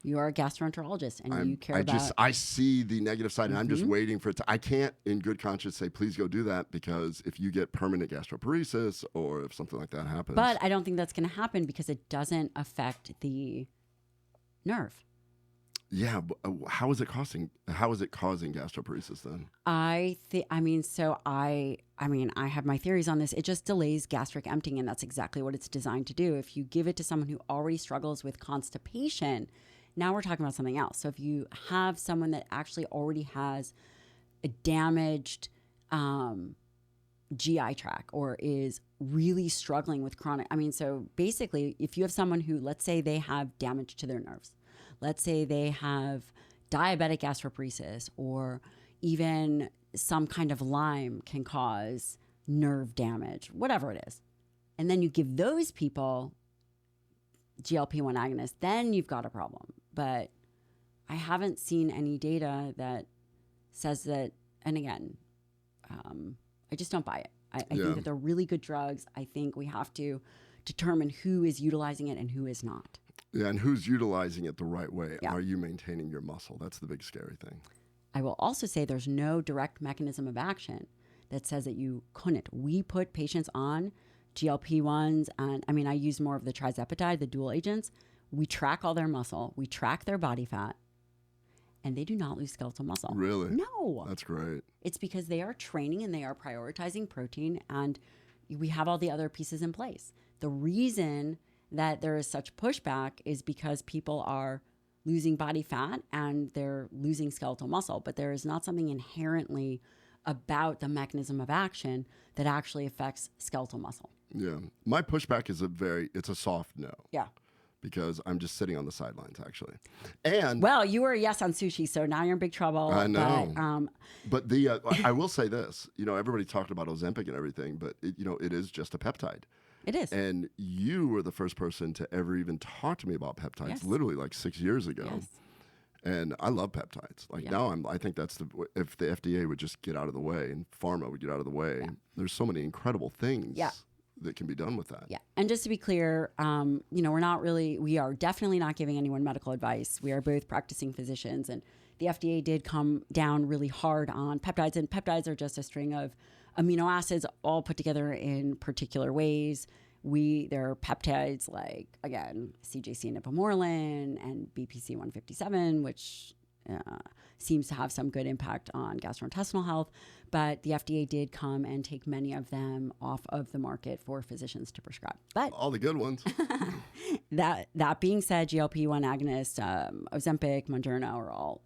You are a gastroenterologist and you care about... I see the negative side and I'm just waiting for it to... I can't in good conscience say, please go do that, because if you get permanent gastroparesis or if something like that happens... But I don't think that's going to happen because it doesn't affect the nerve. Yeah, but how is it causing gastroparesis then? I have my theories on this. It just delays gastric emptying, and that's exactly what it's designed to do. If you give it to someone who already struggles with constipation, now we're talking about something else. So if you have someone that actually already has a damaged GI tract or is really struggling with chronic, so basically if you have someone who, let's say they have damage to their nerves, let's say they have diabetic gastroparesis, or even some kind of Lyme can cause nerve damage, whatever it is. And then you give those people GLP-1 agonists, then you've got a problem. But I haven't seen any data that says that, and again, I just don't buy it. I think that they're really good drugs. I think we have to determine who is utilizing it and who is not. Yeah, and who's utilizing it the right way? Yeah. Are you maintaining your muscle? That's the big scary thing. I will also say there's no direct mechanism of action that says that you couldn't. We put patients on GLP-1s, and I use more of the trizepatide, the dual agents. We track all their muscle. We track their body fat, and they do not lose skeletal muscle. Really? No. That's great. It's because they are training and they are prioritizing protein, and we have all the other pieces in place. The reason that there is such pushback is because people are losing body fat and they're losing skeletal muscle, but there is not something inherently about the mechanism of action that actually affects skeletal muscle. Yeah. My pushback is it's a soft no. Yeah. Because I'm just sitting on the sidelines, actually. And well, you were a yes on sushi, so now you're in big trouble. I know. But I will say this, everybody talked about Ozempic and everything, but it is just a peptide. It is. And you were the first person to ever even talk to me about peptides, literally like 6 years ago. Yes. And I love peptides. Now I think that's if the FDA would just get out of the way and pharma would get out of the way, there's so many incredible things that can be done with that. Yeah. And just to be clear, we are definitely not giving anyone medical advice. We are both practicing physicians, and the FDA did come down really hard on peptides, and peptides are just a string of amino acids all put together in particular ways. There are peptides like, again, CJC and ipamorelin and BPC 157, which seems to have some good impact on gastrointestinal health. But the FDA did come and take many of them off of the market for physicians to prescribe. But all the good ones. that being said, GLP-1 agonists, Ozempic, Moderna are all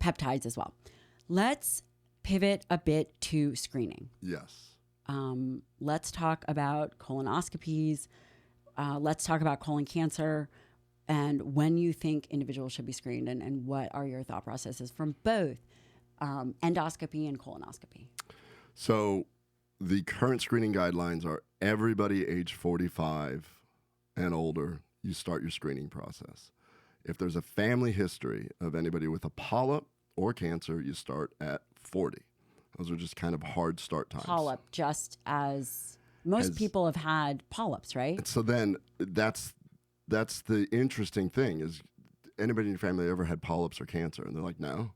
peptides as well. Let's pivot a bit to screening. Yes. Let's talk about colonoscopies. Let's talk about colon cancer and when you think individuals should be screened, and what are your thought processes from both endoscopy and colonoscopy? So the current screening guidelines are everybody age 45 and older, you start your screening process. If there's a family history of anybody with a polyp or cancer, you start at 40. Those are just kind of hard start times. Polyp, just as most people have had polyps, right? So then that's the interesting thing is, anybody in your family ever had polyps or cancer? And they're like, no.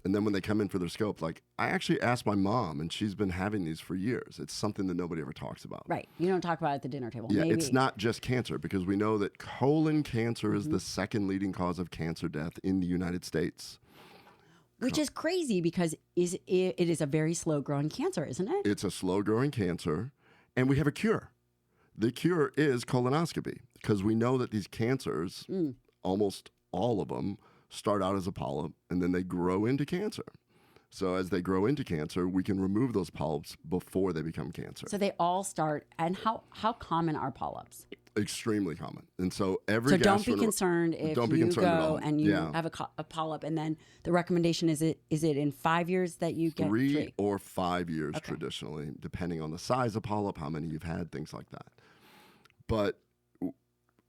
And then when they come in for their scope, like, I actually asked my mom, and she's been having these for years. It's something that nobody ever talks about. Right. You don't talk about it at the dinner table. Yeah, Maybe. it's not just cancer, because we know that colon cancer is the second leading cause of cancer death in the United States. Which is crazy, because it is a very slow-growing cancer, isn't it? It's a slow-growing cancer, and we have a cure. The cure is colonoscopy, because we know that these cancers, almost all of them, start out as a polyp, and then they grow into cancer. So as they grow into cancer, we can remove those polyps before they become cancer. So they all start. And how common are polyps? Extremely common. And so don't be concerned if you go and you have a polyp, and then the recommendation is it in 5 years that you get 3 or 5 years traditionally, depending on the size of polyp, how many you've had, things like that. But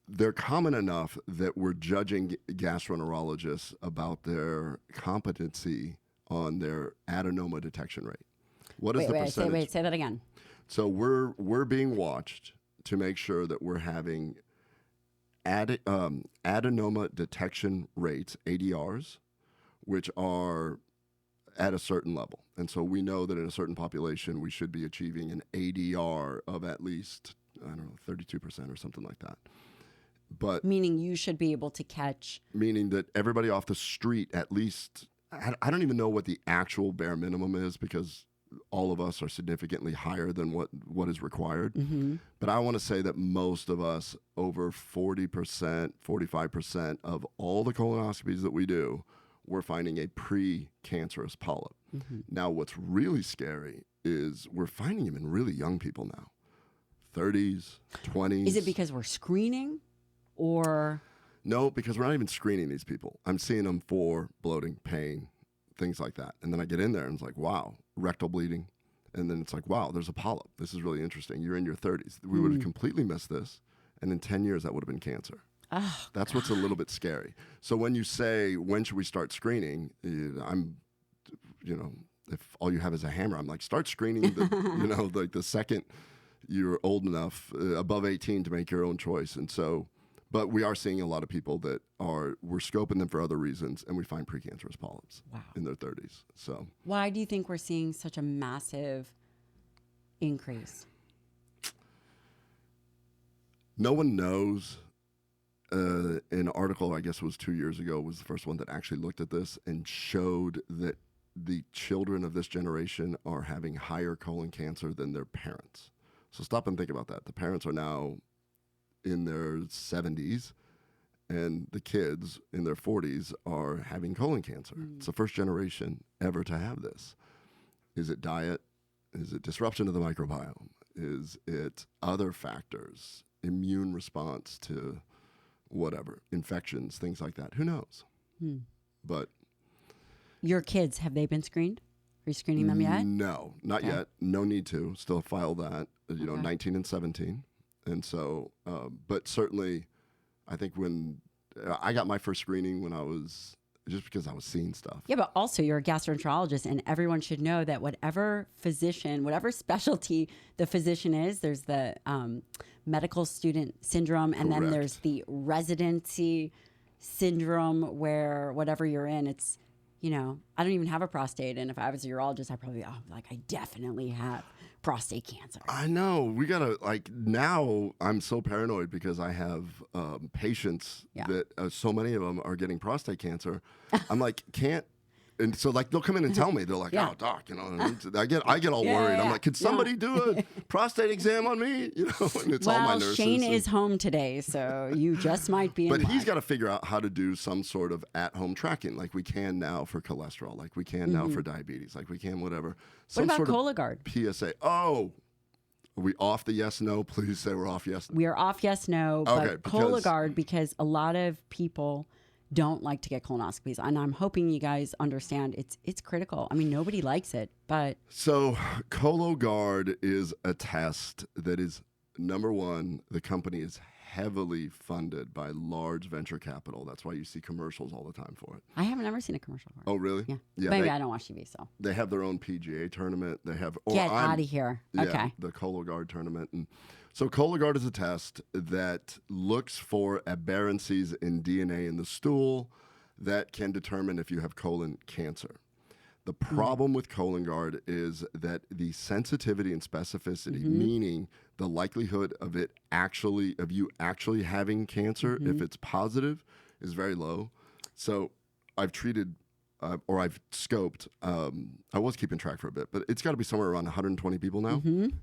they're common enough that we're judging gastroenterologists about their competency on their adenoma detection rate. What is the percentage? Say that again. So we're being watched to make sure that we're having adenoma detection rates, ADRs, which are at a certain level. And so we know that in a certain population, we should be achieving an ADR of at least, 32% or something like that. But meaning you should be able to catch. Meaning that everybody off the street, at least, I don't even know what the actual bare minimum is, because all of us are significantly higher than what is required. Mm-hmm. But I want to say that most of us, over 40%, 45% of all the colonoscopies that we do, we're finding a pre-cancerous polyp. Mm-hmm. Now, what's really scary is we're finding them in really young people now. 30s, 20s. Is it because we're screening, or? No, because we're not even screening these people. I'm seeing them for bloating, pain, things like that. And then I get in there and it's like, wow, rectal bleeding. And then it's like, wow, there's a polyp. This is really interesting. You're in your 30s. We would have completely missed this. And in 10 years, that would have been cancer. Oh, That's what's a little bit scary. So when you say, when should we start screening? If all you have is a hammer, I'm like, start screening, like the second you're old enough, above 18, to make your own choice. And so, but we are seeing a lot of people that we're scoping them for other reasons, and we find precancerous polyps in their 30s. So why do you think we're seeing such a massive increase? No one knows. An article, I guess it was 2 years ago, was the first one that actually looked at this and showed that the children of this generation are having higher colon cancer than their parents. So stop and think about that. The parents are now in their 70s, and the kids in their 40s are having colon cancer. It's the first generation ever to have this. Is it diet? Is it disruption of the microbiome? Is it other factors? Immune response to whatever, infections, things like that. Who knows? But your kids, have they been screened? Are you screening them yet? No, not yet. No need to. Still file that, 19 and 17. And so, but certainly, I think when I got my first screening when I was, just because I was seeing stuff. Yeah, but also you're a gastroenterologist, and everyone should know that whatever physician, whatever specialty the physician is, there's the medical student syndrome, and then there's the residency syndrome, where whatever you're in, it's, I don't even have a prostate. And if I was a urologist, I'd probably be, I definitely have prostate cancer. I know. We got to, like, now I'm so paranoid because I have patients that so many of them are getting prostate cancer. I'm like, can't. And so, like, they'll come in and tell me, they're like, oh, doc, you know, and I get all worried. I'm like, could somebody do a prostate exam on me? You know, and it's all my nurses. Shane is home today, so you just might be in But he's luck. got to figure out how to do some sort of at-home tracking, like we can now for cholesterol, like we can now for diabetes, like we can whatever. What about sort of Cologuard? PSA. Oh, are we off the yes, no? Please say we're off yes, no. We are off yes, no, Okay, but Cologuard, because a lot of people don't like to get colonoscopies, and I'm hoping you guys understand it's critical. I mean, nobody likes it, but So Cologuard is a test that is, number one, the company is heavily funded by large venture capital. That's why you see commercials all the time for it. I haven't ever seen a commercial for it. Oh, really? Yeah. Yeah. Maybe I don't watch TV, so. They have their own PGA tournament. They have Get out of here. Yeah, Okay. the Cologuard tournament. And so Cologuard is a test that looks for aberrancies in DNA in the stool that can determine if you have colon cancer. The problem with Cologuard is that the sensitivity and specificity, meaning the likelihood of you actually having cancer, if it's positive, is very low. So I've treated or I've scoped, I was keeping track for a bit, but it's got to be somewhere around 120 people now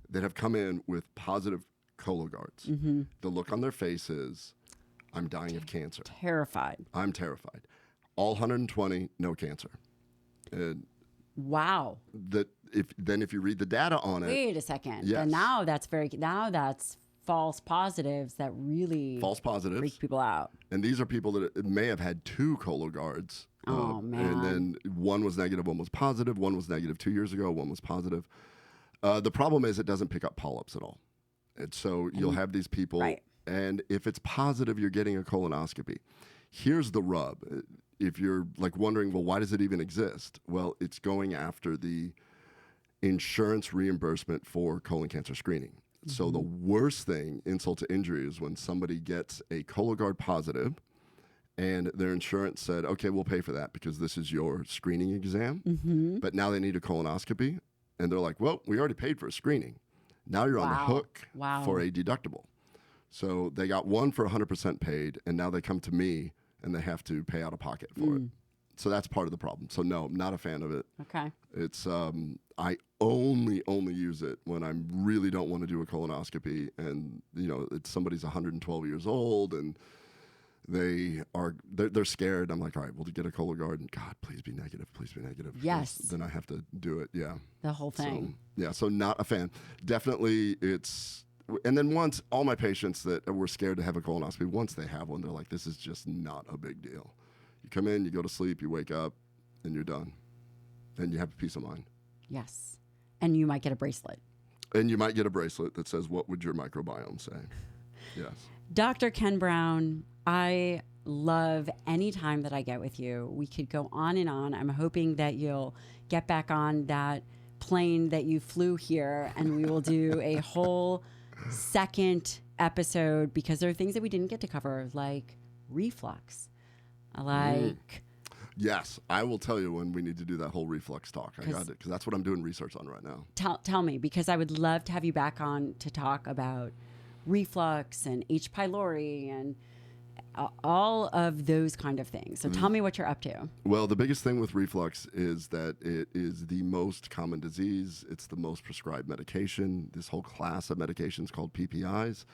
that have come in with positive Cologuards. The look on their face is, I'm dying of cancer. Terrified. I'm terrified. All 120, no cancer. And Wow. if you read the data on it. Wait a second. Yes. And now that's false positives that really False positives. freak people out. And these are people that may have had 2 Cologuards. Oh, man. And then one was negative, one was positive. One was negative 2 years ago, one was positive. The problem is it doesn't pick up polyps at all. And so you'll have these people. Right. And if it's positive, you're getting a colonoscopy. Here's the rub. If you're like wondering, well, why does it even exist? Well, it's going after the insurance reimbursement for colon cancer screening. So the worst thing, insult to injury, is when somebody gets a Cologuard positive and their insurance said, okay, we'll pay for that because this is your screening exam. But now they need a colonoscopy. And they're like, well, we already paid for a screening. Now you're on the hook for a deductible. So they got one for 100% paid, and now they come to me and they have to pay out of pocket for it. So that's part of the problem. So no, I'm not a fan of it. Okay. It's I only use it when I really don't want to do a colonoscopy, and it's somebody's 112 years old and they're scared. I'm like, all right, we'll get a Cologuard, and God, please be negative. Yes. Then I have to do it. Yeah. The whole thing. So not a fan. Definitely it's. And then once all my patients that were scared to have a colonoscopy, once they have one, they're like, this is just not a big deal. You come in, you go to sleep, you wake up, and you're done. And you have peace of mind. Yes. And you might get a bracelet. And you might get a bracelet that says, what would your microbiome say? Yes. Dr. Ken Brown, I love any time that I get with you. We could go on and on. I'm hoping that you'll get back on that plane that you flew here, and we will do a whole second episode, because there are things that we didn't get to cover, like reflux. Yes, I will tell you when we need to do that whole reflux talk. I got it, because that's what I'm doing research on right now. Tell me, because I would love to have you back on to talk about reflux and H. pylori and all of those kind of things. So tell me what you're up to. Well, the biggest thing with reflux is that it is the most common disease. It's the most prescribed medication. This whole class of medications called PPIs.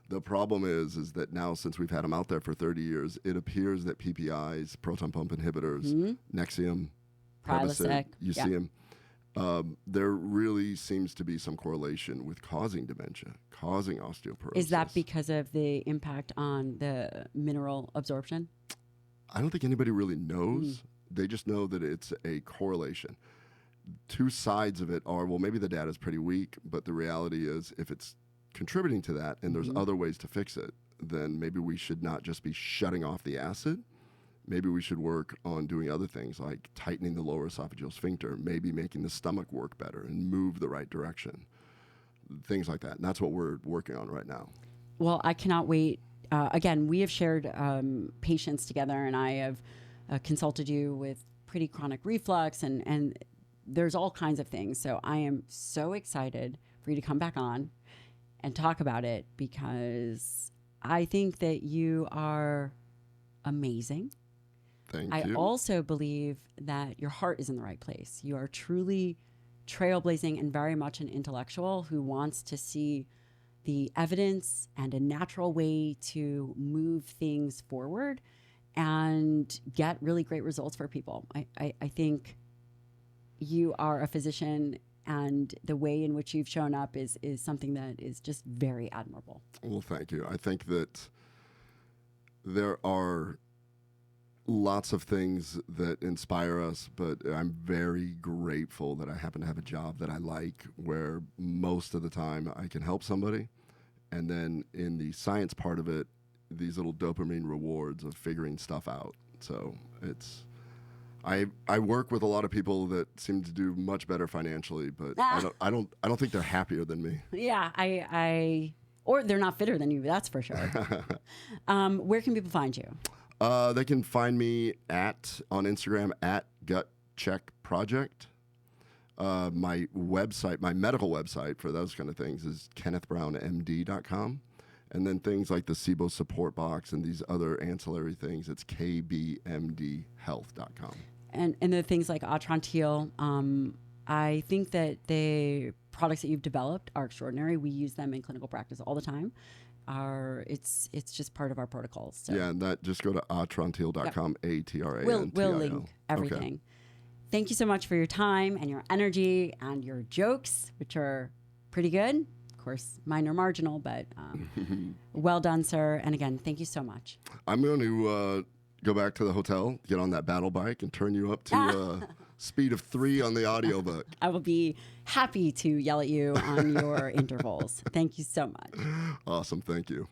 The problem is that now, since we've had them out there for 30 years, it appears that PPIs, proton pump inhibitors, Nexium, Prilosec, you see them. There really seems to be some correlation with causing dementia, causing osteoporosis. Is that because of the impact on the mineral absorption? I don't think anybody really knows. They just know that it's a correlation. Two sides of it are, well, maybe the data is pretty weak, but the reality is if it's contributing to that and there's other ways to fix it, then maybe we should not just be shutting off the acid. Maybe we should work on doing other things like tightening the lower esophageal sphincter, maybe making the stomach work better and move the right direction, things like that. And that's what we're working on right now. Well, I cannot wait. Again, we have shared patients together, and I have consulted you with pretty chronic reflux, and there's all kinds of things. So I am so excited for you to come back on and talk about it, because I think that you are amazing. Thank I you. also believe that your heart is in the right place. You are truly trailblazing and very much an intellectual who wants to see the evidence and a natural way to move things forward and get really great results for people. I think you are a physician, and the way in which you've shown up is something that is just very admirable. Well, thank you. I think that there are lots of things that inspire us, but I'm very grateful that I happen to have a job that I like, where most of the time I can help somebody. And then in the science part of it, these little dopamine rewards of figuring stuff out. So it's, I work with a lot of people that seem to do much better financially, but I don't think they're happier than me. Yeah, or they're not fitter than you, that's for sure. Where can people find you? They can find me on Instagram at Gut Check Project. My website, my medical website for those kind of things, is kennethbrownmd.com. And then things like the SIBO support box and these other ancillary things, it's kbmdhealth.com. And the things like Atrantil, I think that the products that you've developed are extraordinary. We use them in clinical practice all the time. It's just part of our protocols. So. Yeah, and that, just go to atrantil.com, Yep. ATRANTIL. We'll link everything. Okay. Thank you so much for your time and your energy and your jokes, which are pretty good. Of course, mine are marginal, but well done, sir. And again, thank you so much. I'm going to go back to the hotel, get on that battle bike, and turn you up to speed of 3 on the audiobook. I will be happy to yell at you on your intervals. Thank you so much. Awesome. Thank you.